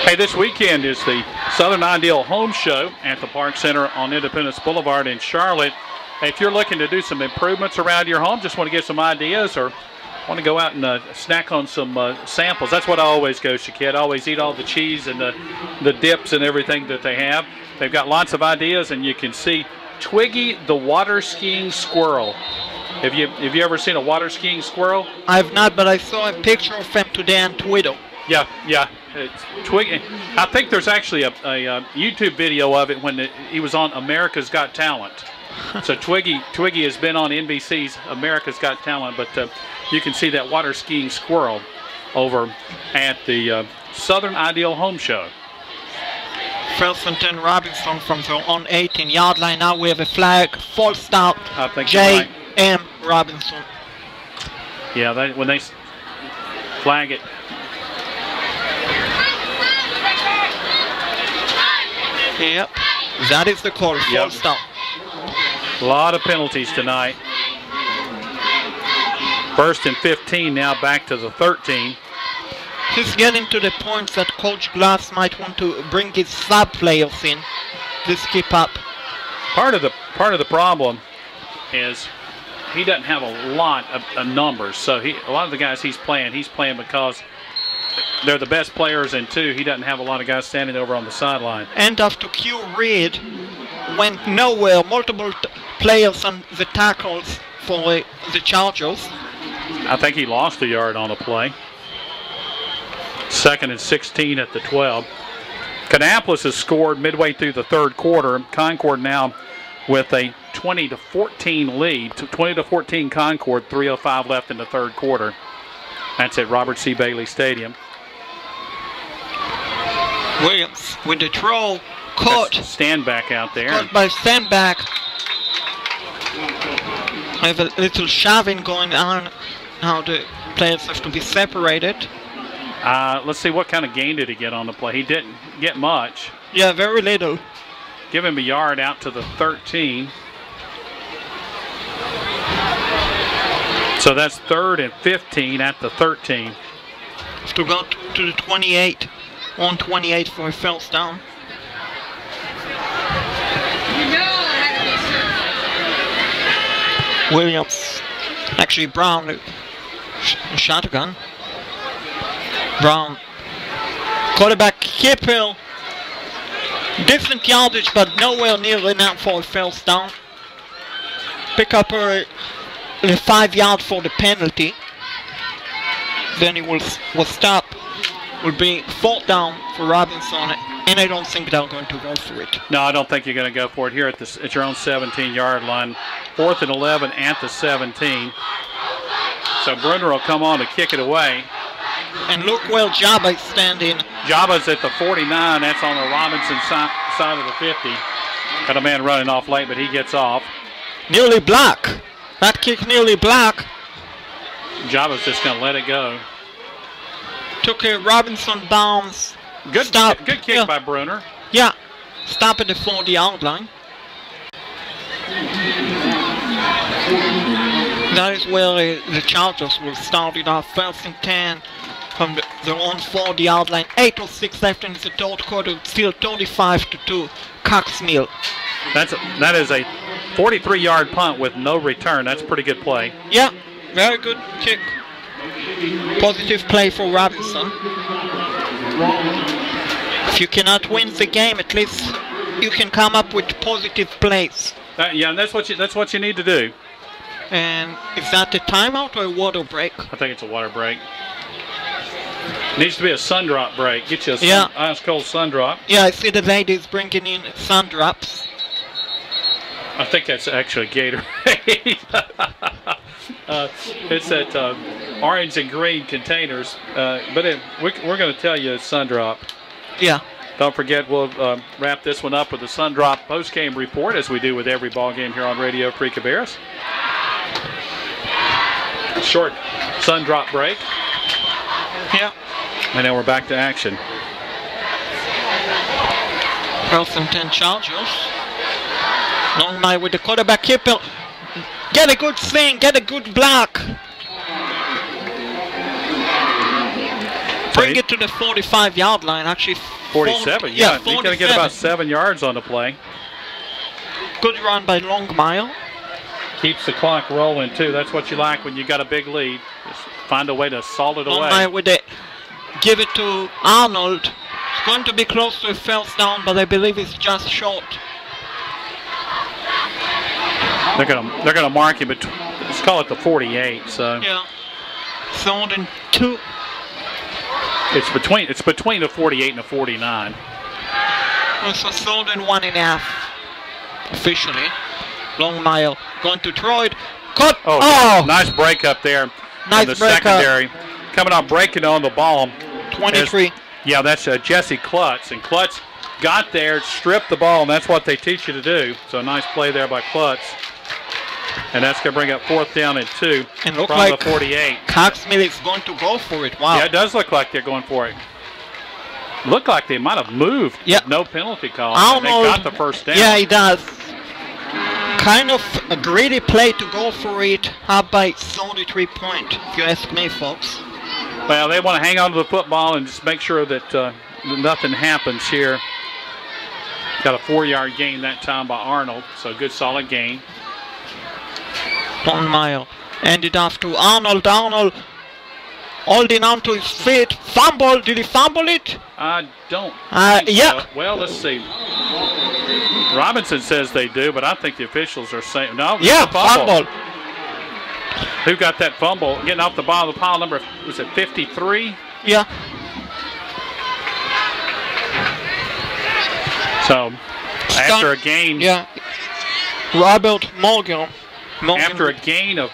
Hey, this weekend is the Southern Ideal Home Show at the Park Center on Independence Boulevard in Charlotte. Hey, if you're looking to do some improvements around your home, just want to get some ideas or want to go out and snack on some samples, that's what I always go, Shaquette. I always eat all the cheese and the dips and everything that they have. They've got lots of ideas, and you can see Twiggy the water skiing squirrel. Have you ever seen a water skiing squirrel? I have not, but I saw a picture of him today on Twitter. Yeah. It's Twiggy. I think there's actually a YouTube video of it when he was on America's Got Talent. So Twiggy has been on NBC's America's Got Talent, but you can see that water skiing squirrel over at the Southern Ideal Home Show. 1st and 10 Robinson from their own 18-yard line. Now we have a flag, false start. I think J.M. Robinson. Yeah, when they flag it. Yep. That is the call. False down. A lot of penalties tonight. 1st and 15 now, back to the 13. He's getting to the point that Coach Glass might want to bring his sub players in. This keep up. Part of the problem is he doesn't have a lot of numbers. So a lot of the guys he's playing because they're the best players, and two, he doesn't have a lot of guys standing over on the sideline. And after Q Reed went nowhere, multiple players on the tackles for the Chargers. I think he lost a yard on a play. 2nd and 16 at the 12. Kannapolis has scored midway through the 3rd quarter. Concord now with a 20-14 lead. 20-14 Concord, 3:05 left in the 3rd quarter. That's at Robert C. Bailey Stadium. Williams with the throw, caught. Standback out there. Caught by Standback. I have a little shoving going on. Now the players have to be separated. Let's see, what kind of gain did he get on the play? He didn't get much. Yeah, very little. Give him a yard out to the 13. So that's 3rd and 15 at the 13. To go to the 28. On 28 for a first down. Williams. Actually, Brown. Shotgun. Brown. Quarterback Kippel. Decent yardage, but nowhere near enough for a first down. Pick up the 5 yard for the penalty. Then he will stop. Will be 4th down for Robinson, and I don't think they're going to go for it. No, I don't think you're going to go for it here at your own 17-yard line. 4th and 11 at the 17. So Brunner will come on to kick it away. And look where Jabba is standing. Jabba's at the 49. That's on the Robinson side of the 50. Got a man running off late, but he gets off. Nearly block. That kick nearly block. Jabba's just going to let it go. Took a Robinson bounce. Good stop. Good kick by Brunner. Yeah. Stop at the 40-yard line. That is where the Chargers will start it off. 1st and 10 from their own 40-yard line. 8:06 left in the 3rd quarter. Still 35-2. Cox Mill. That is a 43-yard punt with no return. That's a pretty good play. Yeah. Very good kick. Positive play for Robinson. If you cannot win the game, at least you can come up with positive plays. Yeah, and that's what you need to do. And is that a timeout or a water break? I think it's a water break. Needs to be a sun drop break. Get you a ice cold sun drop. Yeah, I see the ladies bringing in sun drops. I think that's actually Gatorade. It's at orange and green containers, but we're going to tell you it's sun drop. Yeah. Don't forget, we'll wrap this one up with the sun drop post-game report, as we do with every ball game here on Radio Free Cabarrus. Short sun drop break. Yeah. And then we're back to action. 12th and 10 Chargers. Long line with the quarterback Kippel. Get a good thing, get a good block. Bring it to the 45-yard line, actually. 47, yeah. He's going to get about 7 yards on the play. Good run by Longmire. Keeps the clock rolling, too. That's what you like when you got a big lead. Just find a way to salt it away. Longmire with it. Give it to Arnold. It's going to be close to a first down, but I believe it's just short. They're gonna mark him, but let's call it the 48. So yeah, 3rd and 2. It's between the 48 and the 49. It's a 3rd and 1.5 officially. Longmire going to throw it. Cut. Oh, nice break up there. Nice in the break secondary. Coming on, breaking on the ball. 23. Yeah, that's Jesse Klutz, and Klutz got there, stripped the ball, and that's what they teach you to do. So a nice play there by Klutz. And that's going to bring up 4th down and 2 and look from like the 48. Cox Mill is going to go for it. Wow. Yeah, it does look like they're going for it. looked like they might have moved. Yeah. No penalty call. Arnold, and they got the first down. Yeah, he does. Kind of a greedy play to go for it. Up by 33 points, if you ask me, folks. Well, they want to hang on to the football and just make sure that nothing happens here. Got a 4-yard gain that time by Arnold, so good solid gain. 1 mile. Ended off to Arnold. Arnold holding on to his feet. Fumble. Did he fumble it? I don't think yeah. so. Well, let's see. Robinson says they do, but I think the officials are saying no. Yeah, fumble. Who got that fumble? Getting off the bottom of the pile, number, was it 53? Yeah. So, after a gain. Yeah. Robert Morgan. After a gain of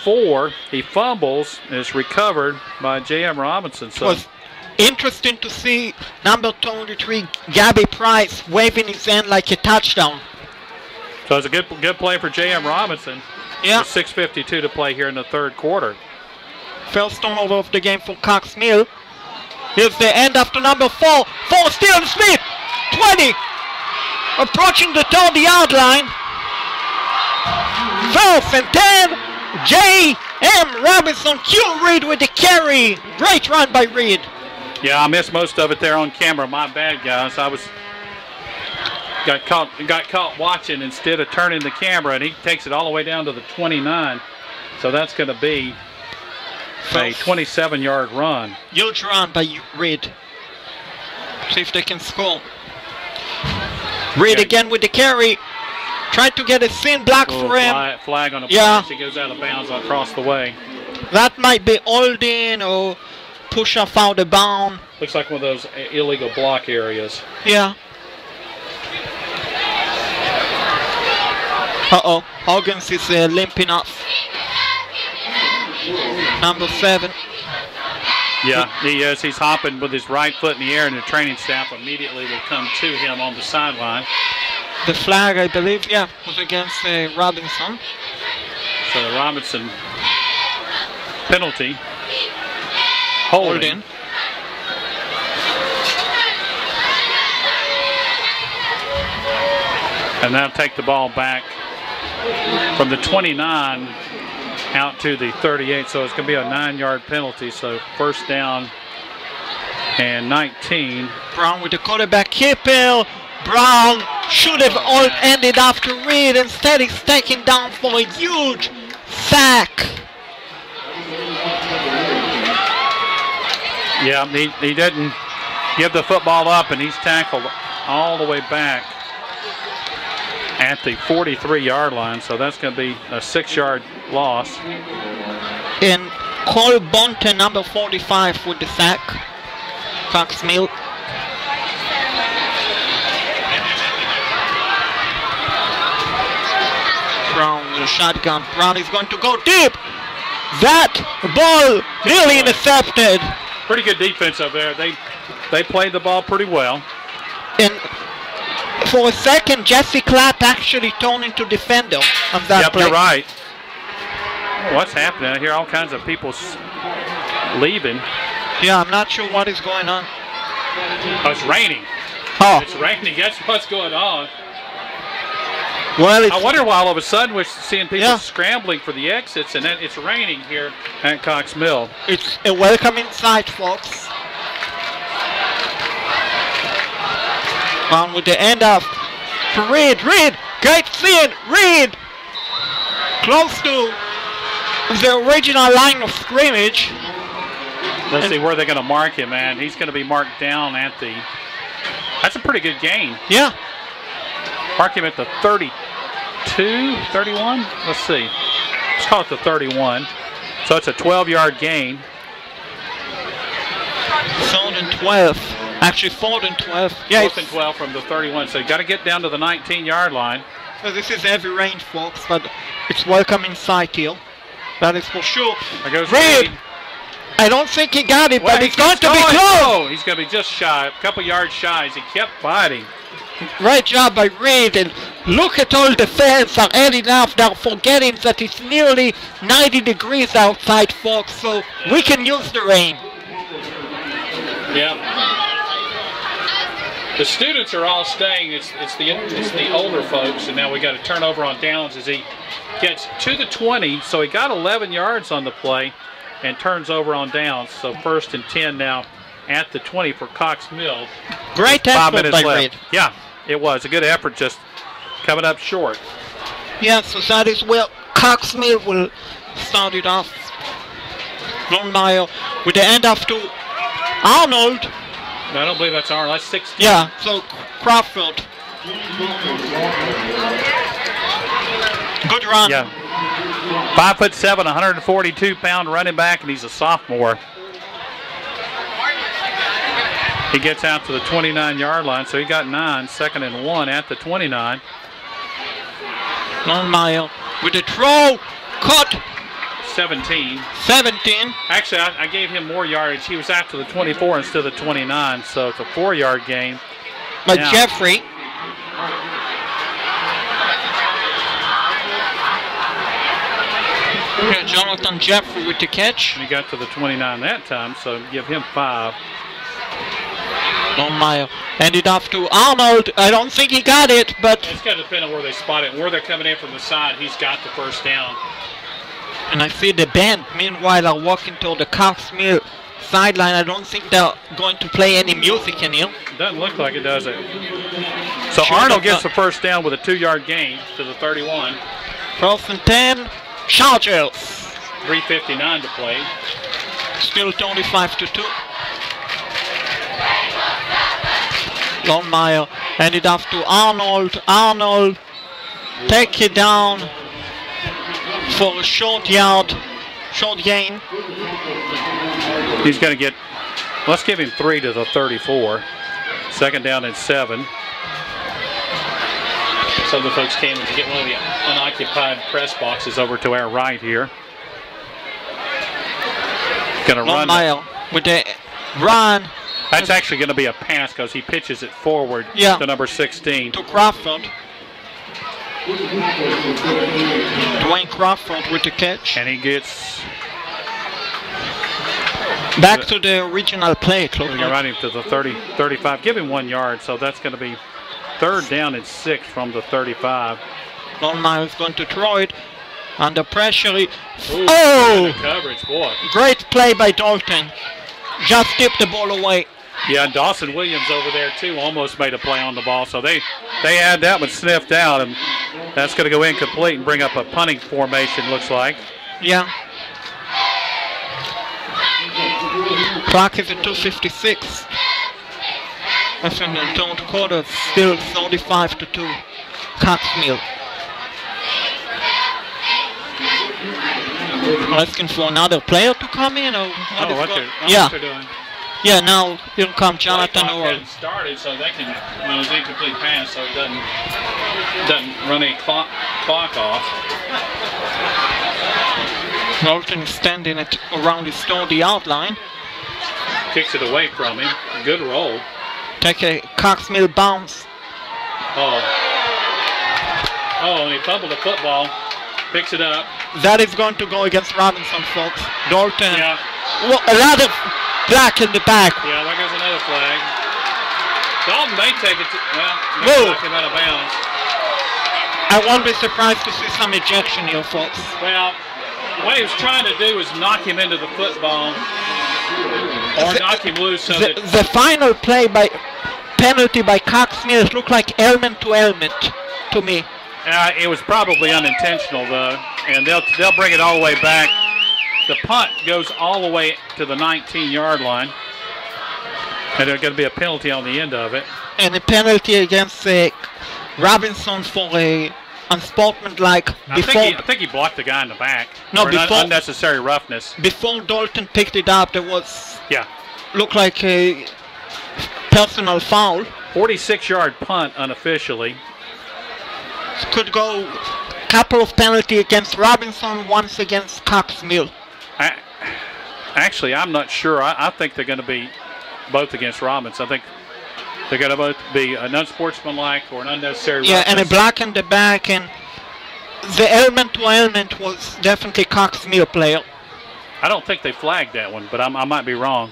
4, he fumbles and is recovered by J.M. Robinson. So it was interesting to see number 23, Gabby Price, waving his hand like a touchdown. So it's a good play for J.M. Robinson. Yeah. 6:52 to play here in the third quarter. First turnover of the game for Cox Mill. Here's the end after number 4. 4 still in speed. 20. Approaching the 30-yard line. 12 and 10. J.M. Robinson. Q. Reed with the carry. Great run by Reed. Yeah, I missed most of it there on camera. My bad, guys. Got caught watching instead of turning the camera, and he takes it all the way down to the 29. So that's going to be a 27-yard run. Huge run by Reed. See if they can score. Reed again with the carry. Tried to get a thin block for him. Flag on the play. He goes out of bounds across the way. That might be holding or push off out of bound. Looks like one of those illegal block areas. Yeah. Uh-oh. Hoggins is limping off. Number 7. Yeah, he is. He's hopping with his right foot in the air, and the training staff immediately will come to him on the sideline. The flag, I believe, was against Robinson. So the Robinson penalty. Holding. And now take the ball back from the 29 out to the 38. So it's going to be a 9-yard penalty. So first down and 19. Brown with the quarterback keep. Brown should have all ended after Reed. Instead, he's taken down for a huge sack. Yeah, he didn't give the football up, and he's tackled all the way back at the 43-yard line. So that's going to be a 6-yard loss. And Cole Bonten, number 45, with the sack. Cox Mill. Brown, the shotgun. Brown is going to go deep. That ball really intercepted. Pretty good defense up there. They played the ball pretty well. And for a second, Jesse Clapp actually turned into defender on that play. You're right. What's happening? I hear all kinds of people leaving. Yeah, I'm not sure what is going on. Oh, it's raining. Oh. It's raining. That's what's going on. Well, I wonder why all of a sudden we're seeing people scrambling for the exits, and then it's raining here at Cox Mill. It's a welcoming sight, folks. On with the end of Reed. Great seeing Reed. Close to the original line of scrimmage. Let's see where they're going to mark him, man. He's going to be marked down at the... That's a pretty good gain. Yeah. Mark him at the 32, 31? Let's see. Let's call it the 31. So it's a 12-yard gain. 4th and 12. Actually, 4th and 12. Yeah, 4th and 12 from the 31. So you got to get down to the 19-yard line. So this is heavy rain, folks, but it's welcoming sight here. That is for sure. There goes Reed. I don't think he got it, but it's going to be close. Oh, he's going to be just shy, a couple yards shy as he kept fighting. Great job by Reed, and look at all the fans are heading off now, forgetting that it's nearly 90 degrees outside, folks, so we can use the rain. Yeah. The students are all staying. It's the older folks, and now we got a turnover on downs as he gets to the 20. So he got 11 yards on the play and turns over on downs. So 1st and 10 now at the 20 for Cox Mill. Great 5 minutes by left. Reed. Yeah, it was a good effort, just coming up short. Yeah, so that is where Cox Mill will start it off. Longmire with the handoff to Arnold. No, I don't believe that's Arnold. That's 16. Yeah, so Crawford. Good run. Yeah. 5'7", 142-pound running back, and he's a sophomore. He gets out to the 29-yard line, so he got 9, 2nd and 1 at the 29. Longmire with the throw, cut. 17. Actually, I gave him more yardage. He was after the 24 instead of the 29, so it's a 4-yard gain. But now, Jeffrey. Yeah, Jonathan Jeffrey with the catch. He got to the 29 that time, so give him 5. Longmire ended off to Arnold. I don't think he got it, but It's got to depend on where they spot it. Where they're coming in from the side, he's got the first down. and I see the band meanwhile are walking to the Cox Mill sideline. I don't think they're going to play any music in here. Doesn't look like it, does it? So Arnold gets the first down with a 2-yard gain to the 31. 1st and 10, Chargers. 3:59 to play. Still 25-2. Longmire handed off to Arnold. Arnold take it down for a short gain. He's going to get, let's give him 3 to the 34. 2nd down and 7. Some of the folks came in to get one of the unoccupied press boxes over to our right here. Going to run. Longmire with the run. That's actually going to be a pass because he pitches it forward to number 16. To Crawford. Dwayne Crawford with the catch. And he gets back to the original play. We're going to run him to the 35. Give him 1 yard, so that's going to be 3rd down and 6 from the 35. Longmire is going to throw it. Under pressure. Oh! Coverage, boy. Great play by Dalton. Just tipped the ball away. Yeah, and Dawson Williams over there, too, almost made a play on the ball. So they had that one sniffed out, and that's going to go incomplete and bring up a punting formation, looks like. Yeah. Clock is at 2:56. That's in the 3rd quarter. Still 35-2. Cox Mill. Asking for another player to come in, or what what they're doing. Yeah, now here comes Jonathan Orr. Started, so they can, well, it's incomplete pass, so it doesn't run a clock off. Dalton is standing around his 30-yard line. Kicks it away from him. Good roll. Take a Cox Mill bounce. Oh, and he fumbled the football. Picks it up. That is going to go against Robinson, folks. Dalton. Yeah. Well, another flag in the back. Yeah, there goes another flag. Dalton may take it to, knock him out of bounds. I won't be surprised to see some ejection here, folks. Well, what he was trying to do was knock him into the football or knock him loose. So the final play by penalty by Cox Mill looked like helmet to helmet to me. It was probably unintentional, though, and they'll bring it all the way back. The punt goes all the way to the 19-yard line, and there's going to be a penalty on the end of it. And a penalty against Robinson for a unsportsmanlike. I think he blocked the guy in the back. No, for before unnecessary roughness. Before Dalton picked it up, there was looked like a personal foul. 46-yard punt unofficially. Could go couple of penalty against Robinson, once against Cox Mill. Actually, I'm not sure. I think they're going to be both against Robinson. I think they're going to both be an unsportsmanlike or an unnecessary roughness. And a block in the back, and the element to element was definitely Cox Mill player. I don't think they flagged that one, but I might be wrong.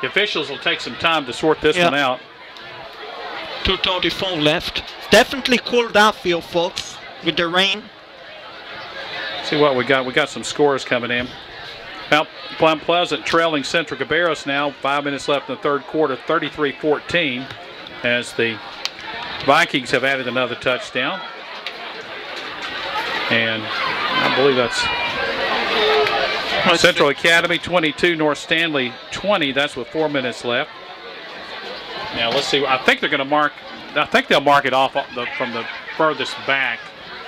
The officials will take some time to sort this one out. 2:34 left. Definitely cooled out field, folks, with the rain. See what we got. We got some scores coming in. Mount Pleasant trailing Central Cabarrus now. 5 minutes left in the third quarter, 33-14, as the Vikings have added another touchdown. And I believe that's Central Academy 22, North Stanley 20. That's with 4 minutes left. Now let's see. I think they're going to mark. I think they'll mark it off from the furthest back,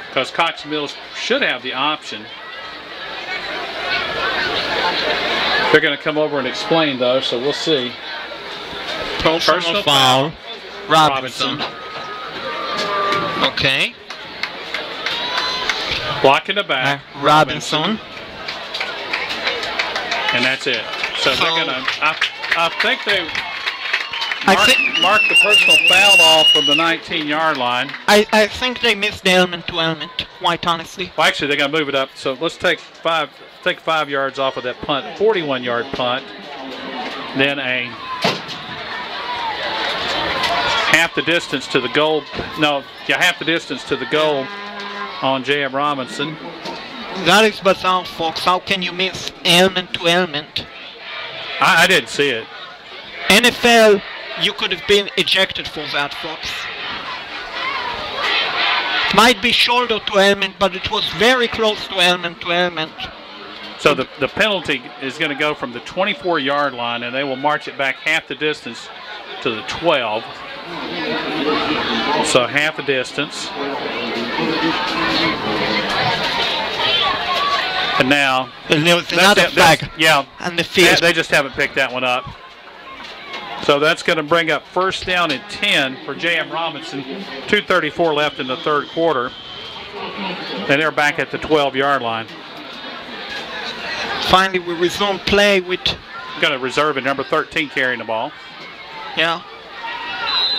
because Cox Mills should have the option. They're going to come over and explain, though, so we'll see. Personal foul. Robinson. Okay. Block in the back. Robinson. And that's it. So they're going to, I think they mark the personal foul off from the 19-yard line. I think they missed the element to element, quite honestly. Well, actually, they're going to move it up. So let's take 5 yards off of that punt, 41-yard punt. Then a half the distance to the goal. No, yeah, half the distance to the goal on J.M. Robinson. That is bizarre, folks. How can you miss element to element? I didn't see it. NFL, you could have been ejected for that, folks. It might be shoulder to element, but it was very close to element to element. So the penalty is going to go from the 24-yard line, and they will march it back half the distance to the 12. So half the distance. And now there was another flag. Yeah, and the field. They just haven't picked that one up. So that's going to bring up first down and 10 for J.M. Robinson. 2:34 left in the third quarter. And they're back at the 12-yard line. Finally, we resume play with... Got to reserve at number 13 carrying the ball. Yeah.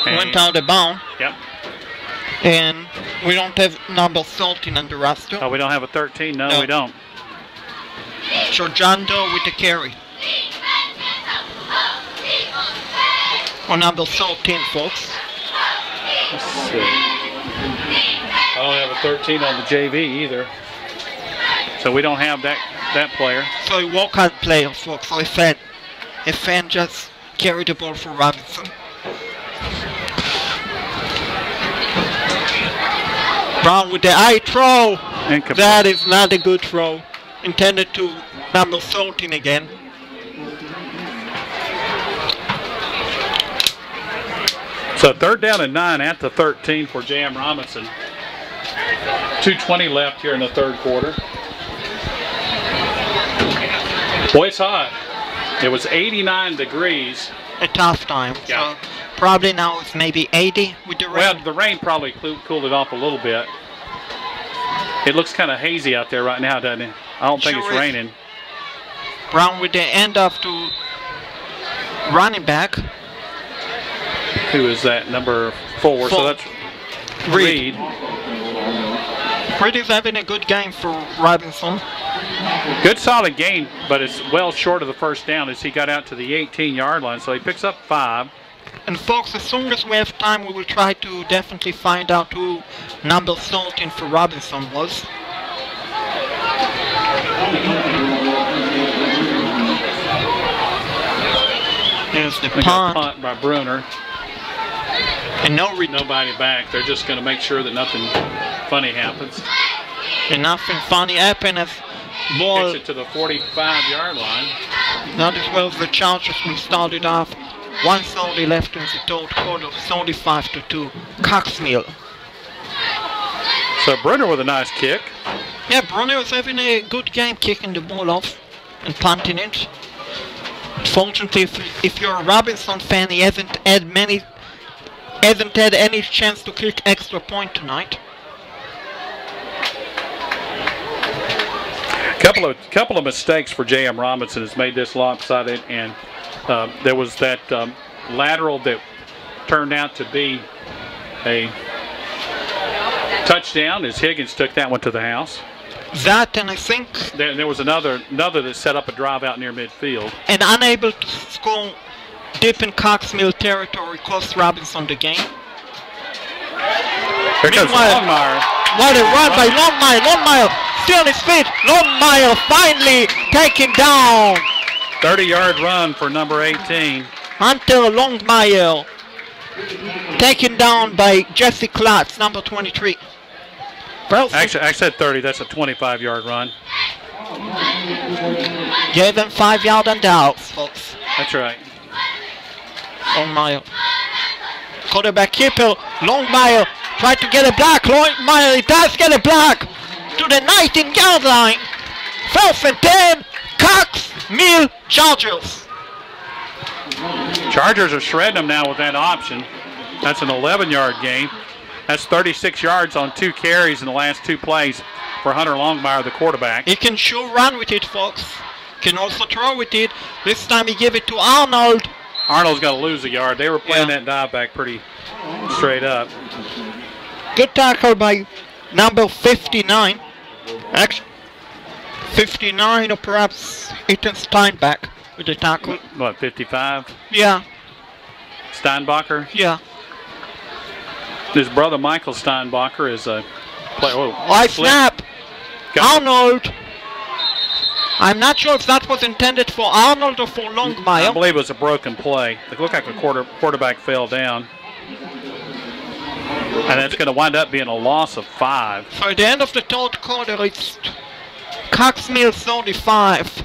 Went out of bounds. Yep. And we don't have number 13 on the roster. Oh, we don't have a 13? No, we don't. So John Doe with the carry. Or number 13, folks. Let's see. I don't have a 13 on the JV either. So we don't have that player. So a walk-on player, folks. So a fan just carried the ball for Robinson. Brown with the eye throw. That is not a good throw. Intended to number 13 again. So third down and 9 at the 13 for J.M. Robinson. 2:20 left here in the third quarter. Boy, it's hot. It was 89 degrees. At halftime. Yeah. So probably now it's maybe 80 with the rain. Well, the rain probably cooled it off a little bit. It looks kind of hazy out there right now, doesn't it? I don't think it's raining. Brown with the end off to running back. Who is that? Number 4. So that's Reed. Reed is having a good game for Robinson. Good solid game, but it's well short of the first down as he got out to the 18-yard line. So he picks up 5. And folks, as soon as we have time, we will try to definitely find out who number 13 for Robinson was. There's the punt by Bruner. And nobody back. They're just going to make sure that nothing funny happens. And nothing funny happened as ball kicks it to the 45-yard line. Not as well as the Chargers will start it off. 1:30 left in the third quarter, 35-2. Cox Mill. So Brunner with a nice kick. Yeah, Brunner was having a good game kicking the ball off and punting it. Unfortunately, if you're a Robinson fan, he hasn't had any chance to kick extra point tonight. Couple of mistakes for J.M. Robinson has made this lopsided, and there was that lateral that turned out to be a touchdown as Higgins took that one to the house. That, and I think there was another that set up a drive out near midfield. And unable to score deep in Cox Mill territory, cost Robinson the game. Here comes Longmire. What a run by Longmire. Longmire still on his feet. Longmire finally taken down. 30-yard run for number 18. Hunter Longmire taken down by Jesse Klotz, number 23. Well, Actually, I said 30. That's a 25-yard run. Gave them 5 yards and out, folks. That's right. Longmire. Quarterback keeper. Longmire tried to get a block. Longmire, he does get a block to the 19-yard line. 1st and 10. Cox Mill Chargers. Chargers are shredding them now with that option. That's an 11-yard gain. That's 36 yards on 2 carries in the last 2 plays for Hunter Longmire, the quarterback. He can sure run with it, folks. Can also throw with it. This time he gave it to Arnold. Arnold's got to lose a yard. They were playing that dive back pretty straight up. Good tackle by number 59. Actually, 59 or perhaps Ethan Steinbach with the tackle. What, 55? Yeah. Steinbacher? Yeah. His brother Michael Steinbacher is a player. High snap. Arnold. I'm not sure if that was intended for Arnold or for Longmire. I believe it was a broken play. It looked like the quarterback fell down. And it's going to wind up being a loss of 5. So at the end of the 3rd quarter, it's Cox Mill 35,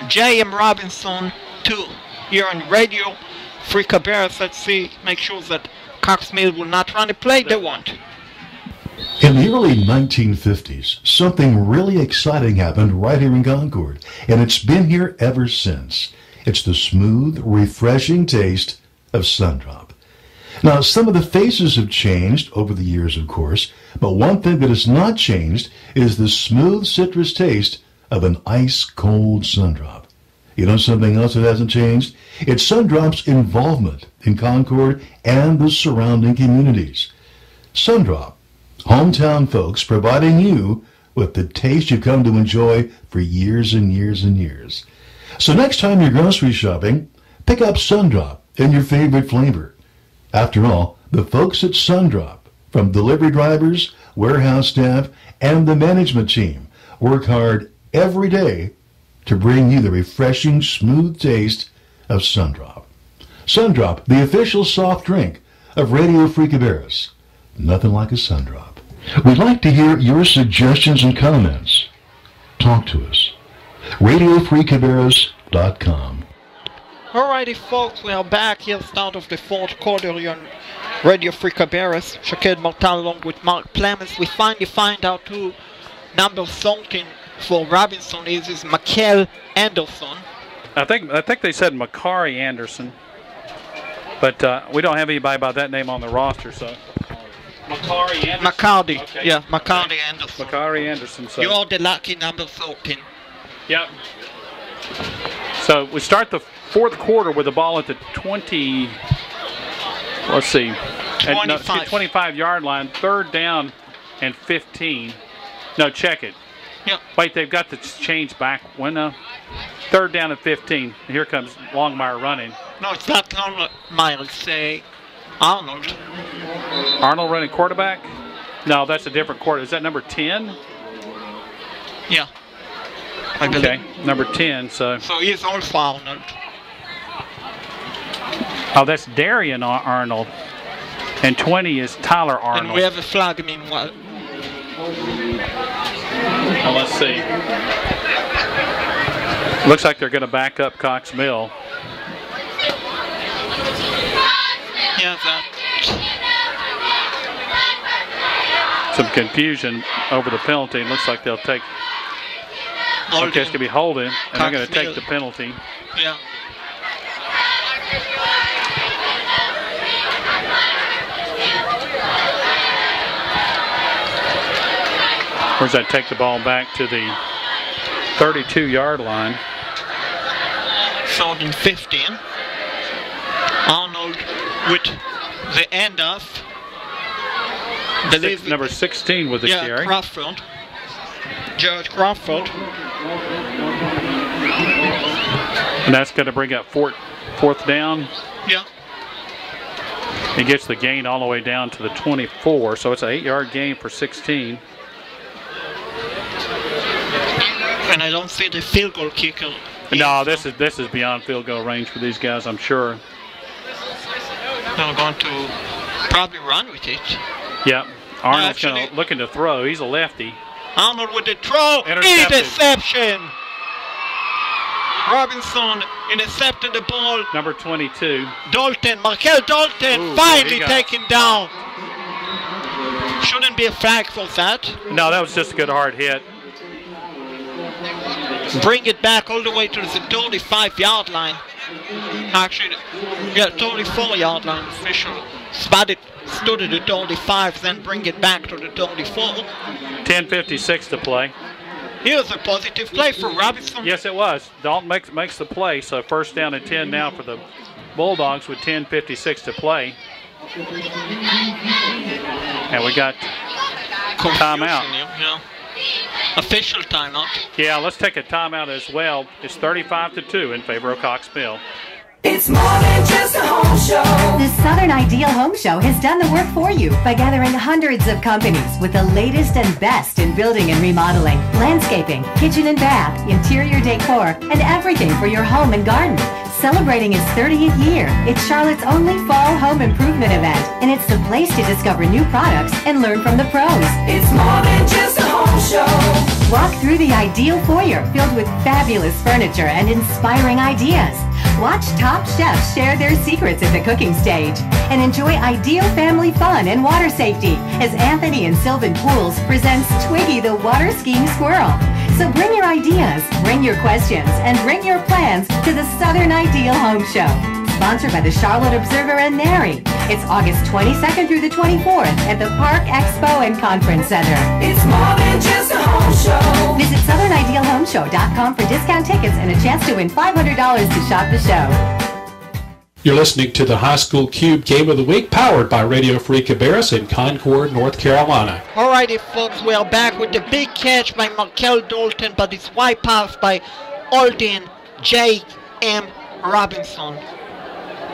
J.M. Robinson 2. Here on Radio Free Cabarrus. Let's see, make sure that Cox Mill will not run the play they want. In the early 1950s, something really exciting happened right here in Concord, and it's been here ever since. It's the smooth, refreshing taste of Sundrop. Now, some of the faces have changed over the years, of course, but one thing that has not changed is the smooth citrus taste of an ice-cold Sundrop. You know something else that hasn't changed? It's Sundrop's involvement in Concord and the surrounding communities. Sundrop, hometown folks providing you with the taste you've come to enjoy for years and years and years. So next time you're grocery shopping, pick up Sundrop in your favorite flavor. After all, the folks at Sundrop, from delivery drivers, warehouse staff, and the management team, work hard every day to bring you the refreshing, smooth taste of Sundrop. Sundrop, the official soft drink of Radio Free Cabarrus. Nothing like a Sundrop. We'd like to hear your suggestions and comments. Talk to us. RadioFreeCabarrus.com. Alrighty, folks, we are back here, start of the 4th quarter on Radio Free Cabarrus. Shaked Bar-tal along with Mark Plemmons. We finally find out who number 13 for Robinson is Michael Anderson. I think they said Makari Anderson, but we don't have anybody by that name on the roster, so. Makari Anderson. McCarty, Okay. yeah, McCarty Anderson. Makari Anderson. So. You're the lucky number 13. Yep. So we start the 4th quarter with the ball at the 20. Let's see. 25-yard line. 3rd down and 15. No, check it. Yeah. Wait, they've got the change back. When 3rd down and 15. Here comes Longmire running. No, it's not Longmire. It's Arnold. Arnold running quarterback? No, that's a different quarter. Is that number 10? Yeah. I believe. Okay, number 10. So he's also Arnold. Oh, that's Darian Arnold. And 20 is Tyler Arnold. And we have a flag meanwhile. Well, let's see. Looks like they're going to back up Cox Mill. Yeah, that. Some confusion over the penalty. It looks like they'll take. Okay, it's going to be holding, and they're going to take the penalty. Yeah. Where's that take the ball back to the 32-yard line? 3rd and 15. Arnold with the end off. Number 16 with the carry. Crawford. George Crawford. And that's going to bring up fourth down. Yeah. He gets the gain all the way down to the 24, so it's an 8-yard gain for 16. And I don't see the field goal kicker. No, this is beyond field goal range for these guys, I'm sure. They're going to probably run with it. Yep. Arnold's looking to throw. He's a lefty. Arnold with the throw. Intercepted. Interception. Robinson intercepted the ball. Number 22. Markel Dalton finally taken down. Shouldn't be a flag for that. No, that was just a good hard hit. Bring it back all the way to the 35-yard line. Actually, yeah, 34-yard line. Official stood at the 35, then bring it back to the 34. 10:56 to play. Here's a positive play for Robinson. Yes, it was. Dalton makes the play, so first down and 10 now for the Bulldogs with 10:56 to play. And we got timeout. Yeah. Official timeout. Yeah, let's take a timeout as well. It's 35-2 in favor of Cox Mill. It's more than just a home show. The Southern Ideal Home Show has done the work for you by gathering hundreds of companies with the latest and best in building and remodeling, landscaping, kitchen and bath, interior decor, and everything for your home and garden. Celebrating its 30th year, it's Charlotte's only fall home improvement event, and it's the place to discover new products and learn from the pros. It's more than just a home show. Walk through the ideal foyer filled with fabulous furniture and inspiring ideas. Watch top chefs share their secrets at the cooking stage and enjoy ideal family fun and water safety as Anthony and Sylvan Pools presents Twiggy the water skiing squirrel. So bring your ideas, bring your questions, and bring your plans to the Southern Ideal Home Show. Sponsored by the Charlotte Observer and NARI. It's August 22nd through the 24th at the Park Expo and Conference Center. It's more than just a home show. Visit SouthernIdealHomeshow.com for discount tickets and a chance to win $500 to shop the show. You're listening to the High School Cube Game of the Week, powered by Radio Free Cabarrus in Concord, North Carolina. Alrighty, folks, we are back with the big catch by Markel Dalton, but it's wiped past by Alden J.M. Robinson.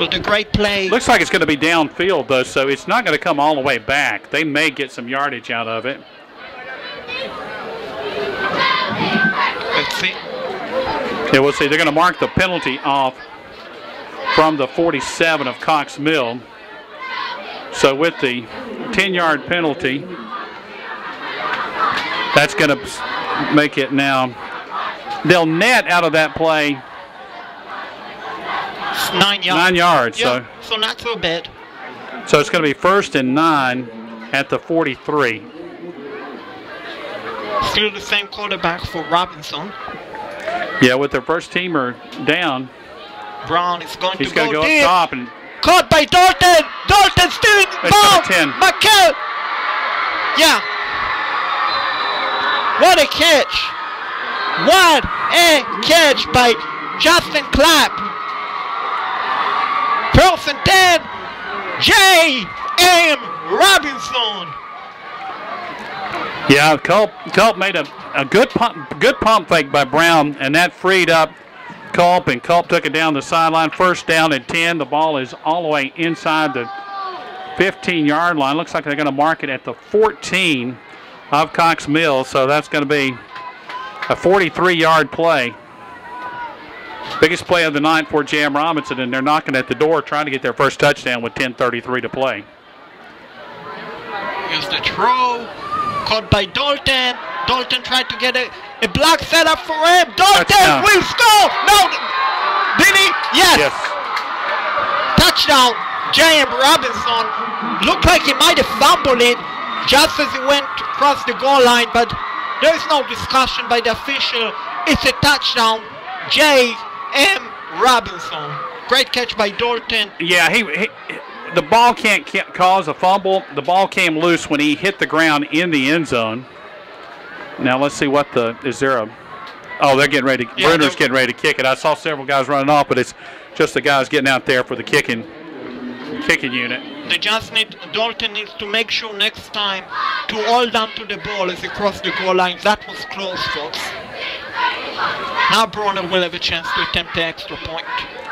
With a great play. Looks like it's going to be downfield, though, so it's not going to come all the way back. They may get some yardage out of it. Let's see. Yeah, we'll see. They're going to mark the penalty off from the 47 of Cox Mill. So with the 10-yard penalty, that's going to make it now. They'll net out of that play 9 yards. 9 yards. Yeah, so not so bad. So it's going to be 1st and 9 at the 43. Still the same quarterback for Robinson. Yeah, with their first teamer down. Brown is going He's to going to go deep. up top and caught by Dalton. Dalton still in the ball. 10. Markel. Yeah. What a catch. What a catch by Justin Clapp. 1st and 10. J.M. Robinson. Yeah, Culp made a good pump fake by Brown, and that freed up Culp, and Culp took it down the sideline. 1st down and 10. The ball is all the way inside the 15-yard line. Looks like they're going to mark it at the 14 of Cox Mill, so that's going to be a 43-yard play. Biggest play of the night for J.M. Robinson, and they're knocking at the door trying to get their first touchdown with 10:33 to play. Here's the throw. Caught by Dalton. Dalton tried to get a block set up for him. Dalton will score. No. Did he? Yes. Touchdown. J.M. Robinson. Looked like he might have fumbled it just as he went across the goal line, but there is no discussion by the official. It's a touchdown. J.M. Robinson. Great catch by Dalton. Yeah, the ball can't cause a fumble. The ball came loose when he hit the ground in the end zone. Now let's see is there a... Oh, they're getting ready. Bruner's getting ready to kick it. I saw several guys running off, but it's just the guys getting out there for the kicking unit. Dalton needs to make sure next time to hold on to the ball as he crossed the goal line. That was close, folks. Now Brunner will have a chance to attempt the extra point.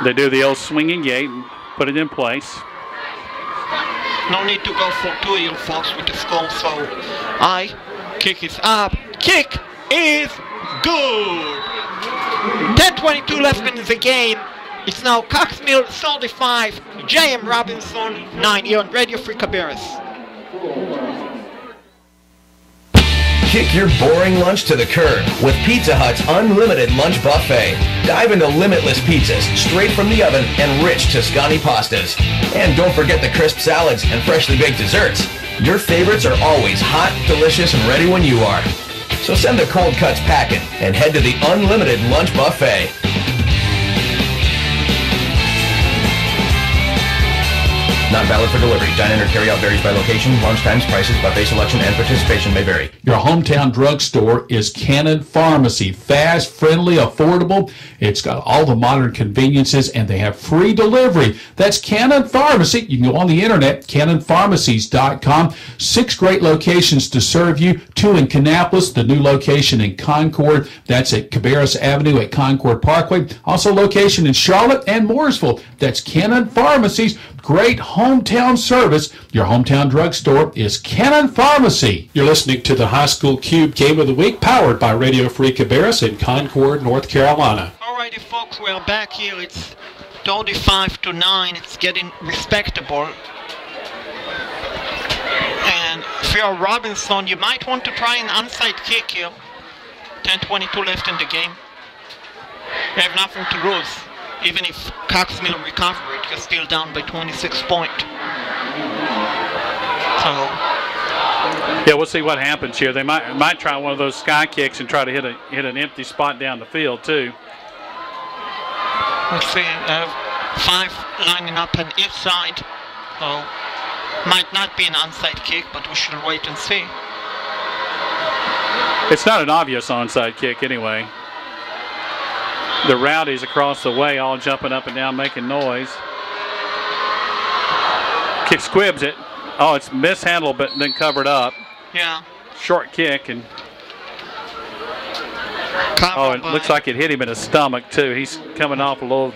They do the old swinging gate and put it in place. No need to go for two here, folks, with the score. So, kick is up. Kick is good. 10:22 left in the game. It's now Cox Mill 35, J.M. Robinson 9 here on Radio Free Cabarrus. Kick your boring lunch to the curb with Pizza Hut's unlimited lunch buffet. Dive into limitless pizzas straight from the oven and rich Tuscany pastas. And don't forget the crisp salads and freshly baked desserts. Your favorites are always hot, delicious, and ready when you are. So send the cold cuts packing and head to the unlimited lunch buffet. Not valid for delivery. Dine-in or carry-out varies by location. Lunch times, prices, buffet selection, and participation may vary. Your hometown drugstore is Cannon Pharmacy. Fast, friendly, affordable. It's got all the modern conveniences, and they have free delivery. That's Cannon Pharmacy. You can go on the internet, cannonpharmacies.com. 6 great locations to serve you. 2 in Kannapolis, the new location in Concord. That's at Cabarrus Avenue at Concord Parkway. Also location in Charlotte and Mooresville. That's Cannon Pharmacies. Great hometown service. Your hometown drugstore is Cannon Pharmacy. You're listening to the High School Cube Game of the Week, powered by Radio Free Cabarrus in Concord, North Carolina. Alrighty, folks, we're back here. It's 35-9. It's getting respectable. And if you're Robinson, you might want to try an onside kick here. 10:22 left in the game. You have nothing to lose. Even if Cox Mill recover it, you're still down by 26 points. So, yeah, we'll see what happens here. They might try one of those sky kicks and try to hit an empty spot down the field too. Let's see. 5 lining up on each side. So, might not be an onside kick, but we should wait and see. It's not an obvious onside kick anyway. The rowdies across the way all jumping up and down making noise. Kick squibs it. Oh, it's mishandled but then covered up. Yeah. Short kick and it looks like it hit him in the stomach too. He's coming off a little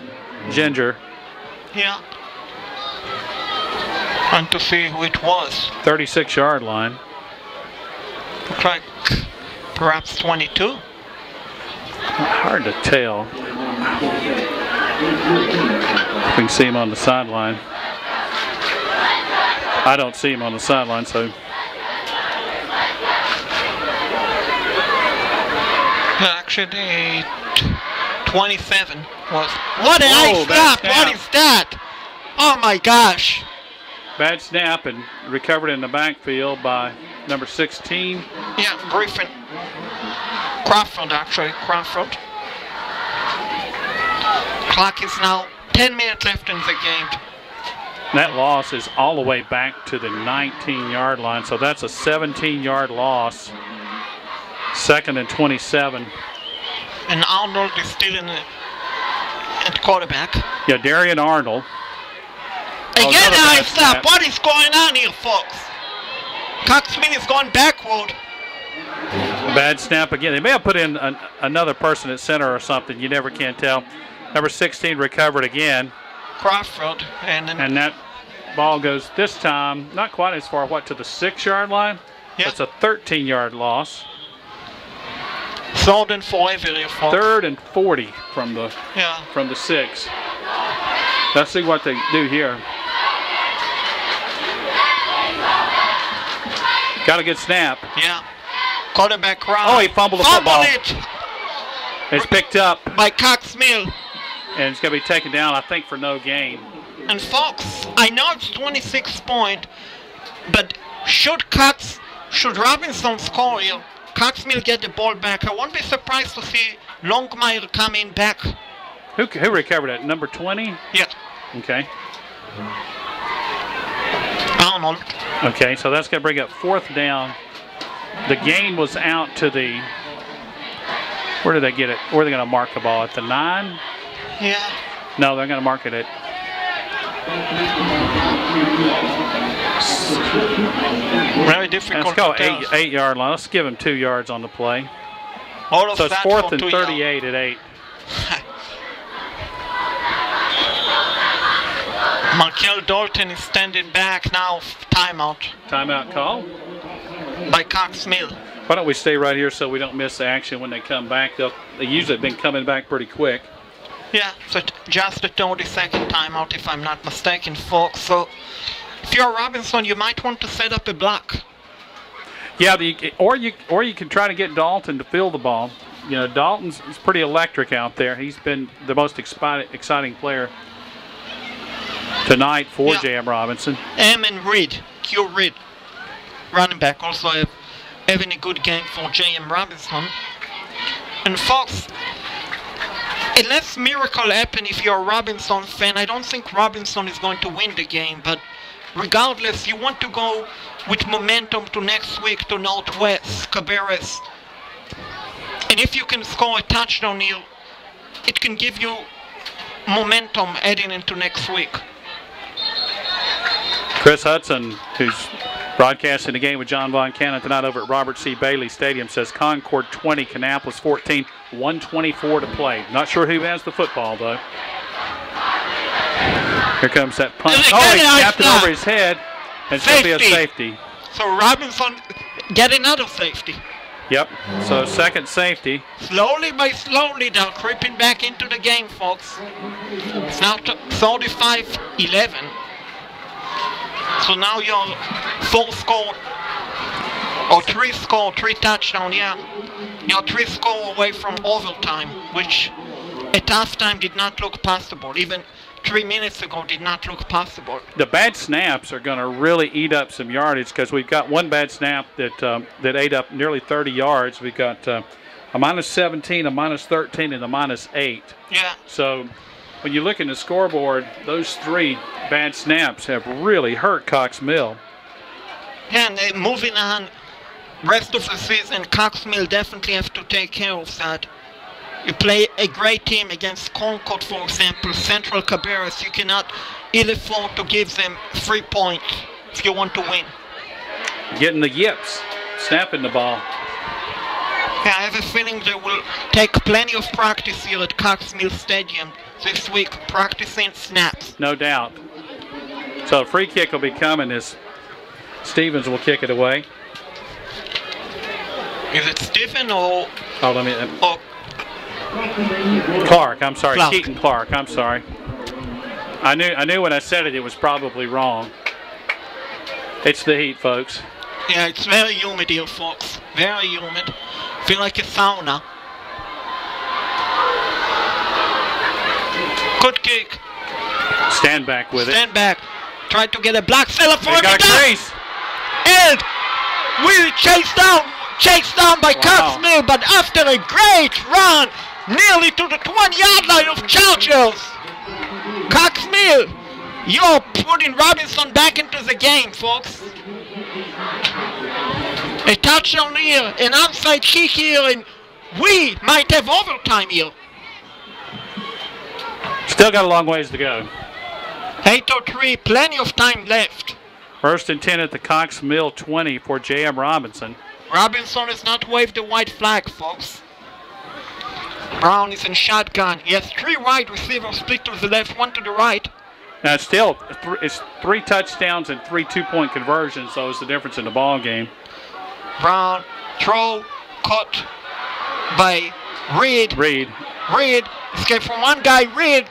ginger. Yeah. Trying to see who it was. 36-yard line. Looks like perhaps 22. Hard to tell. We can see him on the sideline. I don't see him on the sideline, so. Actually, 27 was. What an ice stop! What is that? Oh my gosh! Bad snap and recovered in the backfield by number 16. Yeah, Griffin. Crawford, actually. Crawford. Clock is now 10 minutes left in the game. That loss is all the way back to the 19-yard line, so that's a 17-yard loss. 2nd and 27. And Arnold is still at quarterback. Yeah, Darian Arnold. Again, I stop. What is going on here, folks? Cox Mill is going backward. Bad snap again. They may have put in another person at center or something. You never can tell. Number 16 recovered again. Crawford. And that ball goes this time not quite as far, to the 6-yard line? Yeah. That's a 13-yard loss. 3rd and 40 here, folks. 3rd and 40 from the 6. Let's see what they do here. Got a good snap. Yeah. Quarterback run. Oh, he fumbled the football. It. It's picked up by Cox Mill. And it's going to be taken down, I think, for no gain. And folks, I know it's 26 points, but should Robinson score here, Cox Mill get the ball back, I won't be surprised to see Longmire coming back. Who recovered it? Number 20? Yeah. Okay. Arnold. Okay, so that's going to bring up 4th down. The gain was out to the. Where did they get it? Where are they going to mark the ball? At the 9? Yeah. No, they're going to mark it at. Very difficult. Let's go 8-yard line. Let's give him 2 yards on the play. All of so it's that 4th and 2 38 at 8. Markel Dalton is standing back now. Timeout. Timeout call by Cox Mill. Why don't we stay right here so we don't miss the action when they come back? They usually have been coming back pretty quick. Yeah, so just a 30-second timeout if I'm not mistaken, folks. So if you're Robinson, you might want to set up a block. Yeah, or you can try to get Dalton to fill the ball. You know, Dalton's pretty electric out there. He's been the most exciting player tonight for J.M. Robinson. And Reed, Q Reed, running back, also having a good game for J.M. Robinson. And folks, unless miracle happen if you're a Robinson fan, I don't think Robinson is going to win the game. But regardless, you want to go with momentum to next week to Northwest Cabarrus. And if you can score a touchdown here, it can give you momentum heading into next week. Chris Hudson, who's broadcasting the game with John Von Cannon tonight over at Robert C. Bailey Stadium, says Concord 20, Kannapolis 14, 1:24 to play. Not sure who has the football, though. Here comes that punt. Oh, he tapped it over his head. And it's going to be a safety. So Robinson getting out of safety. Yep, so second safety. Slowly by slowly, they're creeping back into the game, folks. It's now 35-11. So now you're 3 touchdown, yeah. You're 3 score away from overtime, which at halftime did not look possible. Even 3 minutes ago did not look possible. The bad snaps are going to really eat up some yardage because we've got one bad snap that ate up nearly 30 yards. We've got a -17, a -13, and a -8. Yeah. So when you look in the scoreboard, those 3 bad snaps have really hurt Cox Mill. Yeah, and moving on, rest of the season, Cox Mill definitely have to take care of that. You play a great team against Concord, for example, Central Cabarrus. You cannot ill afford to give them 3 points if you want to win. Getting the yips, snapping the ball. Yeah, I have a feeling they will take plenty of practice here at Cox Mill Stadium this week, practicing snaps. No doubt. So a free kick will be coming as Stevens will kick it away. Is it Stephen or... Oh, let me... Clark, I'm sorry. Keaton Clark, I'm sorry. I knew when I said it, it was probably wrong. It's the heat, folks. Yeah, it's very humid here, folks. Very humid. Feel like a sauna. Good kick. Stand back with it. Stand back. Try to get a black fella for it. Got a crease. And we chased down by Cox Mill, but after a great run, nearly to the 20-yard line of Chargers. Cox Mill, you're putting Robinson back into the game, folks. A touchdown here, an onside kick here, and we might have overtime here. Still got a long ways to go. 8:03, plenty of time left. 1st and 10 at the Cox Mill 20 for J.M. Robinson. Robinson has not waved the white flag, folks. Brown is in shotgun. He has 3 wide receivers split to the left, 1 to the right. Now it's 3 touchdowns and 3 2-point conversions, so it's the difference in the ball game. Brown, throw, caught by Reed. Reed escaped from one guy. Reed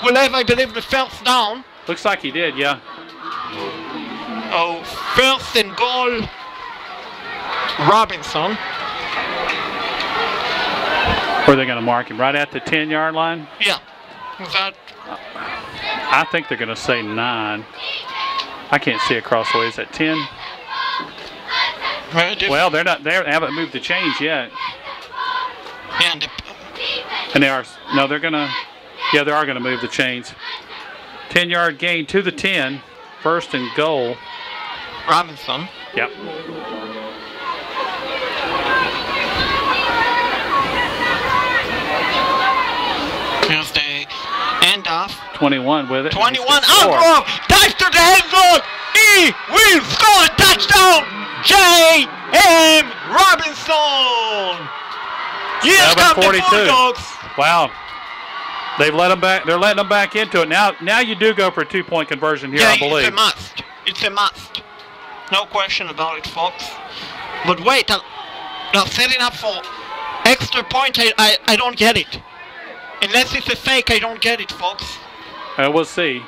will have, I believe, the first down. Looks like he did, yeah. Oh, 1st and goal, Robinson. Where are they going to mark him? Right at the 10-yard line? Yeah. I think they're going to say 9. I can't see across the way. Is that 10? Well, they haven't moved the chains yet. And they are. No, they're going to. Yeah, they are going to move the chains. 10-yard gain to the 10. 1st and goal. Robinson. Yep. Here's the handoff. 21 with it. 21. Outgrove. Dives to the end zone. He will score a touchdown. J.M. Robinson. Here's come the Bulldogs. Wow. They've let them back. They're letting them back into it now. Now you do go for a 2-point conversion here, I believe. It's a must. It's a must. No question about it, folks. But wait, now setting up for extra point, I don't get it. Unless it's a fake, I don't get it, folks. We'll see.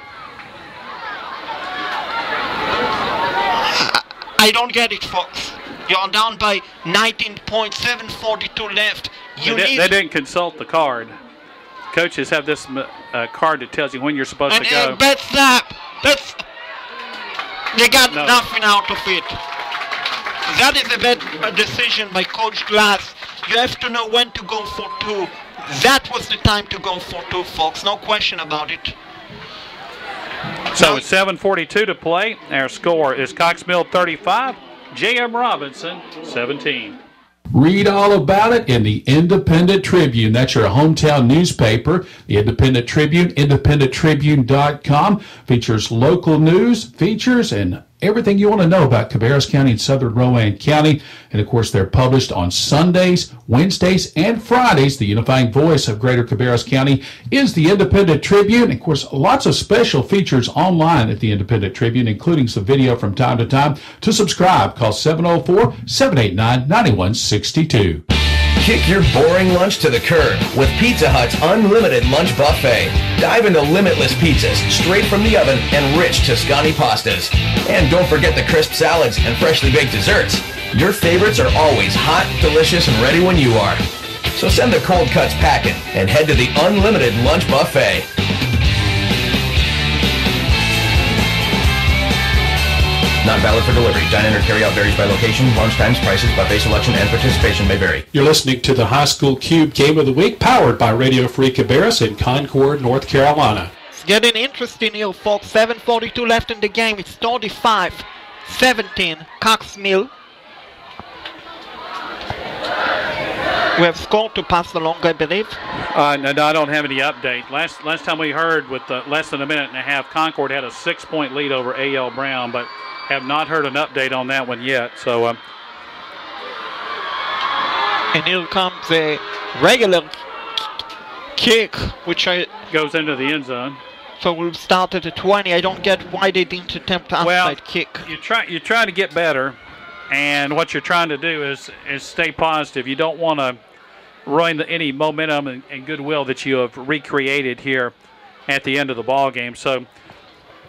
I don't get it, folks. You're down by 19 points, 7:42 left. They didn't consult the card. Coaches have this card that tells you when you're supposed to go. That's they got nothing out of it. That is a bad decision by Coach Glass. You have to know when to go for 2. That was the time to go for 2, folks. No question about it. So it's 7:42 to play. Our score is Cox Mill 35, J.M. Robinson 17. Read all about it in the Independent Tribune. That's your hometown newspaper. The Independent Tribune, independenttribune.com, features local news, features, and everything you want to know about Cabarrus County and Southern Rowan County. And, of course, they're published on Sundays, Wednesdays, and Fridays. The unifying voice of Greater Cabarrus County is the Independent Tribune. And, of course, lots of special features online at the Independent Tribune, including some video from time to time. To subscribe, call 704-789-9162. Kick your boring lunch to the curb with Pizza Hut's unlimited lunch buffet. Dive into limitless pizzas straight from the oven and rich Tuscany pastas. And don't forget the crisp salads and freshly baked desserts. Your favorites are always hot, delicious, and ready when you are. So send the cold cuts packing and head to the unlimited lunch buffet. Not valid for delivery. Dine-in or carry-out varies by location. Lunch times, prices, buffet selection, and participation may vary. You're listening to the High School Cube Game of the Week, powered by Radio Free Cabarrus in Concord, North Carolina. It's getting interesting here, folks. 7:42 left in the game. It's 35-17. Cox Mill. We have scored to pass along, I believe. No, I don't have any update. Last time we heard, with less than a minute and a half, Concord had a 6-point lead over A.L. Brown, but have not heard an update on that one yet. So, and here comes a regular kick, which goes into the end zone. So we'll start at the 20. I don't get why they didn't attempt an outside kick. You try to get better, and what you're trying to do is stay positive. You don't want to ruin any momentum and goodwill that you have recreated here at the end of the ball game. So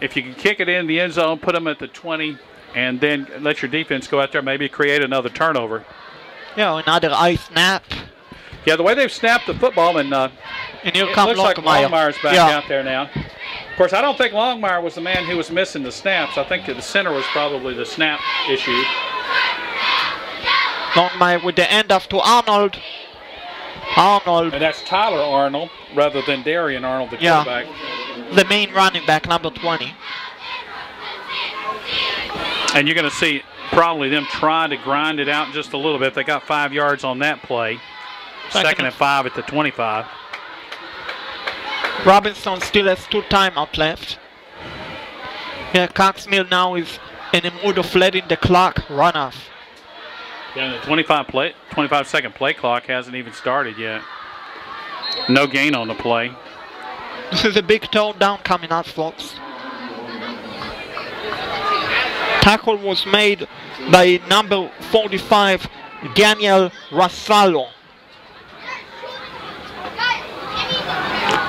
if you can kick it in the end zone, put them at the 20, and then let your defense go out there, maybe create another turnover. Yeah, another eye snap. Yeah, the way they've snapped the football, and here it comes looks like Longmire's back out there now. Of course, I don't think Longmire was the man who was missing the snaps. I think the center was probably the snap issue. Longmire with the handoff to Arnold. And that's Tyler Arnold rather than Darian Arnold, the quarterback. The main running back, number 20. And you're going to see probably them trying to grind it out just a little bit. They got 5 yards on that play. Second and 5 at the 25. Robinson still has 2 timeouts left. Yeah, Cox Mill now is in the mood of letting the clock run off. Yeah, the 25-second play clock hasn't even started yet. No gain on the play. This is a big toe down coming out, folks. Tackle was made by number 45, Daniel Rassalo.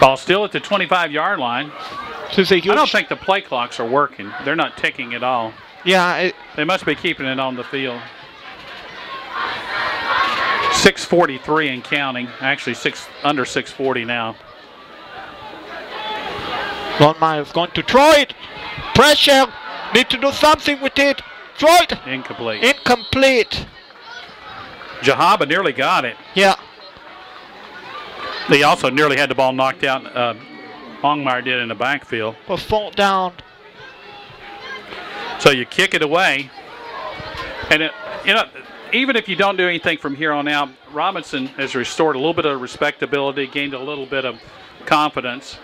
Ball still at the 25-yard line. I don't think the play clocks are working. They're not ticking at all. Yeah. They must be keeping it on the field. 6:43 and counting. Actually, under 6:40 now. Longmire is going to throw it. Pressure. Need to do something with it. Throw it. Incomplete. Incomplete. Jahaba nearly got it. Yeah. They also nearly had the ball knocked out. Longmire did in the backfield. But fall down. So you kick it away. And, even if you don't do anything from here on out, Robinson has restored a little bit of respectability, gained a little bit of confidence.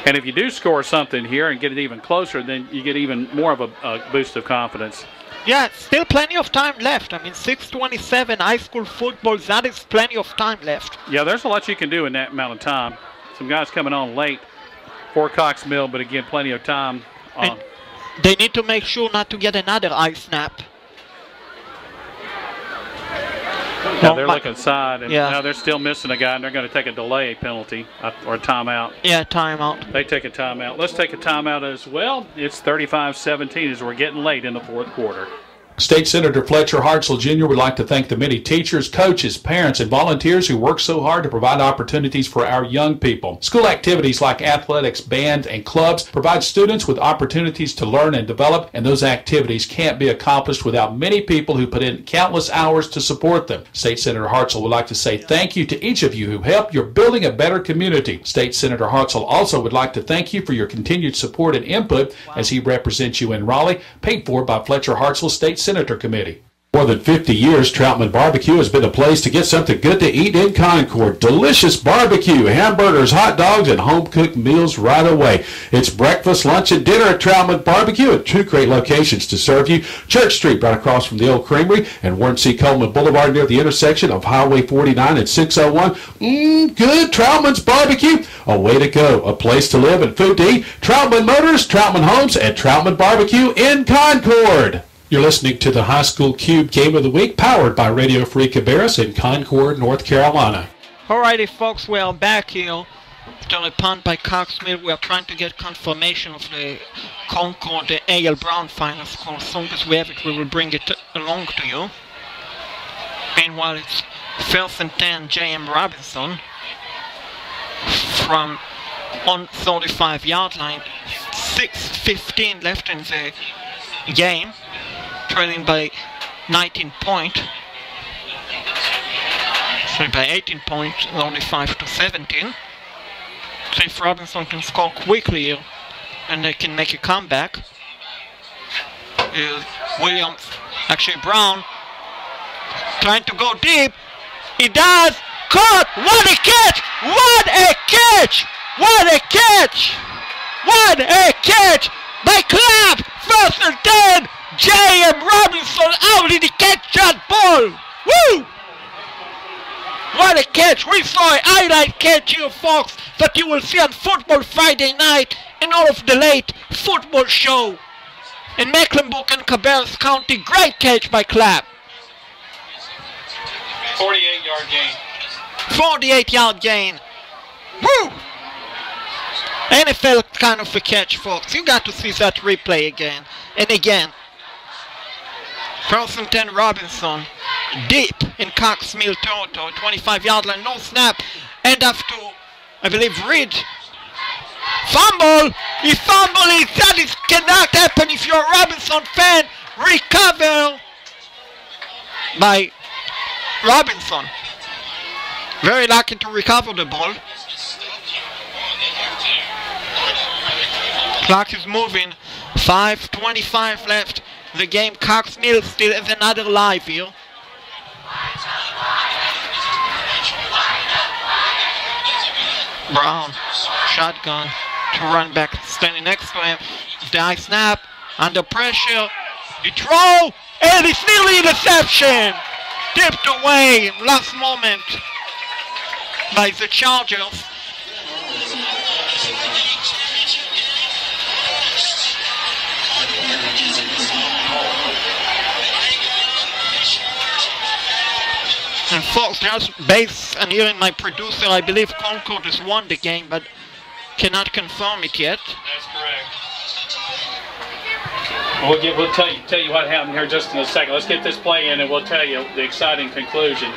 And if you do score something here and get it even closer, then you get even more of a boost of confidence. Yeah, still plenty of time left. I mean, 6:27 high school football, that is plenty of time left. Yeah, there's a lot you can do in that amount of time. some guys coming on late for Cox Mill, but again, plenty of time. And they need to make sure not to get another eye snap. Now they're looking side, and yeah. now they're still missing a guy, and they're going to take a delay penalty or a timeout. Yeah, timeout. They take a timeout. Let's take a timeout as well. It's 35-17 as we're getting late in the fourth quarter. State Senator Fletcher Hartzell Jr. would like to thank the many teachers, coaches, parents, and volunteers who work so hard to provide opportunities for our young people. School activities like athletics, band, and clubs provide students with opportunities to learn and develop, and those activities can't be accomplished without many people who put in countless hours to support them. State Senator Hartzell would like to say thank you to each of you who help your building a better community. State Senator Hartzell also would like to thank you for your continued support and input as he represents you in Raleigh, paid for by Fletcher Hartzell State Senator Committee. More than 50 years, Troutman Barbecue has been a place to get something good to eat in Concord. Delicious barbecue, hamburgers, hot dogs, and home-cooked meals right away. It's breakfast, lunch, and dinner at Troutman Barbecue at 2 great locations to serve you. Church Street right across from the old creamery and Warren C. Coleman Boulevard near the intersection of Highway 49 and 601. Good Troutman's Barbecue. A way to go, a place to live and food to eat. Troutman Motors, Troutman Homes, and Troutman Barbecue in Concord. You're listening to the High School Cube Game of the Week, powered by Radio Free Cabarrus in Concord, North Carolina. Alrighty, folks, we are back here. After a punt by Cox Mill, we are trying to get confirmation of the Concord A.L. Brown final score. As soon as we have it, we will bring it along to you. Meanwhile, it's 1st and 10, J.M. Robinson from on 35-yard line. 6:15 left in the game. Trailing by 19 points. Sorry, by 18 points, only 5-17. So if Robinson can score quickly here, and they can make a comeback. Williams, actually Brown, trying to go deep. He does. Caught! What a catch! What a catch! What a catch! What a catch! By Clapp! 1st and 10! J.M. Robinson out in the catch that ball! Woo! What a catch! We saw a highlight catch here, folks, that you will see on Football Friday night in all of the late football show in Mecklenburg and Cabarrus County. Great catch by Clapp. 48-yard gain. 48-yard gain. Woo! NFL kind of a catch, folks. You got to see that replay again and again. 1st and 10 Robinson, deep in Cox Mill territory, 25-yard line, no snap, and after, I believe, Reed. Fumble! He fumbled it! That cannot happen if you're a Robinson fan. Recover by Robinson. Very lucky to recover the ball. Clock is moving. 5:25 left. The game. Cox Mill still has another live here. Brown, shotgun to run back, standing next to him. The high snap, under pressure. He throw, and it's nearly interception. Tipped away, last moment by the Chargers. And folks, just based on hearing my producer, I believe Concord has won the game, but cannot confirm it yet. That's correct. We'll tell you what happened here just in a second. Let's get this play in, and we'll tell you the exciting conclusion.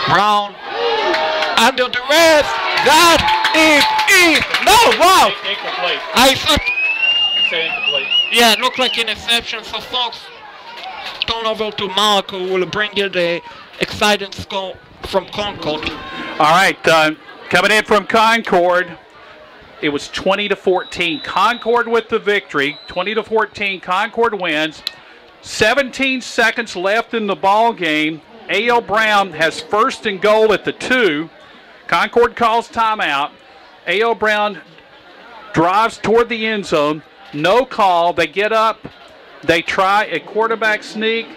Brown under duress. That is it. No, wow. Incomplete. I thought. Say incomplete. Yeah, it looked like interception. So folks, turn over to Mark, who will bring you the exciting score from Concord. All right, coming in from Concord, it was 20-14. Concord with the victory. 20-14. Concord wins. 17 seconds left in the ball game. A.L. Brown has 1st and goal at the 2. Concord calls timeout. A.L. Brown drives toward the end zone. No call. They get up. They try a quarterback sneak.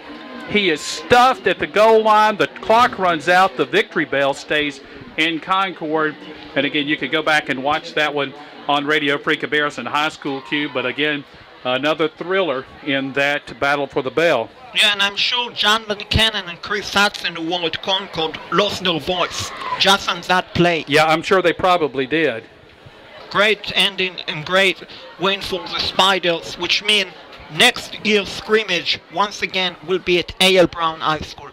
He is stuffed at the goal line. The clock runs out. The victory bell stays in Concord. And again, you could go back and watch that one on Radio Free Cabarrus and High School Cube. But again, another thriller in that battle for the bell. Yeah, and I'm sure John Buchanan and Chris Hudson, who won at Concord, lost their voice just on that play. Yeah, I'm sure they probably did. Great ending and great win for the Spiders, which mean next year's scrimmage once again will be at A.L. Brown High School.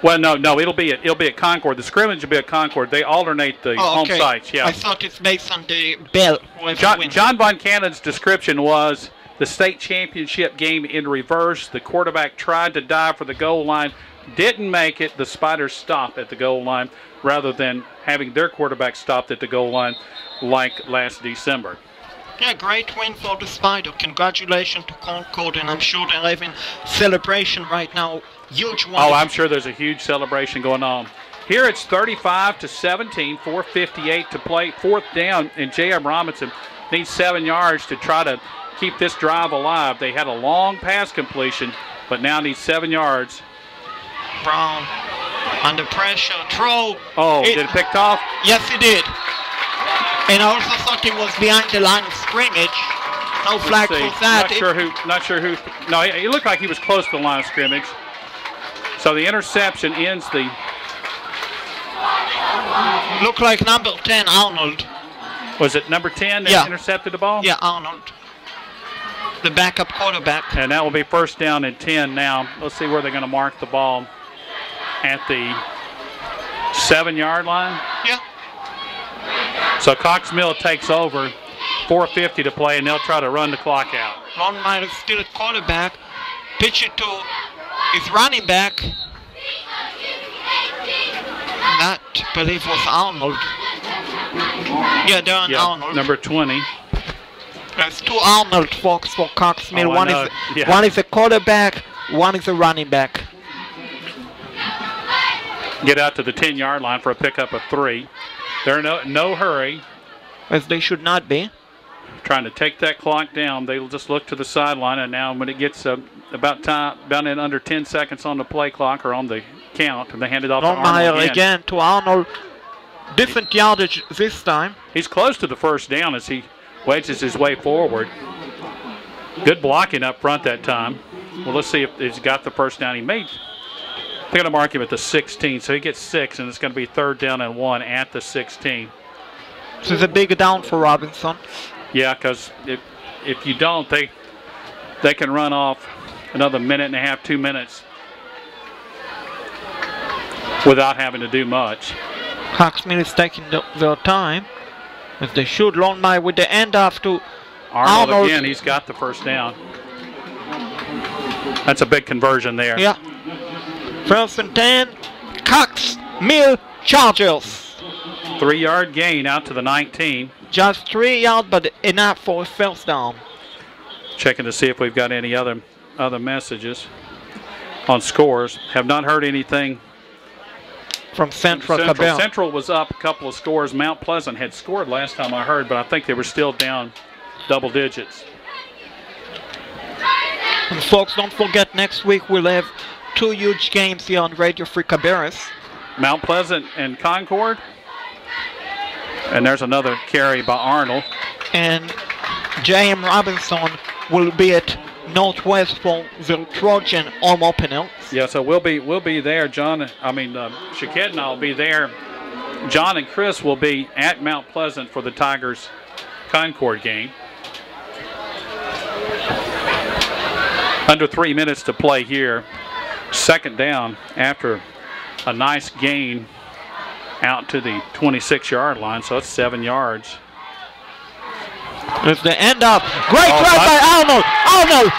Well, no, it'll be at Concord. The scrimmage will be at Concord. They alternate the home sites. Yeah, I thought it's based on the bell. John Von Cannon's description was the state championship game in reverse. The quarterback tried to dive for the goal line, didn't make it. The Spiders stopped at the goal line rather than having their quarterback stopped at the goal line like last December. Yeah, great win for the Spider. Congratulations to Concord, and I'm sure they're having celebration right now. Huge one. Oh, I'm sure there's a huge celebration going on. Here it's 35-17, 4:58 to play. Fourth down, and J.M. Robinson needs 7 yards to try to keep this drive alive. They had a long pass completion, but now needs 7 yards. Brown under pressure, throw. Oh, did it picked off? Yes, he did. And I also thought he was behind the line of scrimmage. No flag for that. Not sure who. No, he looked like he was close to the line of scrimmage. So the interception ends the. Looked like number 10, Arnold. Was it number 10 that intercepted the ball? Yeah, Arnold. The backup quarterback. And that will be first down and 10 now. Let's see where they're going to mark the ball. At the 7-yard line? Yeah. So Cox Mill takes over. 4:50 to play, and they'll try to run the clock out. Ron Meyer still at quarterback. Pitch it to his running back. That, I believe, was Arnold. Yeah, Darren Arnold. Number 20. There's two Arnold folks for Cox Mill. Oh, one is a quarterback, one is a running back. Get out to the 10-yard line for a pickup of 3. They're in no hurry. As they should not be. Trying to take that clock down. They'll just look to the sideline, and now when it gets about in under 10 seconds on the play clock or on the count, and they hand it off to Arnold again to Arnold. Different yardage this time. He's close to the first down as he wedges his way forward. Good blocking up front that time. Well, let's see if he's got the first down. He made. They're going to mark him at the 16, so he gets 6, and it's going to be 3rd down and 1 at the 16. This is a big down for Robinson. Yeah, because if you don't, they can run off another minute and a half, 2 minutes without having to do much. Cox Mill is taking their time. If they should, Longmire with the end off to Arnold. Again, he's got the first down. That's a big conversion there. Yeah. 1st and 10, Cox Mill Chargers. 3-yard gain out to the 19. Just 3 yards, but enough for a first down. Checking to see if we've got any other messages on scores. Have not heard anything from Central Cabell. Central was up a couple of scores. Mount Pleasant had scored last time I heard, but I think they were still down double digits. And folks, don't forget next week we'll have 2 huge games here on Radio Free Cabarrus. Mount Pleasant and Concord. And there's another carry by Arnold. And J.M. Robinson will be at Northwest for the Trojan home opener. Yeah, so we'll be there. Shaquette and I will be there. John and Chris will be at Mount Pleasant for the Tigers Concord game. Under 3 minutes to play here. 2nd down after a nice gain out to the 26-yard line, so it's 7 yards. It's the end up. Great grab by Arnold. Arnold,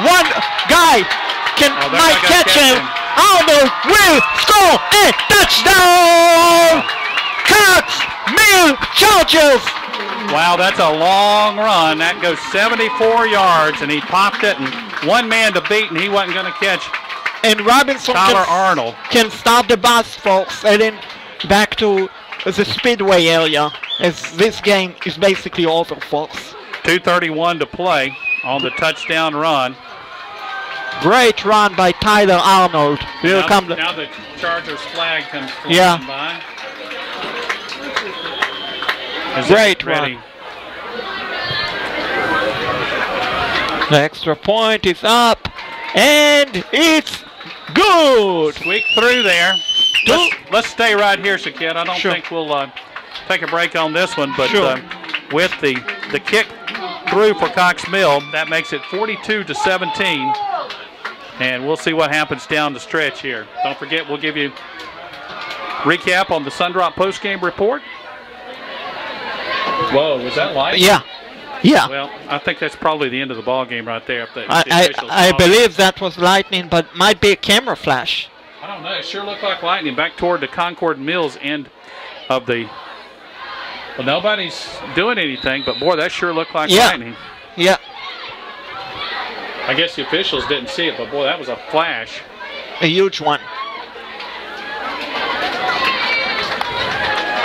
one guy might catch him. Arnold will score a touchdown. Cox Mill Chargers. Wow, that's a long run. That goes 74 yards, and he popped it, and one man to beat, and he wasn't going to catch. And Robinson Arnold can start the bus, folks, heading back to the Speedway area, as this game is basically over, folks. 2:31 to play on the touchdown run. Great run by Tyler Arnold. Now the Chargers flag comes flying by. Great run. The extra point is up, and it's good. Squeak through there. Let's stay right here, Shaquette. I don't think we'll take a break on this one, but with the kick through for Cox Mill, that makes it 42-17. And we'll see what happens down the stretch here. Don't forget, we'll give you recap on the Sundrop postgame report. Whoa, was that light? Yeah. Well, I think that's probably the end of the ball game right there. I believe that was lightning, but might be a camera flash. I don't know. It sure looked like lightning back toward the Concord Mills end of the. Well, nobody's doing anything, but boy, that sure looked like lightning. Yeah. I guess the officials didn't see it, but boy, that was a flash. A huge one.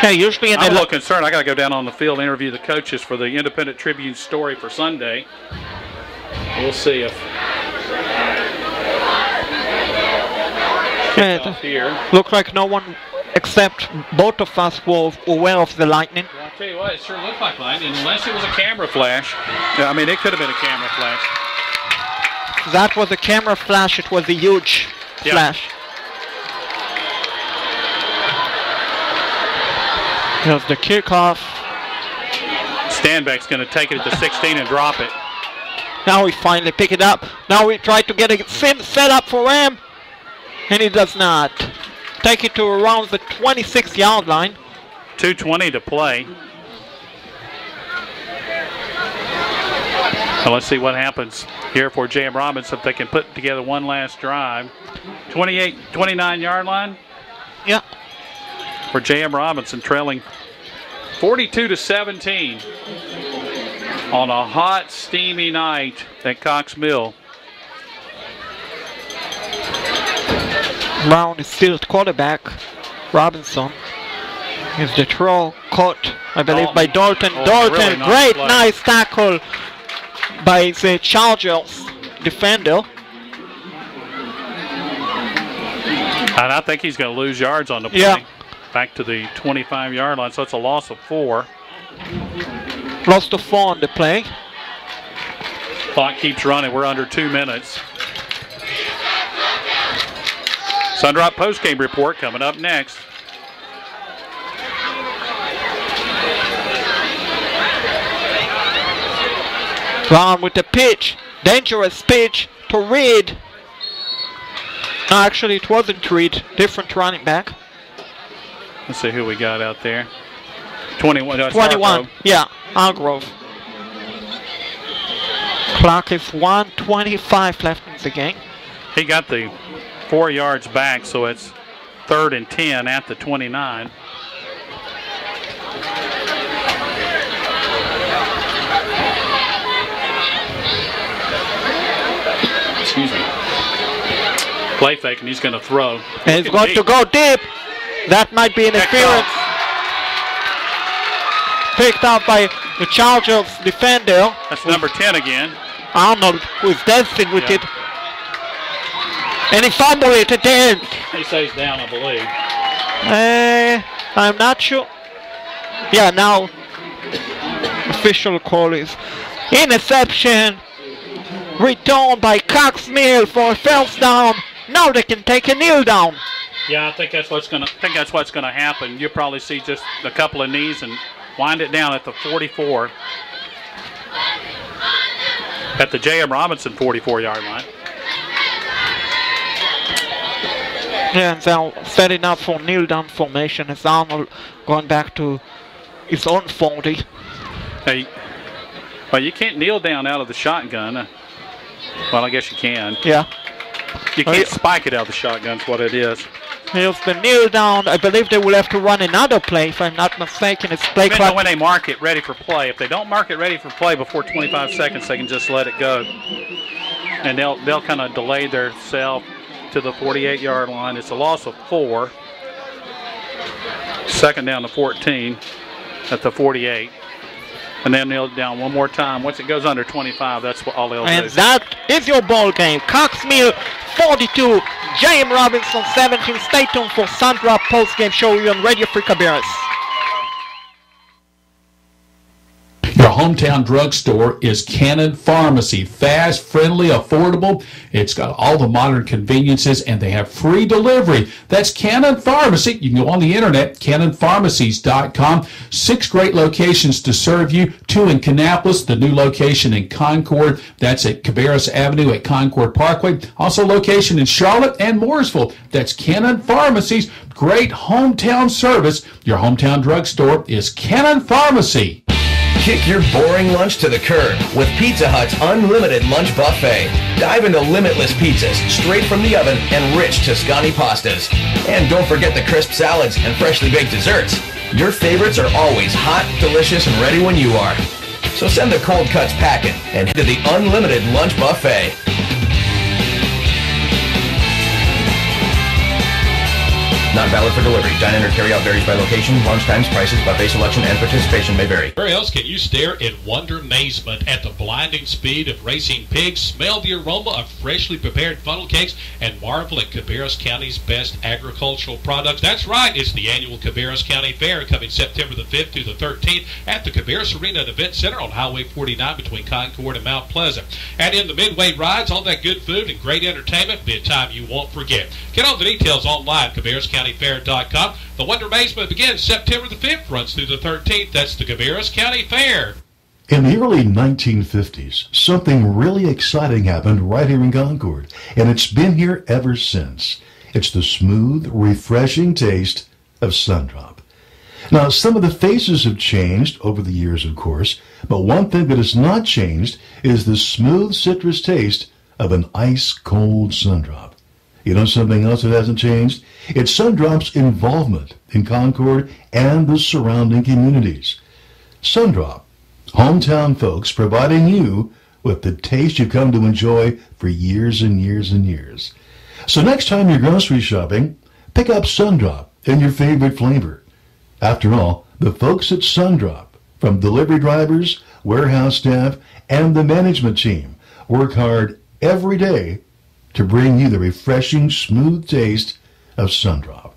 Yeah, usually I'm a little concerned. I got to go down on the field and interview the coaches for the Independent Tribune story for Sunday. We'll see if. Here. Look like no one except both of us were aware of the lightning. Well, I'll tell you what, it sure looked like lightning, unless it was a camera flash. Yeah, I mean, it could have been a camera flash. That was a camera flash. It was a huge flash. Here's the kickoff. Stanback's going to take it at the 16 and drop it. Now we finally pick it up. Now we try to get a set up for Ram, and he does not. Take it to around the 26-yard line. 2:20 to play. So let's see what happens here for J.M. Robinson if they can put together one last drive. 29-yard line. Yeah. For J.M. Robinson, trailing 42-17 on a hot, steamy night at Cox Mill. Brown is still at quarterback. Robinson is the throw caught, I believe, by Dalton. Dalton, really great, nice tackle by the Chargers defender. And I think he's going to lose yards on the play. Yeah. Back to the 25-yard line, so it's a loss of 4. Lost of 4 on the play. Clock keeps running. We're under 2 minutes. Sundrop postgame report coming up next. Brown with the pitch. Dangerous pitch to Reed. No, actually, it wasn't Reed. Different running back. Let's see who we got out there. 21. 21. Yeah, Hargrove. Clock is 1:25 left in the game. He got the 4 yards back, so it's 3rd and 10 at the 29. Excuse me. Play fake, and he's going to throw. And he's going to go deep. That might be interference. Picked up by the Chargers defender. That's number 10 again. Arnold, who is dancing with it. And he fumbled it at the end. He stays down, I believe. I'm not sure. Yeah, now official call is interception. Return by Cox Mill for a first down. Now they can take a kneel down. Yeah, I think that's what's gonna happen. You'll probably see just a couple of knees and wind it down at the 44. At the J.M. Robinson 44-yard line. Yeah, and they're setting up for kneel down formation as Arnold going back to his own 40. Hey, well, you can't kneel down out of the shotgun. Well, I guess you can. Yeah. You can't spike it out of the shotgun, is what it is. Here's the kneel down. I believe they will have to run another play, if I'm not mistaken. It's play clock. When they mark it ready for play. If they don't mark it ready for play before 25 seconds, they can just let it go. And they'll kind of delay their self to the 48-yard line. It's a loss of 4. 2nd down to 14 at the 48. And then kneel down one more time. Once it goes under 25, that's what all they'll do. And that is your ball game. Cox Mill 42, J.M. Robinson 17. Stay tuned for Sandra Postgame Show on Radio Free Cabarrus. Your hometown drugstore is Cannon Pharmacy. Fast, friendly, affordable. It's got all the modern conveniences, and they have free delivery. That's Cannon Pharmacy. You can go on the internet, cannonpharmacies.com. 6 great locations to serve you. 2 in Kannapolis, the new location in Concord. That's at Cabarrus Avenue at Concord Parkway. Also location in Charlotte and Mooresville. That's Cannon Pharmacies. Great hometown service. Your hometown drugstore is Cannon Pharmacy. Kick your boring lunch to the curb with Pizza Hut's unlimited lunch buffet. Dive into limitless pizzas straight from the oven and rich Tuscany pastas. And don't forget the crisp salads and freshly baked desserts. Your favorites are always hot, delicious, and ready when you are. So send the cold cuts packing and head to the unlimited lunch buffet. Not valid for delivery. Dine-in or carry-out varies by location. Lunch times, prices, buffet selection, and participation may vary. Where else can you stare in wonder amazement at the blinding speed of racing pigs, smell the aroma of freshly prepared funnel cakes, and marvel at Cabarrus County's best agricultural products? That's right, it's the annual Cabarrus County Fair coming September the 5th through the 13th at the Cabarrus Arena and Event Center on Highway 49 between Concord and Mount Pleasant. And in the midway rides, all that good food and great entertainment, be a time you won't forget. Get all the details online, CabarrusCountyFair.com. The Wonder Amazement begins September the 5th, runs through the 13th. That's the Cabarrus County Fair. In the early 1950s, something really exciting happened right here in Concord, and it's been here ever since. It's the smooth, refreshing taste of Sundrop. Now, some of the faces have changed over the years, of course, but one thing that has not changed is the smooth citrus taste of an ice-cold Sundrop. You know something else that hasn't changed? It's Sundrop's involvement in Concord and the surrounding communities. Sundrop, hometown folks providing you with the taste you've come to enjoy for years and years and years. So next time you're grocery shopping, pick up Sundrop in your favorite flavor. After all, the folks at Sundrop, from delivery drivers, warehouse staff, and the management team, work hard every day to bring you the refreshing, smooth taste of Sundrop.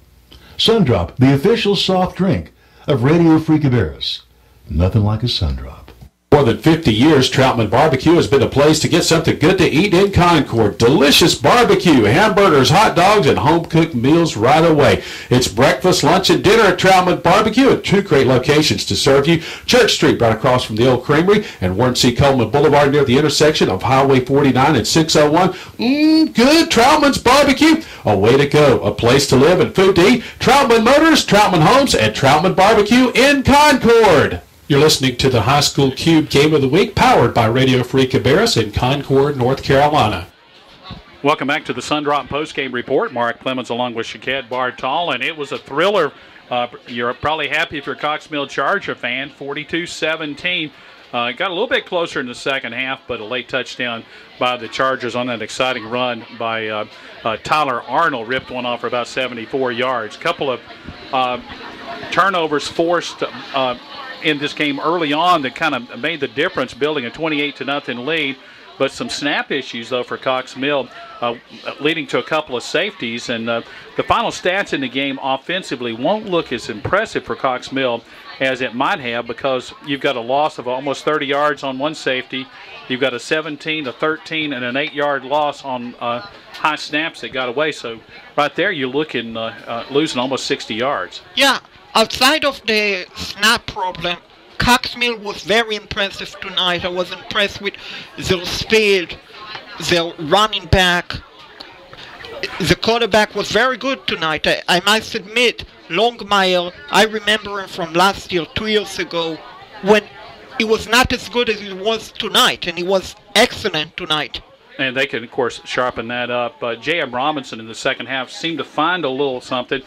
Sundrop, the official soft drink of Radio Free Cabarrus. Nothing like a Sundrop. More than 50 years, Troutman Barbecue has been a place to get something good to eat in Concord. Delicious barbecue, hamburgers, hot dogs, and home-cooked meals right away. It's breakfast, lunch, and dinner at Troutman Barbecue at 2 great locations to serve you. Church Street, right across from the old creamery, and Warren C. Coleman Boulevard near the intersection of Highway 49 and 601. Good Troutman's Barbecue. A way to go. A place to live and food to eat. Troutman Motors, Troutman Homes, and Troutman Barbecue in Concord. You're listening to the High School Cube Game of the Week, powered by Radio Free Cabarrus in Concord, North Carolina. Welcome back to the Sundrop Postgame Report. Mark Plemmons along with Shaked Bar-tal, and it was a thriller. You're probably happy if you're a Cox Mill Charger fan. 42-17. Got a little bit closer in the second half, but a late touchdown by the Chargers on that exciting run by Tyler Arnold. Ripped one off for about 74 yards. Couple of turnovers forced in this game early on that kind of made the difference, building a 28-0 lead. But some snap issues, though, for Cox Mill, leading to a couple of safeties. And the final stats in the game offensively won't look as impressive for Cox Mill as it might have, because you've got a loss of almost 30 yards on one safety. You've got a 17, a 13, and an 8-yard loss on high snaps that got away. So right there you're looking losing almost 60 yards. Yeah. Outside of the snap problem, Cox Mill was very impressive tonight. I was impressed with their speed, their running back. The quarterback was very good tonight. I must admit, Longmire, I remember him from last year, 2 years ago, when he was not as good as he was tonight, and he was excellent tonight. And they can, of course, sharpen that up. J.M. Robinson in the second half seemed to find a little something.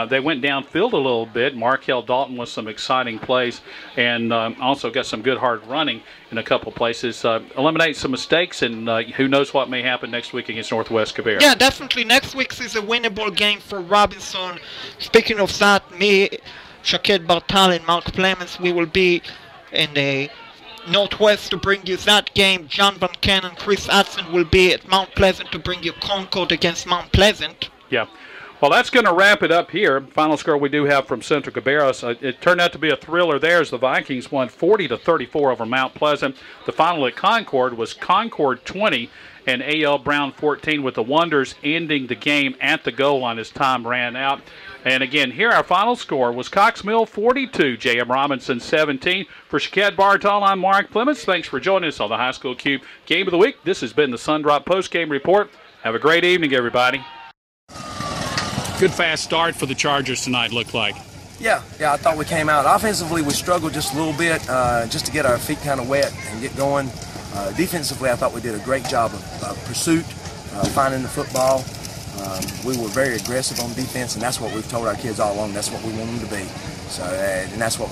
They went downfield a little bit. Markel Dalton with some exciting plays, and also got some good hard running in a couple places. Eliminate some mistakes, and who knows what may happen next week against Northwest Cabarrus. Yeah, definitely. Next week is a winnable game for Robinson. Speaking of that, me, Shaked Bar-tal, and Mark Plemmons, we will be in the Northwest to bring you that game. John Buchanan, Chris Hudson will be at Mount Pleasant to bring you Concord against Mount Pleasant. Yeah. Well, that's going to wrap it up here. Final score we do have from Central Cabarrus. It turned out to be a thriller there as the Vikings won 40-34 over Mount Pleasant. The final at Concord was Concord 20 and A.L. Brown 14, with the Wonders ending the game at the goal line as time ran out. And again, here our final score was Cox Mill 42, J.M. Robinson 17. For Shaked Bar-tal, I'm Mark Plemmons. Thanks for joining us on the High School Cube Game of the Week. This has been the Sundrop Postgame Report. Have a great evening, everybody. Good fast start for the Chargers tonight, looked like. Yeah, I thought we came out. Offensively, we struggled just a little bit, just to get our feet kind of wet and get going. Defensively, I thought we did a great job of pursuit, finding the football. We were very aggressive on defense, and that's what we've told our kids all along. That's what we want them to be. So, and that's what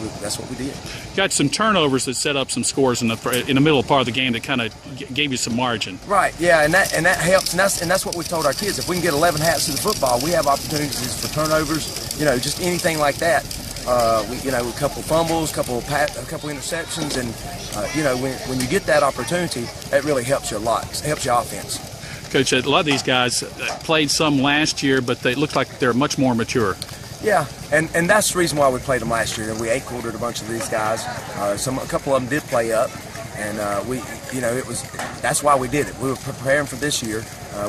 we did. Got some turnovers that set up some scores in the middle part of the game that kind of gave you some margin. Right. Yeah, and that helps, and that's what we've told our kids. If we can get 11 hats to the football, we have opportunities for turnovers. Just anything like that. A couple fumbles, a couple interceptions, and when you get that opportunity, that really helps you a lot. It helps your offense. Coach, a lot of these guys played some last year, but they look like they're much more mature. Yeah, and that's the reason why we played them last year. We eight-quartered a bunch of these guys. A couple of them did play up, and that's why we did it. We were preparing for this year.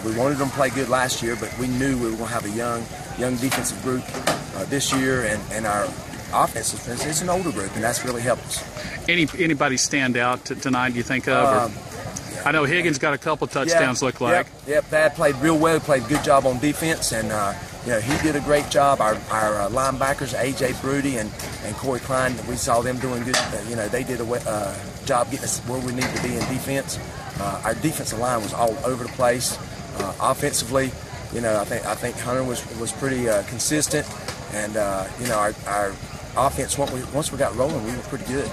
We wanted them to play good last year, but we knew we were going to have a young defensive group this year, and our offensive defense is an older group, and that's really helped us. Anybody stand out tonight, do you think of? I know Higgins got a couple touchdowns, look like. Yep, Thad played real well. He played a good job on defense, and he did a great job. Our linebackers, A.J. Broody and Corey Klein, we saw them doing good. They did a job getting us where we need to be in defense. Our defensive line was all over the place. Offensively, I think Hunter was pretty consistent, and our offense, once we got rolling, we were pretty good.